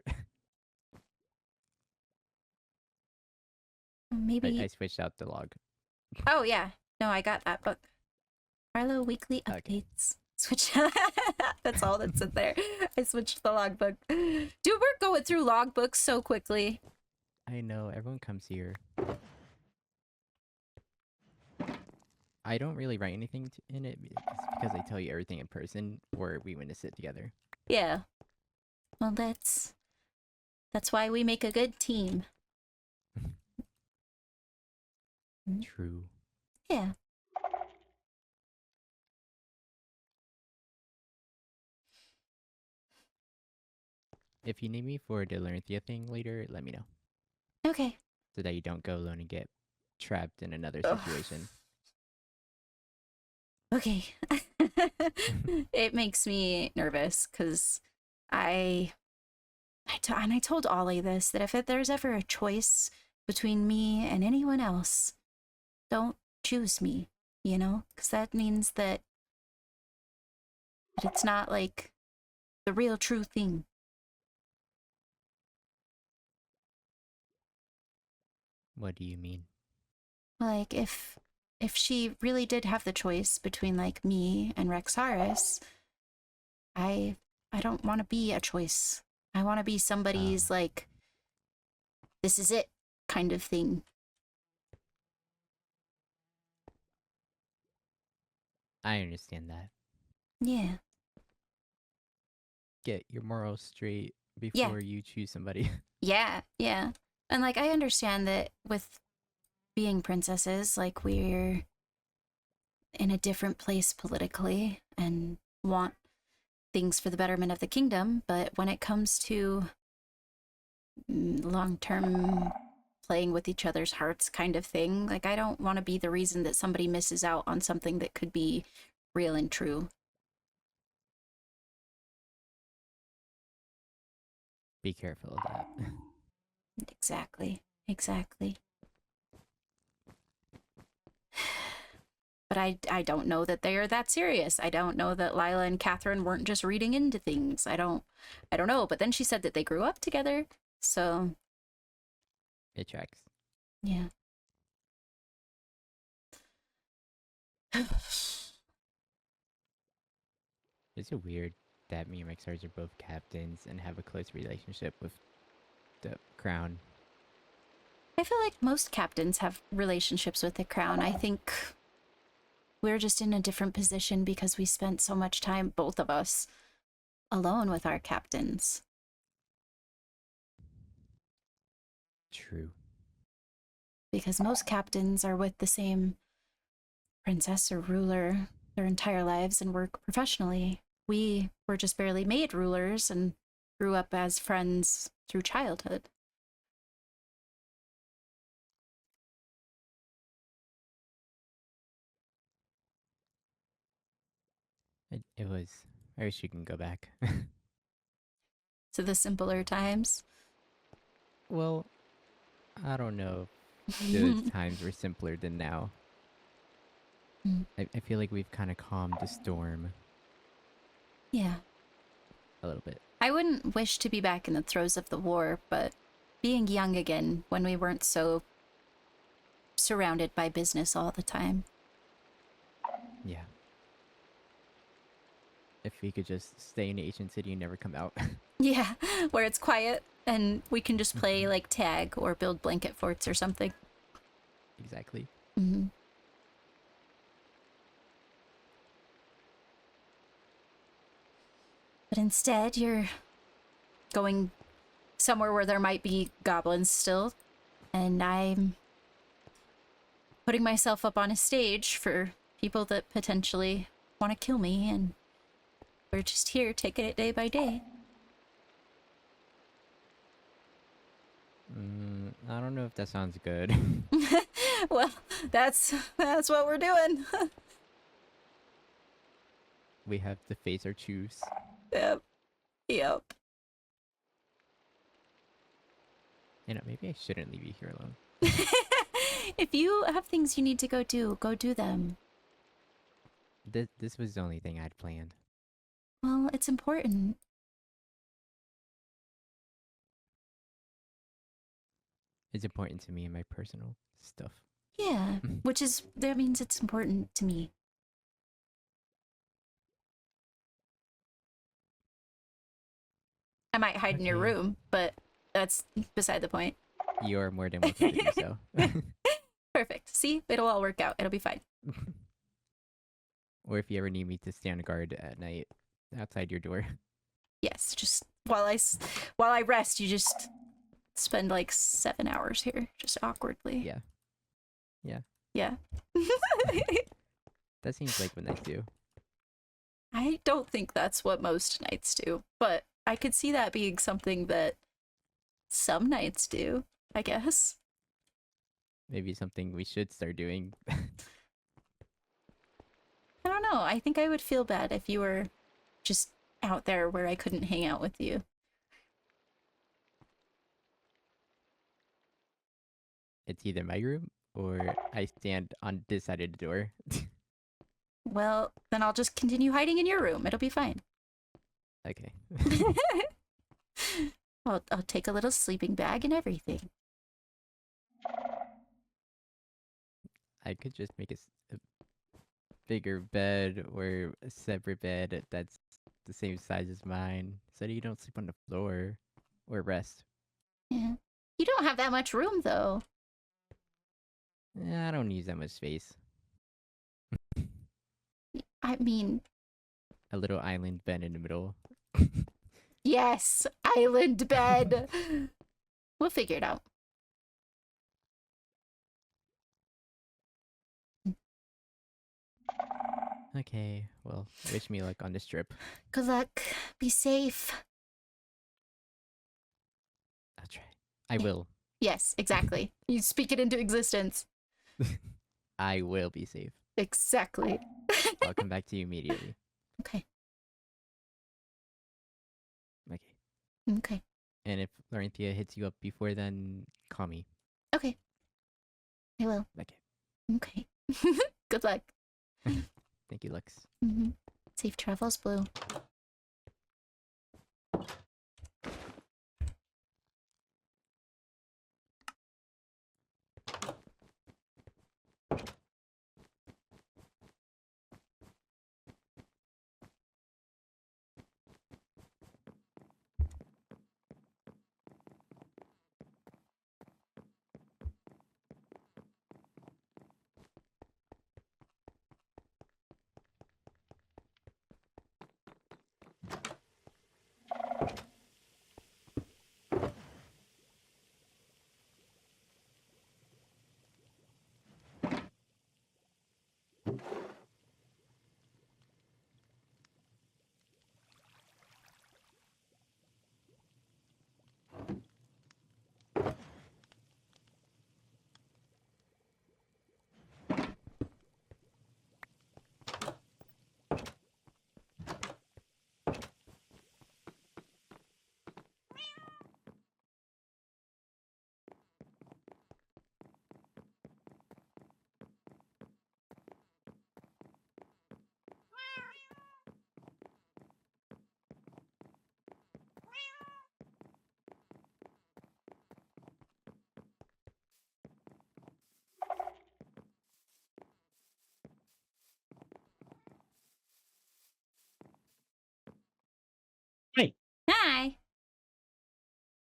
A: Maybe.
D: I switched out the log.
A: Oh, yeah. No, I got that book. Arlo weekly updates.
D: Okay.
A: Switch. That's all that's in there. I switched the logbook. Dude, we're going through logbooks so quickly.
D: I know, everyone comes here. I don't really write anything in it. It's because I tell you everything in person, or we witness it together.
A: Yeah. Well, that's why we make a good team.
D: True.
A: Yeah.
D: If you need me for the Larenthia thing later, let me know.
A: Okay.
D: So that you don't go alone and get trapped in another
A: Ugh.
D: situation.
A: Okay. It makes me nervous because I told Ollie this, that if there's ever a choice between me and anyone else, don't choose me, you know? Because that means that it's not like the real true thing.
D: What do you mean?
A: Like, if she really did have the choice between, like, me and Rexaris, I don't want to be a choice. I want to be somebody's, like, this is it kind of thing.
D: I understand that.
A: Yeah.
D: Get your morals straight before you choose somebody.
A: Yeah, yeah. And, like, I understand that with being princesses, like, we're in a different place politically and want things for the betterment of the kingdom, but when it comes to long-term playing with each other's hearts kind of thing, like, I don't want to be the reason that somebody misses out on something that could be real and true.
D: Be careful of that.
A: Exactly. But I don't know that they are that serious. I don't know that Lila and Catherine weren't just reading into things. I don't know. But then she said that they grew up together, so
D: It tracks.
A: yeah.
D: Is it weird that me and Rexars are both captains and have a close relationship with the crown?
A: I feel like most captains have relationships with the crown. I think we're just in a different position because we spent so much time, both of us, alone with our captains.
D: True.
A: Because most captains are with the same princess or ruler their entire lives and work professionally. We were just barely made rulers and grew up as friends through childhood.
D: It was. I wish you can go back.
A: To the simpler times.
D: Well, I don't know if those times were simpler than now.
A: Mm.
D: I feel like we've kind of calmed the storm
A: Yeah.
D: a little bit.
A: I wouldn't wish to be back in the throes of the war, but being young again when we weren't so surrounded by business all the time.
D: Yeah. If we could just stay in Ancient City and never come out.
A: Yeah, where it's quiet and we can just play like tag or build blanket forts or something.
D: Exactly.
A: Mm-hmm. But instead, you're going somewhere where there might be goblins still, and I'm putting myself up on a stage for people that potentially want to kill me, and we're just here taking it day by day.
D: I don't know if that sounds good.
A: Well, that's what we're doing.
D: We have to face our choose.
A: Yep. Yep.
D: You know, maybe I shouldn't leave you here alone.
A: If you have things you need to go do them.
D: This was the only thing I'd planned.
A: Well, it's important.
D: It's important to me and my personal stuff.
A: Yeah, that means it's important to me. I might hide in your
D: Okay.
A: room, but that's beside the point.
D: You're more than welcome to do so.
A: Perfect. See? It'll all work out. It'll be fine.
D: Or if you ever need me to stand guard at night outside your door.
A: Yes, just while I rest, you just spend like 7 hours here, just awkwardly.
D: Yeah. Yeah.
A: Yeah.
D: That seems like what nights do.
A: I don't think that's what most knights do, but I could see that being something that some knights do, I guess.
D: Maybe something we should start doing.
A: I don't know. I think I would feel bad if you were just out there where I couldn't hang out with you.
D: It's either my room or I stand on this side of the door.
A: Well, then I'll just continue hiding in your room. It'll be fine.
D: Okay.
A: I'll take a little sleeping bag and everything.
D: I could just make a bigger bed or a separate bed that's the same size as mine so that you don't sleep on the floor or rest.
A: Yeah. You don't have that much room, though.
D: I don't use that much space.
A: I mean,
D: A little island bed in the middle.
A: yes, island bed. We'll figure it out.
D: Okay, well, wish me luck on this trip.
A: Good luck. Be safe.
D: I'll try. I will.
A: Yes, exactly. You speak it into existence.
D: I will be safe.
A: Exactly.
D: I'll come back to you immediately.
A: Okay.
D: Okay.
A: Okay.
D: And if Laurentia hits you up before then, call me.
A: Okay. I will.
D: Okay.
A: Okay. Good luck.
D: Thank you, Lux.
A: Safe travels, Blue.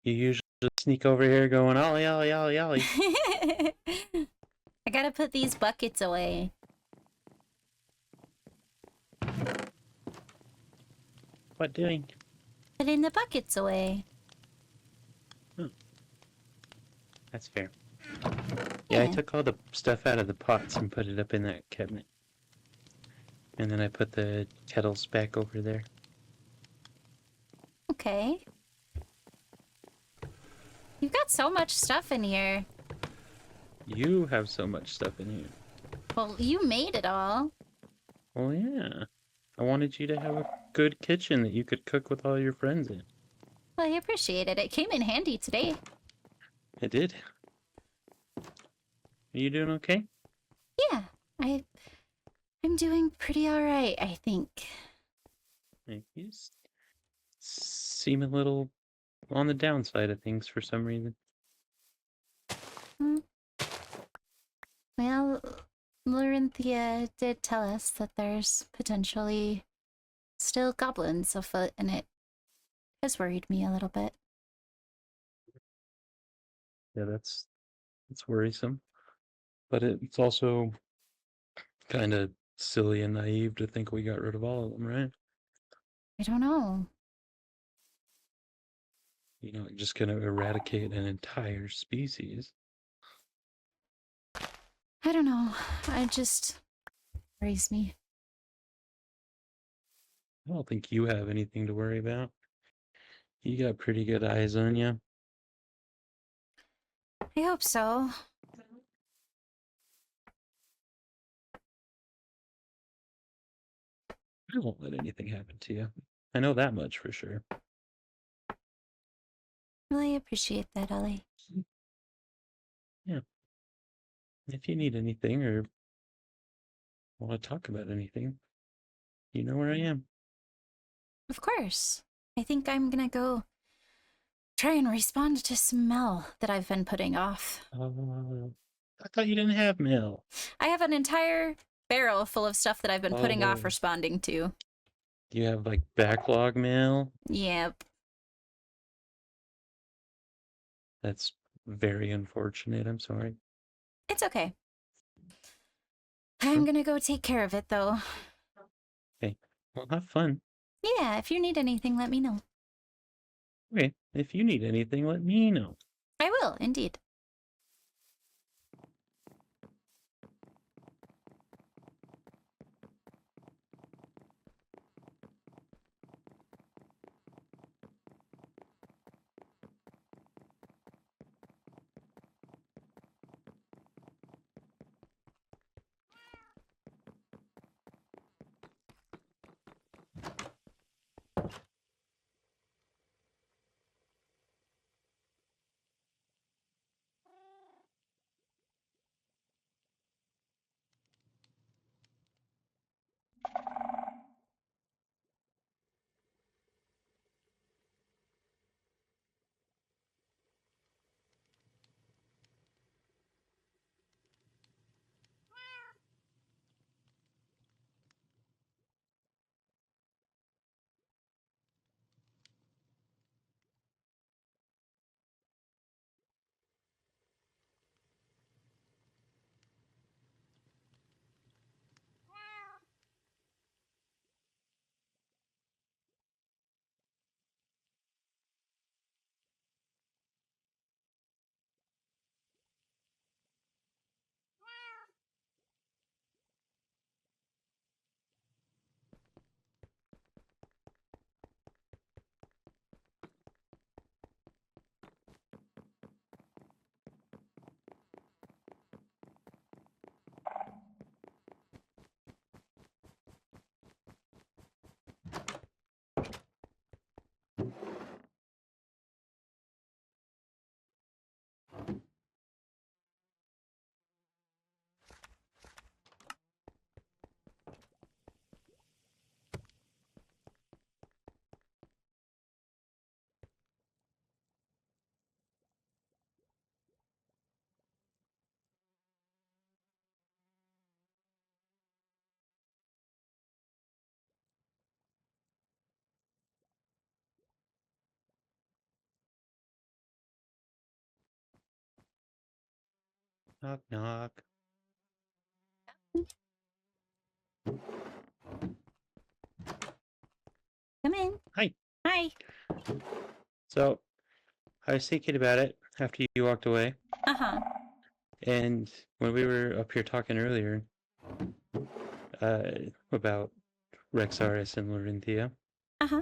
B: You usually sneak over here going, ollie, ollie, ollie, ollie.
A: I gotta put these buckets away.
B: What doing?
A: Putting the buckets away.
B: That's fair. Yeah, I
A: Yeah.
B: took all the stuff out of the pots and put it up in that cabinet. And then I put the kettles back over there.
A: Okay. You've got so much stuff in here.
B: You have so much stuff in here.
A: Well, you made it all.
B: Well, yeah. I wanted you to have a good kitchen that you could cook with all your friends in.
A: Well, I appreciate it. It came in handy today.
B: It did. Are you doing okay?
A: Yeah, I'm doing pretty alright, I think.
B: You seem a little on the downside of things for some reason.
A: Well, Larinthia did tell us that there's potentially still goblins afoot, and it has worried me a little bit.
B: Yeah, that's worrisome. But it's also kind of silly and naive to think we got rid of all of them, right?
A: I don't know.
B: You're not just gonna eradicate an entire species.
A: I don't know. It just worries me.
B: I don't think you have anything to worry about. You got pretty good eyes on you.
A: I hope so.
B: I won't let anything happen to you. I know that much for sure.
A: Really appreciate that, Ellie.
B: Yeah. If you need anything or want to talk about anything, you know where I am.
A: Of course. I think I'm gonna go try and respond to some mail that I've been putting off.
B: I thought you didn't have mail.
A: I have an entire barrel full of stuff that I've been putting off
B: Oh.
A: responding to.
B: You have like backlog mail?
A: Yep.
B: That's very unfortunate. I'm sorry.
A: It's okay. I'm gonna go take care of it, though.
B: Okay. Well, have fun.
A: Yeah, if you need anything, let me know.
B: Okay. If you need anything, let me know.
A: I will, indeed.
B: Knock, knock.
A: Come in.
B: Hi.
A: Hi.
B: So, I was thinking about it after you walked away,
A: Uh-huh.
B: and when we were up here talking earlier about Rexaris and Larinthia,
A: Uh-huh.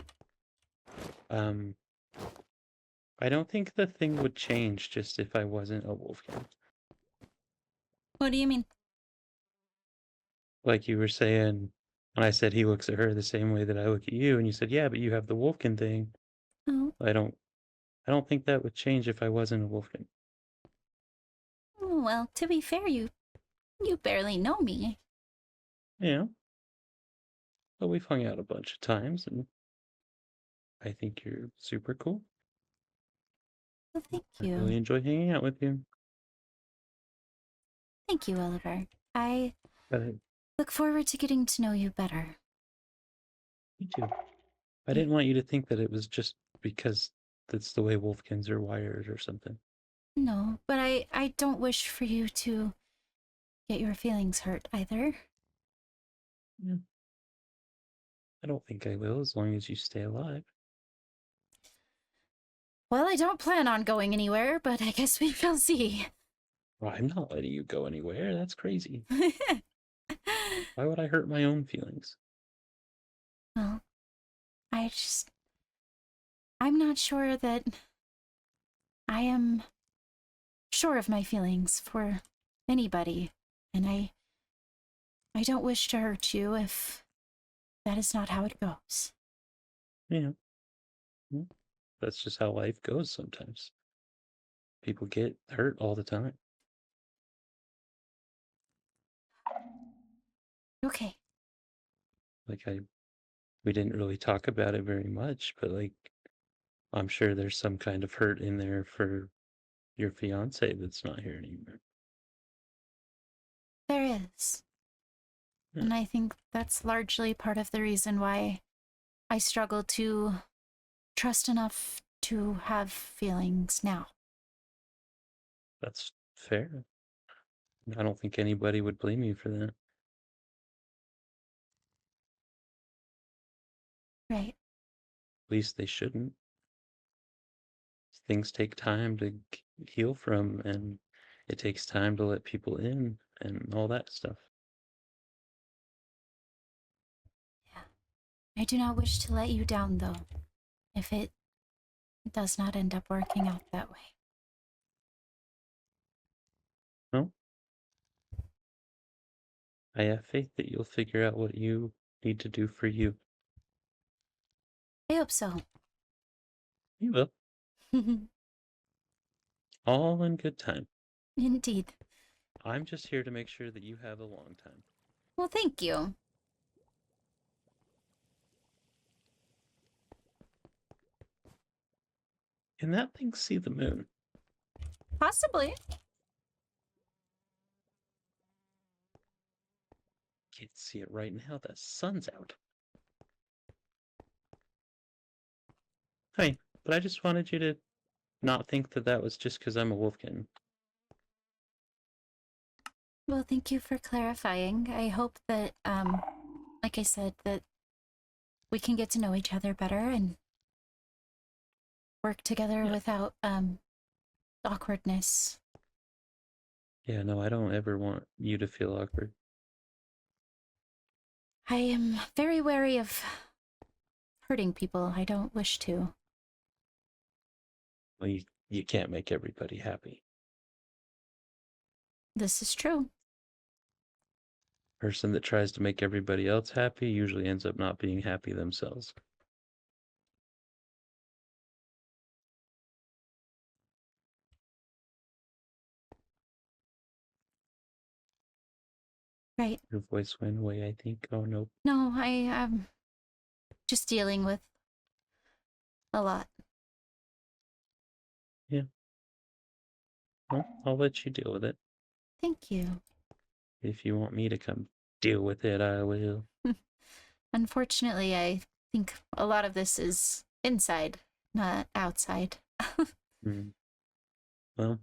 B: I don't think the thing would change just if I wasn't a Wolfkin.
A: What do you mean?
B: Like you were saying, and I said he looks at her the same way that I look at you, and you said, yeah, but you have the Wolfkin thing.
A: Oh.
B: I don't think that would change if I wasn't a Wolfkin.
A: Well, to be fair, you barely know me.
B: Yeah. But we've hung out a bunch of times, and I think you're super cool.
A: Well, thank
B: I
A: you.
B: really enjoy hanging out with you.
A: Thank you, Oliver. I
B: But
A: look forward to getting to know you better.
B: me too. I didn't want you to think that it was just because that's the way Wolfkins are wired or something.
A: No, but I don't wish for you to get your feelings hurt either.
B: Yeah. I don't think I will, as long as you stay alive.
A: Well, I don't plan on going anywhere, but I guess we shall see.
B: Well, I'm not letting you go anywhere. That's crazy. Why would I hurt my own feelings?
A: Well, I'm not sure that I am sure of my feelings for anybody, and I don't wish to hurt you if that is not how it goes.
B: Yeah. Well, that's just how life goes sometimes. People get hurt all the time.
A: Okay.
B: Like we didn't really talk about it very much, but like I'm sure there's some kind of hurt in there for your fiance that's not here anymore.
A: There is.
B: Yeah.
A: And I think that's largely part of the reason why I struggle to trust enough to have feelings now.
B: That's fair. I don't think anybody would blame you for that.
A: Right.
B: At least they shouldn't. Things take time to heal from, and it takes time to let people in and all that stuff.
A: Yeah. I do not wish to let you down, though, if it does not end up working out that way.
B: Well, I have faith that you'll figure out what you need to do for you.
A: I hope so.
B: You will. All in good time.
A: Indeed.
B: I'm just here to make sure that you have a long time.
A: Well, thank you.
B: Can that thing see the moon?
A: Possibly.
B: Can't see it right now. The sun's out. Hi, but I just wanted you to not think that that was just because I'm a Wolfkin.
A: Well, thank you for clarifying. I hope that, like I said, that we can get to know each other better and work together without, awkwardness.
B: Yeah, no, I don't ever want you to feel awkward.
A: I am very wary of hurting people. I don't wish to.
B: Well, you can't make everybody happy.
A: This is true.
B: Person that tries to make everybody else happy usually ends up not being happy themselves.
A: Right.
B: Your voice went away, I think. Oh, no.
A: No, I am just dealing with a lot.
B: Yeah. Well, I'll let you deal with it.
A: Thank you.
B: If you want me to come deal with it, I will.
A: Unfortunately, I think a lot of this is inside, not outside.
B: Mm. Well,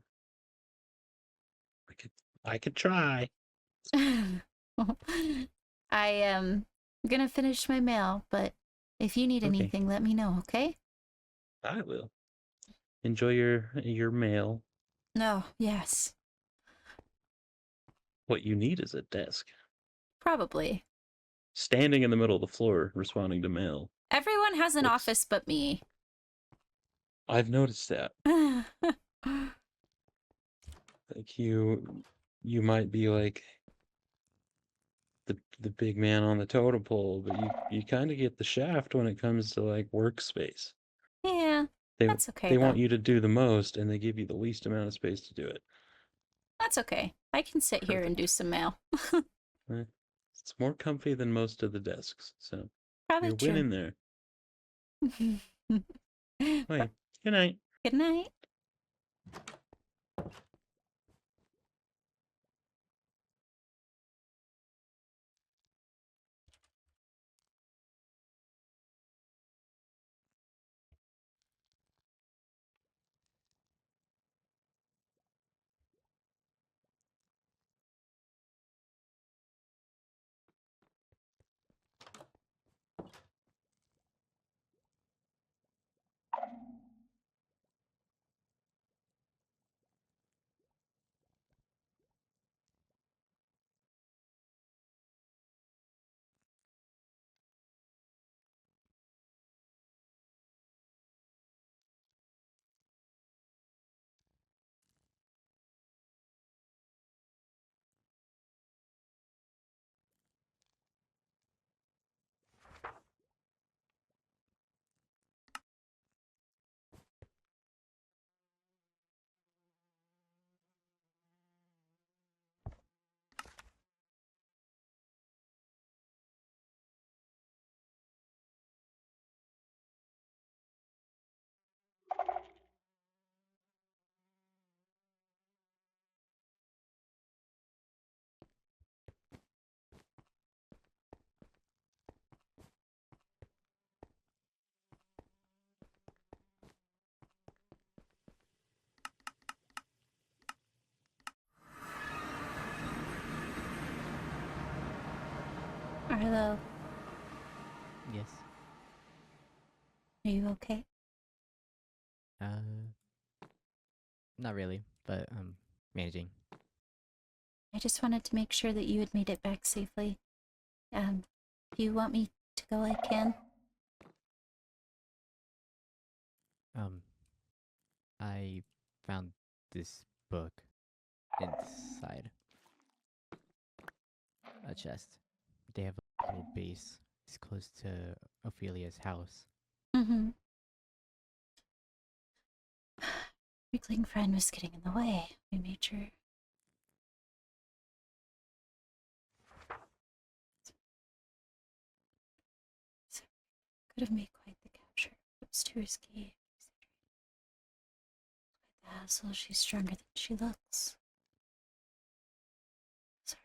B: I could try.
A: I am gonna finish my mail, but if you need
B: Okay.
A: anything, let me know, okay?
B: I will. Enjoy your mail.
A: No, yes.
B: What you need is a desk.
A: Probably.
B: Standing in the middle of the floor, responding to mail.
A: Everyone has an
B: Looks-
A: office but me.
B: I've noticed that. Like you might be like the big man on the totem pole, but you kind of get the shaft when it comes to like workspace.
A: Yeah,
B: They
A: that's okay,
B: they
A: though.
B: want you to do the most, and they give you the least amount of space to do it.
A: That's okay. I can sit here and do
B: Perfect.
A: some mail.
B: Eh, It's more comfy than most of the desks, so
A: Probably
B: you're
A: true.
B: winning there. Wait, good night.
A: Good night. Arlo,
D: Yes.
A: are you okay?
D: Not really, but managing.
A: I just wanted to make sure that you had made it back safely. If you want me to go, I can.
D: I found this book inside a chest. They have a little base. It's close to Ophelia's house.
A: Mm-hmm. Shrieking friend was getting in the way. We made sure. Could have made quite the capture. It was too risky. Quite the hassle. She's stronger than she looks. Sorry.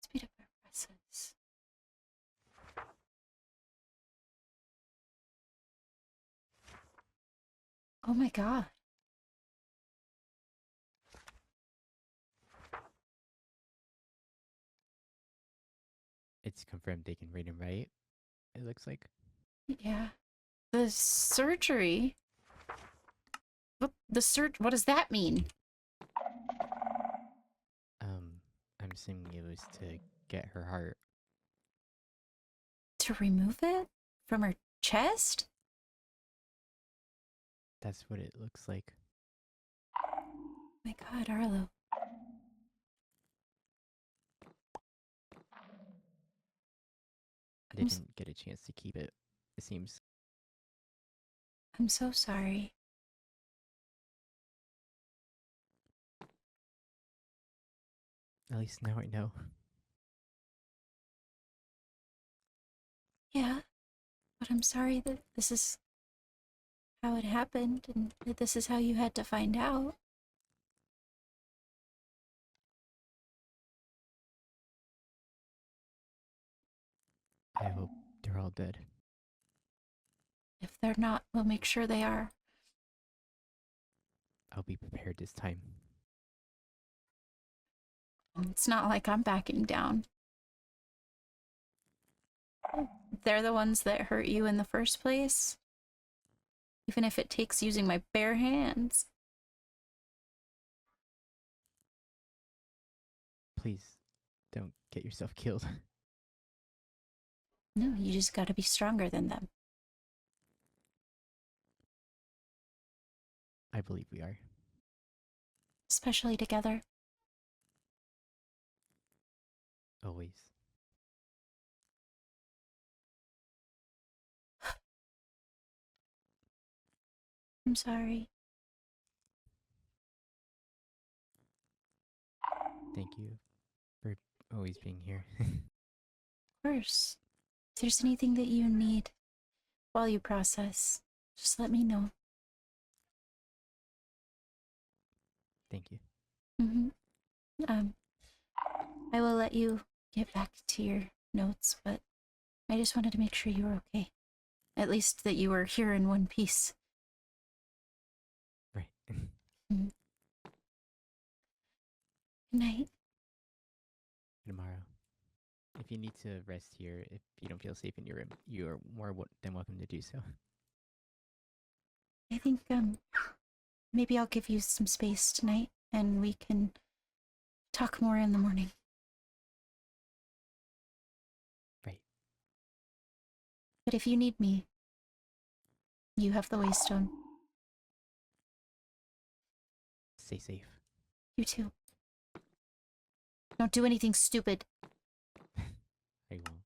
A: Speed up our presses. Oh my god.
D: It's confirmed they can read and write, it looks like.
A: Yeah. The surgery? What does that mean?
D: I'm assuming it was to get her heart.
A: To remove it? From her chest?
D: That's what it looks like.
A: Oh my god, Arlo.
D: They didn't get a chance to keep it, it seems.
A: I'm so sorry.
D: At least now I know.
A: Yeah, but I'm sorry that this is how it happened and that this is how you had to find out.
D: I hope they're all dead.
A: If they're not, we'll make sure they are.
D: I'll be prepared this time.
A: It's not like I'm backing down. They're the ones that hurt you in the first place. Even if it takes using my bare hands.
D: Please, don't get yourself killed.
A: No, you just gotta be stronger than them.
D: I believe we are.
A: Especially together.
D: Always.
A: I'm sorry.
D: Thank you for always being here.
A: Of course. If there's anything that you need while you process, just let me know.
D: Thank you.
A: Mm-hmm. I will let you get back to your notes, but I just wanted to make sure you were okay. At least that you were here in one piece.
D: Right.
A: Mm-hmm. Good night.
D: Tomorrow. If you need to rest here, if you don't feel safe in your room, you are more than welcome to do so.
A: I think, maybe I'll give you some space tonight, and we can talk more in the morning.
D: Right.
A: But if you need me, you have the Waystone.
D: Stay safe.
A: You too. Don't do anything stupid.
D: I won't.